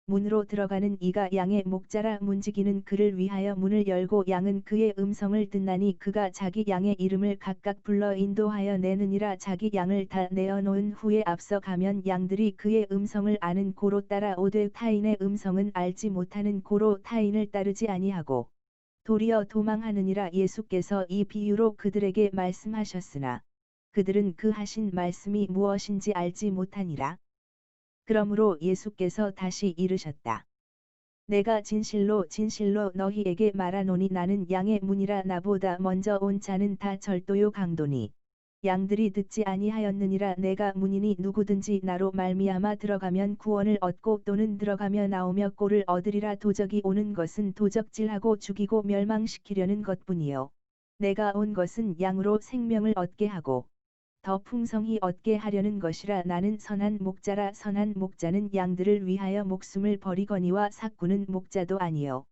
문으로 들어가는 이가 양의 목자라. 문지기는 그를 위하여 문을 열고 양은 그의 음성을 듣나니 그가 자기 양의 이름을 각각 불러 인도하여 내느니라. 자기 양을 다 내어놓은 후에 앞서 가면 양들이 그의 음성을 아는 고로 따라오되 타인의 음성은 알지 못하는 고로 타인을 따르지 아니하고 도리어 도망하느니라. 예수께서 이 비유로 그들에게 말씀하셨으나 그들은 그 하신 말씀이 무엇인지 알지 못하니라. 그러므로 예수께서 다시 이르셨다. 내가 진실로 진실로 너희에게 말하노니 나는 양의 문이라. 나보다 먼저 온 자는 다 절도요 강도니 양들이 듣지 아니하였느니라. 내가 문이니 누구든지 나로 말미암아 들어가면 구원을 얻고 또는 들어가며 나오며 꼴을 얻으리라. 도적이 오는 것은 도적질하고 죽이고 멸망시키려는 것뿐이요 내가 온 것은 양으로 생명을 얻게 하고 더 풍성히 얻게 하려는 것이라. 나는 선한 목자라. 선한 목자는 양들을 위하여 목숨을 버리거니와 삭구는 목자도 아니요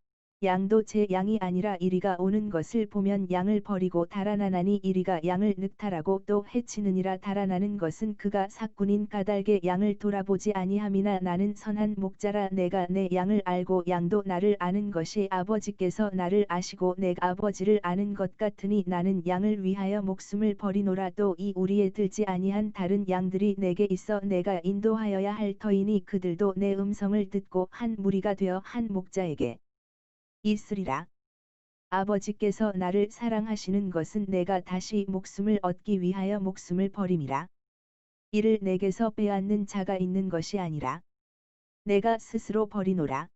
양도 제 양이 아니라. 이리가 오는 것을 보면 양을 버리고 달아나나니 이리가 양을 늑탈하고 또 해치느니라. 달아나는 것은 그가 삭군인 까닭에 양을 돌아보지 아니함이나 나는 선한 목자라. 내가 내 양을 알고 양도 나를 아는 것이 아버지께서 나를 아시고 내가 아버지를 아는 것 같으니 나는 양을 위하여 목숨을 버리노라. 또 이 우리에 들지 아니한 다른 양들이 내게 있어 내가 인도하여야 할 터이니 그들도 내 음성을 듣고 한 무리가 되어 한 목자에게 있으리라. 아버지께서 나를 사랑하시는 것은 내가 다시 목숨을 얻기 위하여 목숨을 버림이라. 이를 내게서 빼앗는 자가 있는 것이 아니라 내가 스스로 버리노라.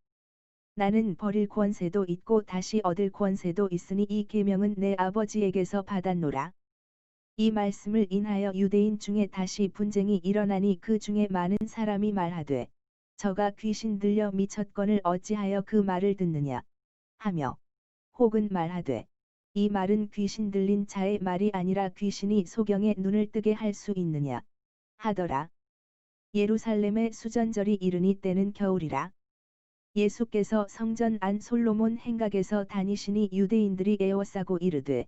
나는 버릴 권세도 있고 다시 얻을 권세도 있으니 이 계명은 내 아버지에게서 받았노라. 이 말씀을 인하여 유대인 중에 다시 분쟁이 일어나니 그 중에 많은 사람이 말하되 저가 귀신 들려 미쳤거늘 어찌하여 그 말을 듣느냐 하며 혹은 말하되 이 말은 귀신 들린 자의 말이 아니라 귀신이 소경의 눈을 뜨게 할 수 있느냐 하더라. 예루살렘의 수전절이 이르니 때는 겨울이라. 예수께서 성전 안 솔로몬 행각에서 다니시니 유대인들이 에워싸고 이르되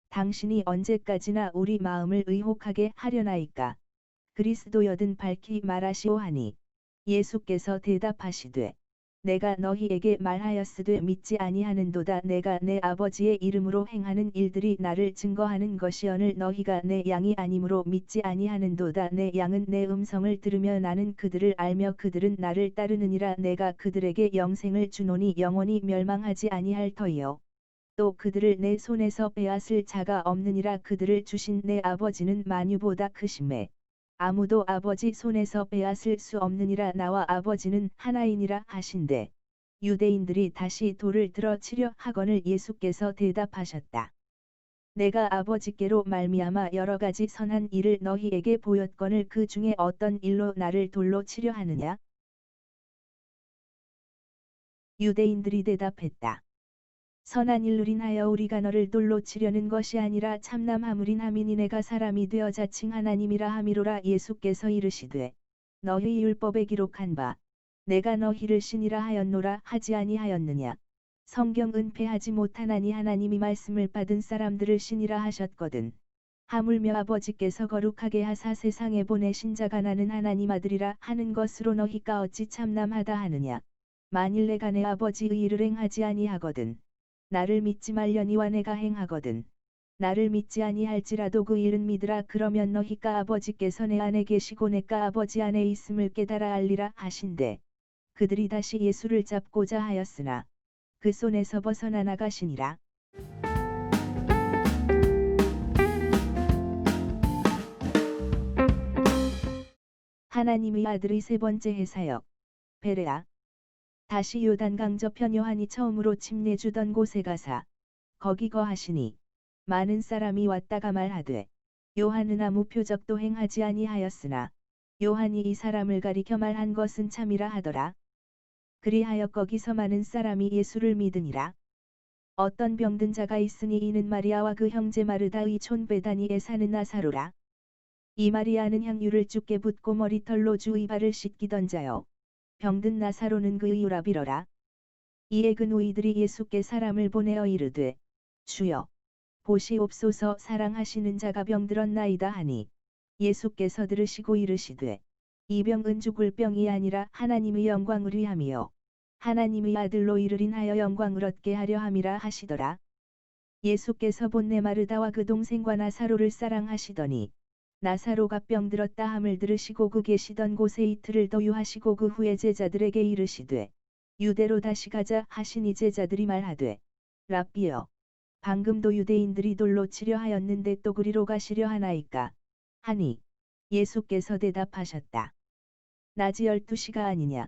당신이 언제까지나 우리 마음을 의혹하게 하려나이까. 그리스도여든 밝히 말하시오 하니 예수께서 대답하시되 내가 너희에게 말하였으되 믿지 아니하는도다. 내가 내 아버지의 이름으로 행하는 일들이 나를 증거하는 것이오늘 너희가 내 양이 아니므로 믿지 아니하는도다. 내 양은 내 음성을 들으며 나는 그들을 알며 그들은 나를 따르느니라. 내가 그들에게 영생을 주노니 영원히 멸망하지 아니할 터이요 또 그들을 내 손에서 빼앗을 자가 없느니라. 그들을 주신 내 아버지는 만유보다 크심에 아무도 아버지 손에서 빼앗을 수 없느니라. 나와 아버지는 하나이니라 하신대 유대인들이 다시 돌을 들어 치려 하거늘 예수께서 대답하셨다. 내가 아버지께로 말미암아 여러 가지 선한 일을 너희에게 보였거늘 그 중에 어떤 일로 나를 돌로 치려 하느냐? 유대인들이 대답했다. 선한 일을 인하여 우리가 너를 돌로 치려는 것이 아니라 참남하물인 하미니 내가 사람이 되어 자칭 하나님이라 함이로라. 예수께서 이르시되 너희 율법에 기록한 바 내가 너희를 신이라 하였노라 하지 아니하였느냐? 성경 은폐하지 못하나니 하나님이 말씀을 받은 사람들을 신이라 하셨거든. 하물며 아버지께서 거룩하게 하사 세상에 보내신 자가 나는 하나님 아들이라 하는 것으로 너희가 어찌 참남하다 하느냐? 만일 내가 내 아버지의 일을 행하지 아니하거든 나를 믿지 말려니와 내가 행하거든 나를 믿지 아니할지라도 그 일은 믿으라. 그러면 너희가 아버지께서 내 안에 계시고 내가 아버지 안에 있음을 깨달아 알리라 하신대. 그들이 다시 예수를 잡고자 하였으나 그 손에서 벗어나 나가시니라. 하나님의 아들의 세 번째 해사역 베레아. 다시 요단강 저편 요한이 처음으로 침례주던 곳에 가사 거기 거하시니 많은 사람이 왔다가 말하되 요한은 아무 표적도 행하지 아니하였으나 요한이 이 사람을 가리켜 말한 것은 참이라 하더라. 그리하여 거기서 많은 사람이 예수를 믿으니라. 어떤 병든 자가 있으니 이는 마리아와 그 형제 마르다의 촌 베다니에 사는 나사로라. 이 마리아는 향유를 주께 붓고 머리털로 주의 발을 씻기던 자요. 병든 나사로는 그의 유라비러라. 이에 그 노이들이 예수께 사람을 보내어 이르되 주여 보시옵소서 사랑하시는 자가 병들었나이다 하니 예수께서 들으시고 이르시되 이 병은 죽을 병이 아니라 하나님의 영광을 위함이요 하나님의 아들로 이를 인하여 영광을 얻게 하려 함이라 하시더라. 예수께서 본래 마르다와 그 동생과 나사로를 사랑하시더니 나사로가 병들었다 함을 들으시고 그 계시던 곳에 이틀을 더 유하시고 그 후에 제자들에게 이르시되 유대로 다시 가자 하시니 제자들이 말하되 랍비여 방금도 유대인들이 돌로 치려 하였는데 또 그리로 가시려 하나이까 하니 예수께서 대답하셨다. 낮이 12시가 아니냐?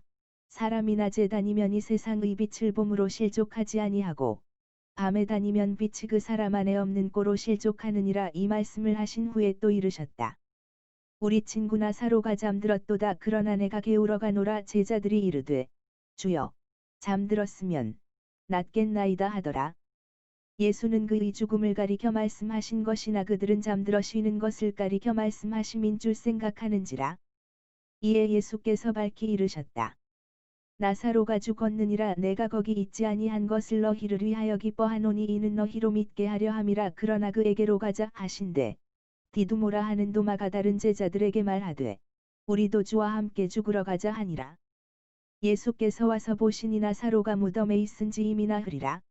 사람이 낮에 다니면 이 세상의 빛을 봄으로 실족하지 아니하고 밤에 다니면 빛이 그 사람 안에 없는 고로 실족하느니라. 이 말씀을 하신 후에 또 이르셨다. 우리 친구 나사로가 잠들었도다. 그러나 내가 게으러 가노라. 제자들이 이르되 주여 잠들었으면 낫겠나이다 하더라. 예수는 그의 죽음을 가리켜 말씀하신 것이나 그들은 잠들어 쉬는 것을 가리켜 말씀하심인 줄 생각하는지라. 이에 예수께서 밝히 이르셨다. 나사로가 죽었느니라. 내가 거기 있지 아니한 것을 너희를 위하여 기뻐하노니 이는 너희로 믿게 하려 함이라. 그러나 그에게로 가자 하신대. 디두모라 하는 도마가 다른 제자들에게 말하되 우리도 주와 함께 죽으러 가자 하니라. 예수께서 와서 보시니 나사로가 무덤에 있은지 이미 나흘이라.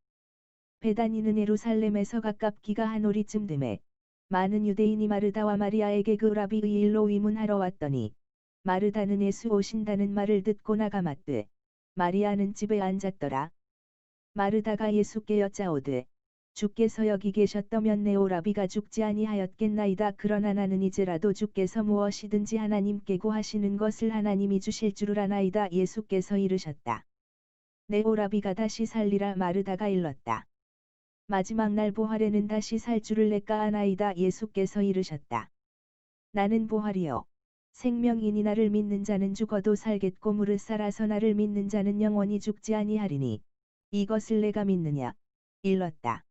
베다니는 예루살렘에서 가깝기가 한 오리쯤 되매 많은 유대인이 마르다와 마리아에게 그 라비의 일로 위문하러 왔더니 마르다는 예수 오신다는 말을 듣고 나가 맞되 마리아는 집에 앉았더라. 마르다가 예수께 여짜오되 주께서 여기 계셨더면 내 오라비가 죽지 아니하였겠나이다. 그러나 나는 이제라도 주께서 무엇이든지 하나님께 구하시는 것을 하나님이 주실 줄을 아나이다. 예수께서 이르셨다. 내 오라비가 다시 살리라. 마르다가 일렀다. 마지막 날 부활에는 다시 살 줄을 내가 아나이다. 예수께서 이르셨다. 나는 부활이요 생명이니 나를 믿는 자는 죽어도 살겠고 무릇 살아서 나를 믿는 자는 영원히 죽지 아니하리니 이것을 내가 믿느냐? 일렀다.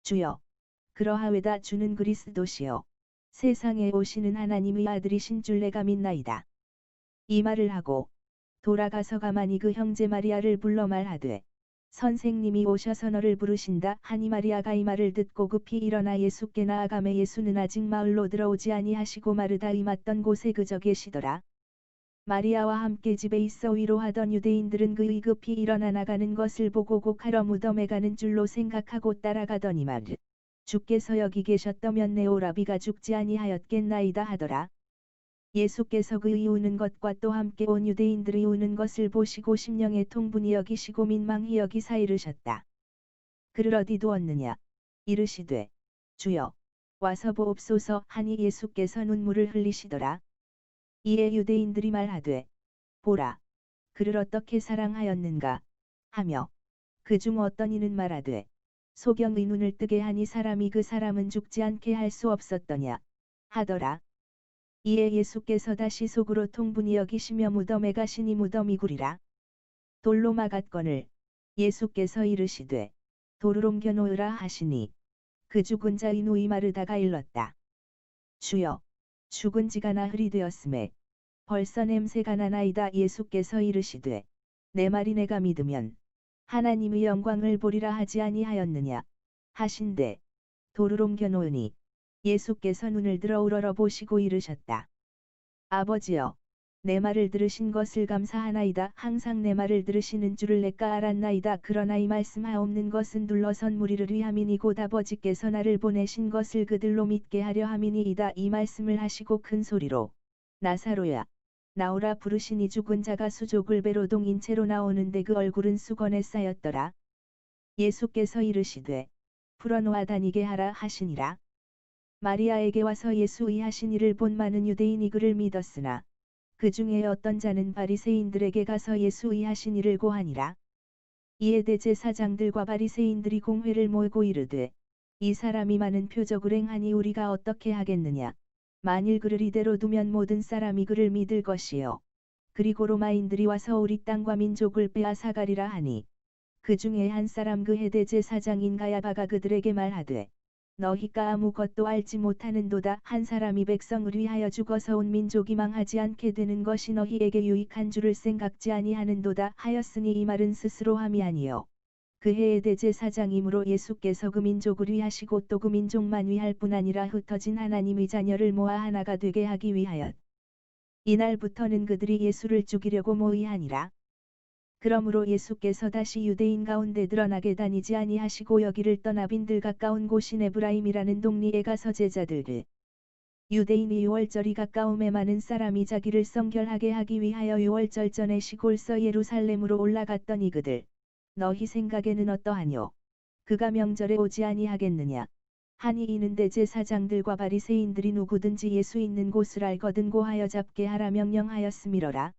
주여 그러하외다. 주는 그리스도시요 세상에 오시는 하나님의 아들이신 줄 내가 믿나이다. 이 말을 하고 돌아가서 가만히 그 형제 마리아를 불러 말하되 선생님이 오셔서 너를 부르신다 하니 마리아가 이 말을 듣고 급히 일어나 예수께 나아가매 예수는 아직 마을로 들어오지 아니하시고 마르다의 맞던 곳에 그저 계시더라. 마리아와 함께 집에 있어 위로하던 유대인들은 그의 급히 일어나 나가는 것을 보고 곡하러 무덤에 가는 줄로 생각하고 따라가더니만 주께서 여기 계셨더면 내 오라비가 죽지 아니하였겠나이다 하더라. 예수께서 그의 우는 것과 또 함께 온 유대인들이 우는 것을 보시고 심령에 통분히 여기시고 민망히 여기사 이르셨다. 그를 어디 두었느냐? 이르시되 주여 와서 보옵소서 하니 예수께서 눈물을 흘리시더라. 이에 유대인들이 말하되 보라 그를 어떻게 사랑하였는가 하며 그 중 어떤 이는 말하되 소경의 눈을 뜨게 하니 사람이 그 사람은 죽지 않게 할 수 없었더냐 하더라. 이에 예수께서 다시 속으로 통분히 여기시며 무덤에 가시니 무덤이 구리라. 돌로 막았거늘 예수께서 이르시되 돌을 옮겨 놓으라 하시니 그 죽은 자의 누이 마르다가 일렀다. 주여, 죽은 지가 나흘이 되었음에 벌써 냄새가 나나이다. 예수께서 이르시되 내 말이 내가 믿으면 하나님의 영광을 보리라 하지 아니하였느냐 하신대 돌을 옮겨 놓으니 예수께서 눈을 들어 우러러 보시고 이르셨다. 아버지여, 내 말을 들으신 것을 감사하나이다. 항상 내 말을 들으시는 줄을 내가 알았나이다. 그러나 이 말씀하옵는 것은 둘러선 무리를 위함이니 곧 아버지께서 나를 보내신 것을 그들로 믿게 하려 함이니이다. 이 말씀을 하시고 큰 소리로 나사로야, 나오라 부르시니 죽은 자가 수족을 배로 동인 채로 나오는데 그 얼굴은 수건에 쌓였더라. 예수께서 이르시되 풀어놓아 다니게 하라 하시니라. 마리아에게 와서 예수의 하신 일을 본 많은 유대인이 그를 믿었으나 그 중에 어떤 자는 바리새인들에게 가서 예수의 하신 일을 고하니라. 이에 대제사장들과 바리새인들이 공회를 모으고 이르되 이 사람이 많은 표적을 행하니 우리가 어떻게 하겠느냐. 만일 그를 이대로 두면 모든 사람이 그를 믿을 것이요. 그리고 로마인들이 와서 우리 땅과 민족을 빼앗아가리라 하니 그 중에 한 사람 그 대제사장인 가야바가 그들에게 말하되 너희가 아무것도 알지 못하는도다. 한 사람이 백성을 위하여 죽어서 온 민족이 망하지 않게 되는 것이 너희에게 유익한 줄을 생각지 아니하는도다 하였으니 이 말은 스스로 함이 아니요 그 해의 대제사장이므로 예수께서 그 민족을 위하시고 또 그 민족만 위할 뿐 아니라 흩어진 하나님의 자녀를 모아 하나가 되게 하기 위하여 이날부터는 그들이 예수를 죽이려고 모의하니라. 그러므로 예수께서 다시 유대인 가운데 드러나게 다니지 아니하시고 여기를 떠나 빈들 가까운 곳인 에브라임이라는 동리에 가서 제자들을 유대인이 유월절이 가까움에 많은 사람이 자기를 성결하게 하기 위하여 유월절 전에 시골서 예루살렘으로 올라갔더니 그들 너희 생각에는 어떠하뇨? 그가 명절에 오지 아니하겠느냐? 하니 이는 대제사장들과 바리새인들이 누구든지 예수 있는 곳을 알거든 고하여 잡게 하라 명령하였음이로라.